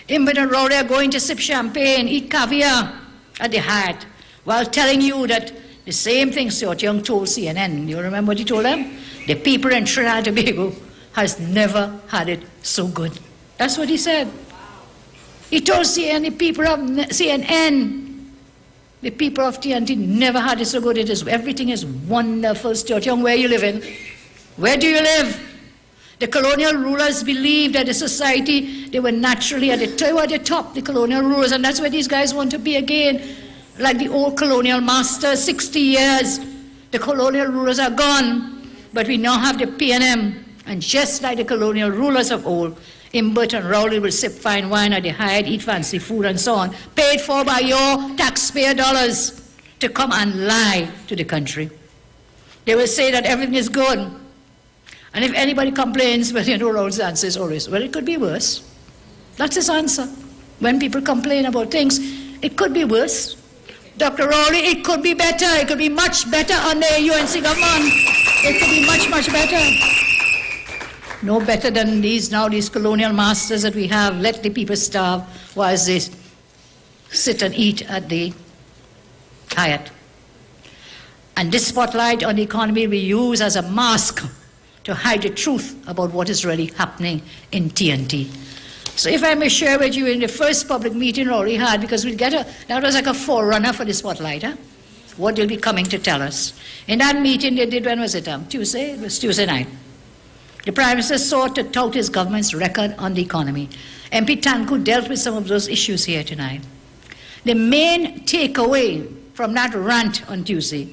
Iwer and Rowley are going to sip champagne, eat caviar at the Hyatt, while telling you that the same thing Stuart Young told CNN. You remember what he told them? The people in Trinidad and Tobago has never had it so good. That's what he said. He told CNN, the people of CNN, the people of TNT never had it so good. Everything is wonderful. Stuart Young, where are you living? Where do you live? The colonial rulers believed that the society, they were naturally at the top, the colonial rulers, and that's where these guys want to be again. Like the old colonial masters, 60 years, the colonial rulers are gone, but we now have the PNM, and just like the colonial rulers of old, Iwer and Rowley will sip fine wine at the Hyatt, eat fancy food and so on, paid for by your taxpayer dollars to come and lie to the country. They will say that everything is good. And if anybody complains, well, you know, Rowley's answer is always, well, it could be worse. That's his answer. When people complain about things, it could be worse. Dr. Rowley, it could be better. It could be much better under a UNC government. It could be much, much better. No better than these colonial masters that we have. Let the people starve whilst they sit and eat at the Hyatt. And this spotlight on the economy we use as a mask to hide the truth about what is really happening in TNT. So if I may share with you in the first public meeting Rowley had, because that was like a forerunner for the spotlight, what they'll be coming to tell us. In that meeting they did, when was it? Tuesday? It was Tuesday night. The Prime Minister sought to tout his government's record on the economy. MP Tanku dealt with some of those issues here tonight. The main takeaway from that rant on Tuesday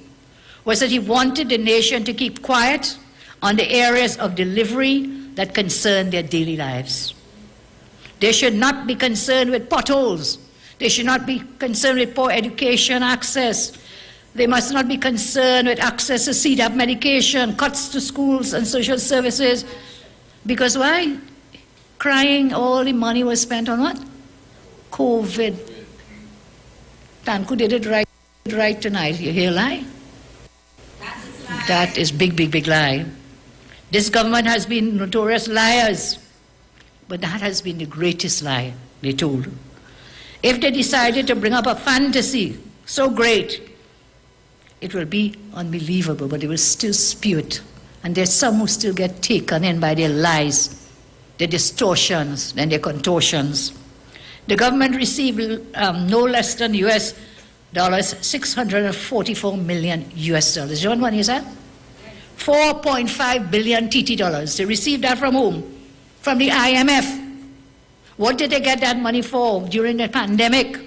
was that he wanted the nation to keep quiet on the areas of delivery that concern their daily lives. They should not be concerned with potholes. They should not be concerned with poor education access. They must not be concerned with access to CDAP medication, cuts to schools and social services. Because why? Crying, all the money was spent on what? COVID. Tanku did it right tonight. You hear a lie? That is big, big, big lie. This government has been notorious liars, but that has been the greatest lie they told. If they decided to bring up a fantasy so great, it will be unbelievable, but they will still spew it. And there's some who still get taken in by their lies, their distortions, and their contortions. The government received no less than US dollars, $644 million US. You know what money is that? 4.5 billion TT dollars. They received that from whom? From the IMF. What did they get that money for during the pandemic?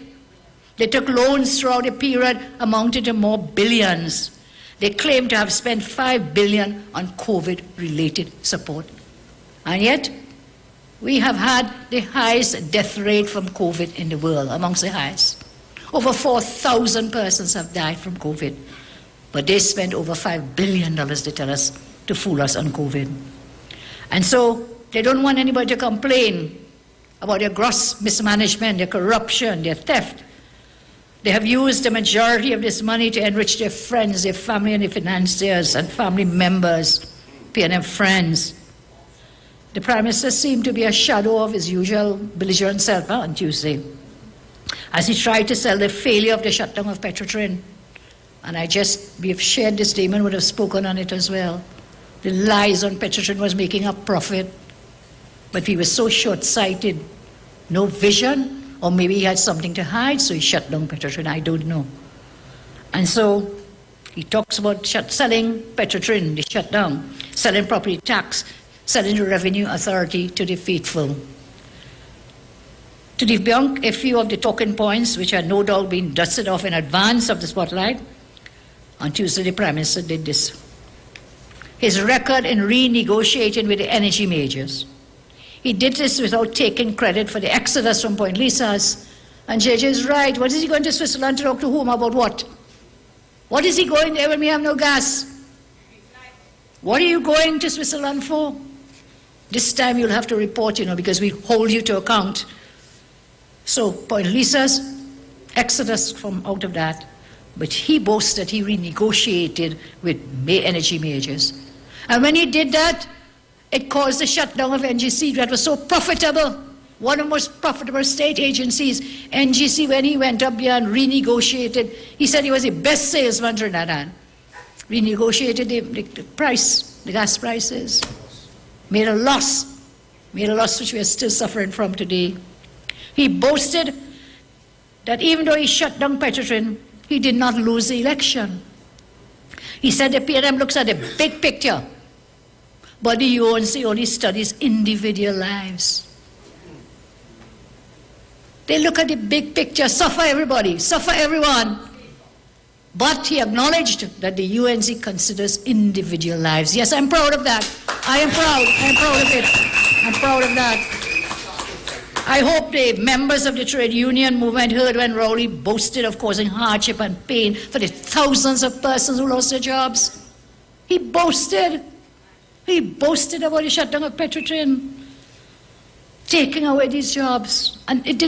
They took loans throughout the period amounted to more billions. They claim to have spent $5 billion on COVID-related support. And yet, we have had the highest death rate from COVID in the world, amongst the highest. Over 4,000 persons have died from COVID. But they spent over $5 billion, they tell us, to fool us on COVID. And so they don't want anybody to complain about their gross mismanagement, their corruption, their theft. They have used the majority of this money to enrich their friends, their family and their financiers and family members, PNM friends. The Prime Minister seemed to be a shadow of his usual belligerent self on Tuesday, as he tried to sell the failure of the shutdown of Petrotrin. And we have shared this statement, would have spoken on it as well. The lies on Petrotrin was making a profit, but he was so short-sighted, no vision, or maybe he had something to hide, so he shut down Petrotrin, I don't know. And so he talks about selling Petrotrin, the shutdown, selling property tax, selling the Revenue Authority to the faithful. To debunk a few of the talking points, which had no doubt been dusted off in advance of the spotlight, on Tuesday the Prime Minister did this. His record in renegotiating with the energy majors. He did this without taking credit for the exodus from Point Lisas. And JJ is right. What is he going to Switzerland to talk to whom about what? What is he going there when we have no gas? What are you going to Switzerland for? This time you'll have to report, because we hold you to account. So Point Lisas, exodus from out of that. But he boasts that he renegotiated with energy majors. And when he did that, it caused the shutdown of NGC that was so profitable one of the most profitable state agencies, NGC, when he went up there and renegotiated, he said he was the best salesman Trinidad had. Renegotiated the price, the gas prices, made a loss which we are still suffering from today. He boasted that even though he shut down Petrotrin, he did not lose the election. He said the PNM looks at the big picture, but the UNC only studies individual lives. They look at the big picture, suffer everybody, suffer everyone. But he acknowledged that the UNC considers individual lives. Yes, I'm proud of that. I am proud of it. I'm proud of that. I hope the members of the trade union movement heard when Rowley boasted of causing hardship and pain for the thousands of persons who lost their jobs. He boasted about the shutdown of Petrotrin, taking away these jobs. And it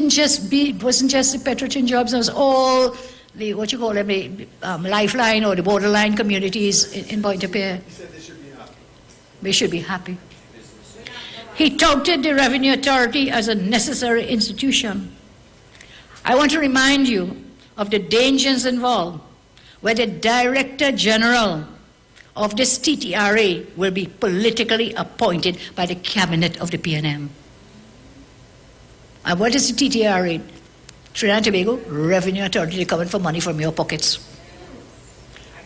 wasn't just the Petrotrin jobs, it was all the, lifeline or the borderline communities in Pointe-a-Pierre. He said they should be happy. They should be happy. He touted the Revenue Authority as a necessary institution. I want to remind you of the dangers involved where the Director General of this TTRA will be politically appointed by the Cabinet of the PNM. And what is the TTRA? Trinidad and Tobago Revenue Authority, they come in for money from your pockets.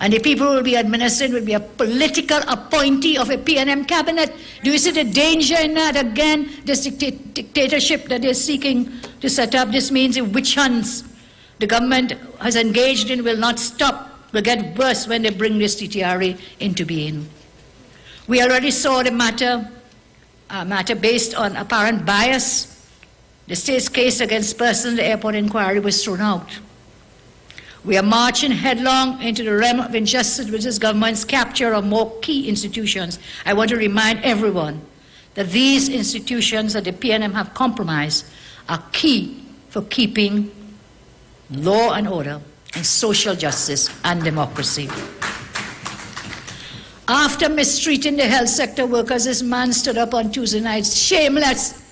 And the people who will be administered will be a political appointee of a PNM cabinet. Do you see the danger in that? Again, this dictatorship that they're seeking to set up, this means the witch hunts the government has engaged in will not stop, will get worse when they bring this TTRA into being. We already saw the matter based on apparent bias. The state's case against persons in the airport inquiry was thrown out. We are marching headlong into the realm of injustice with this government's capture of more key institutions. I want to remind everyone that these institutions that the PNM have compromised are key for keeping law and order and social justice and democracy. After mistreating the health sector workers, this man stood up on Tuesday night, shameless.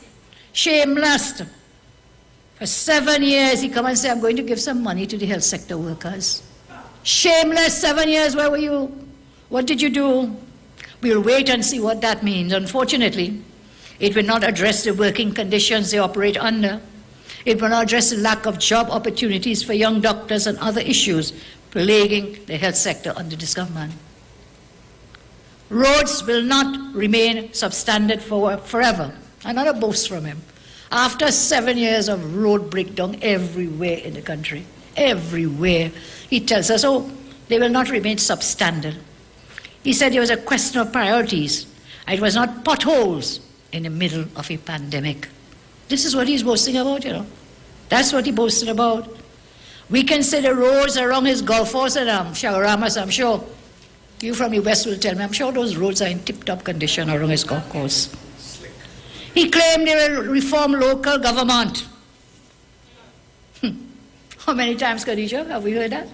For 7 years, he come and say, I'm going to give some money to the health sector workers. Shameless, 7 years, where were you? What did you do? We'll wait and see what that means. Unfortunately, it will not address the working conditions they operate under. It will not address the lack of job opportunities for young doctors and other issues plaguing the health sector under this government. Roads will not remain substandard forever. Another boast from him. After 7 years of road breakdown everywhere in the country, everywhere, he tells us, they will not remain substandard. He said it was a question of priorities. It was not potholes in the middle of a pandemic. This is what he's boasting about, That's what he boasted about. We can say the roads around his golf course and Shagaramas, I'm sure. You from the West will tell me, I'm sure those roads are in tip-top condition around his golf course. He claimed they will reform local government. How many times, Khadija, have we heard that?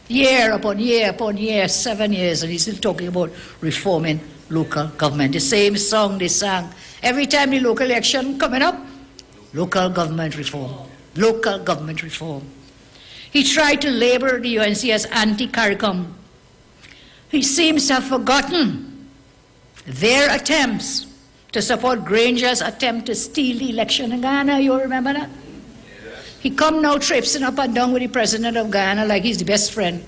Year upon year upon year, 7 years, and he's still talking about reforming local government. The same song they sang. Every time the local election coming up, local government reform, local government reform. He tried to label the UNC as anti-CARICOM. He seems to have forgotten their attempts to support Granger's attempt to steal the election in Ghana. You remember that? He come now traipsing up and down with the president of Ghana like he's the best friend.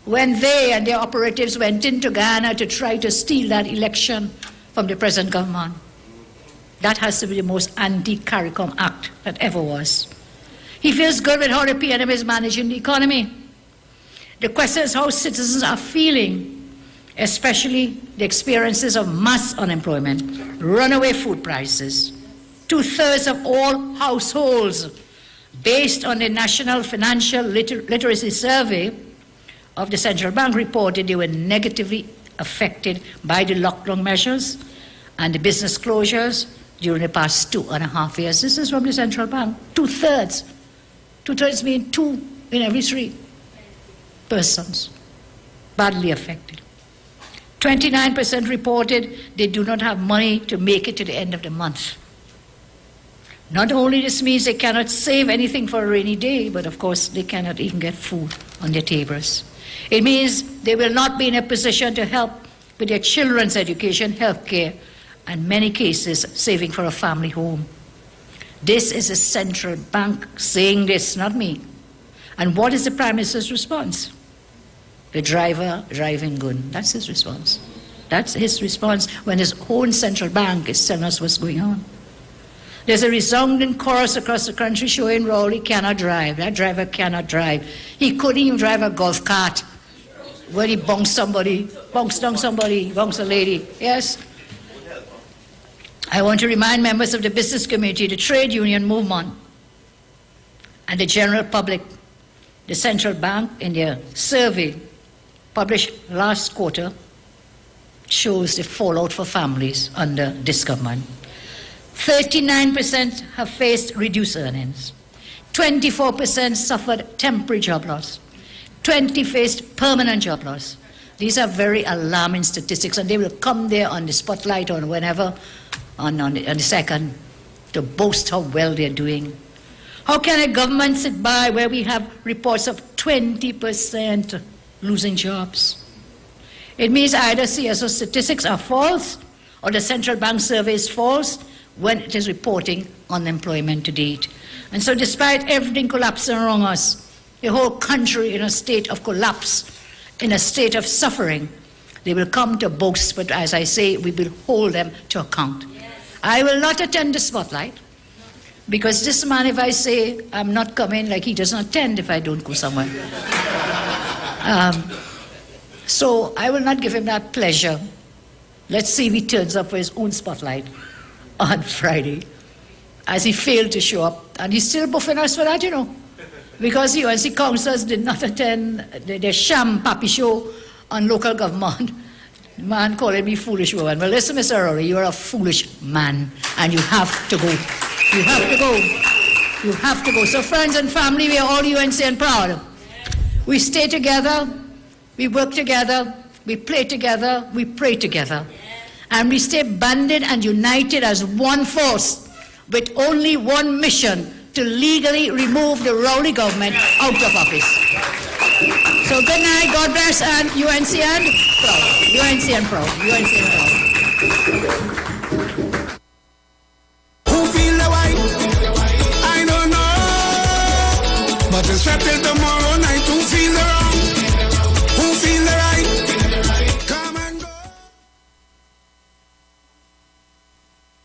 When they and their operatives went into Ghana to try to steal that election from the present government. That has to be the most anti-CARICOM act that ever was. He feels good with how the PNM is managing the economy. The question is how citizens are feeling, especially the experiences of mass unemployment, runaway food prices. 2/3 of all households, based on the National Financial Literacy Survey of the Central Bank, reported they were negatively affected by the lockdown measures and the business closures during the past 2.5 years. This is from the Central Bank. 2/3. 2/3 mean 2 in every 3 persons badly affected. 29% reported they do not have money to make it to the end of the month. Not only this means they cannot save anything for a rainy day, but of course they cannot even get food on their tables. It means they will not be in a position to help with their children's education, health care, and in many cases saving for a family home. This is a central bank saying this, not me. And what is the Prime Minister's response? The driver driving good. That's his response. That's his response when his own central bank is telling us what's going on. There's a resounding chorus across the country showing Rowley cannot drive. That driver cannot drive. He couldn't even drive a golf cart when he bounced somebody, bounced down somebody, bounced a lady. Yes? I want to remind members of the business community, the trade union movement, and the general public, the central bank in their survey published last quarter shows the fallout for families under this government. 39% have faced reduced earnings. 24% suffered temporary job loss. 20% faced permanent job loss. These are very alarming statistics, and they will come there on the spotlight or whenever, on the second, to boast how well they're doing. How can a government sit by where we have reports of 20% losing jobs? It means either CSO statistics are false or the central bank survey is false when it is reporting unemployment to date. And so despite everything collapsing around us, the whole country in a state of collapse, in a state of suffering, they will come to boast, but as I say, we will hold them to account. Yes. I will not attend the spotlight, because this man, if I say I'm not coming, like he doesn't attend if I don't go somewhere. So I will not give him that pleasure. Let's see if he turns up for his own spotlight on Friday, as he failed to show up. And he's still buffing us for that, you know, because UNC councillors did not attend the sham papi show on local government. The man calling me foolish woman. Well, listen, Mr. Rowley, you're a foolish man, and you have to go. You have to go. You have to go. So friends and family, we are all UNC and proud. We stay together, we work together, we play together, we pray together. And we stay banded and united as one force with only one mission: to legally remove the Rowley government out of office. So good night, God bless, and UNC and proud. UNC and proud. UNC and proud. Who feel the white? I don't know. But it's settled the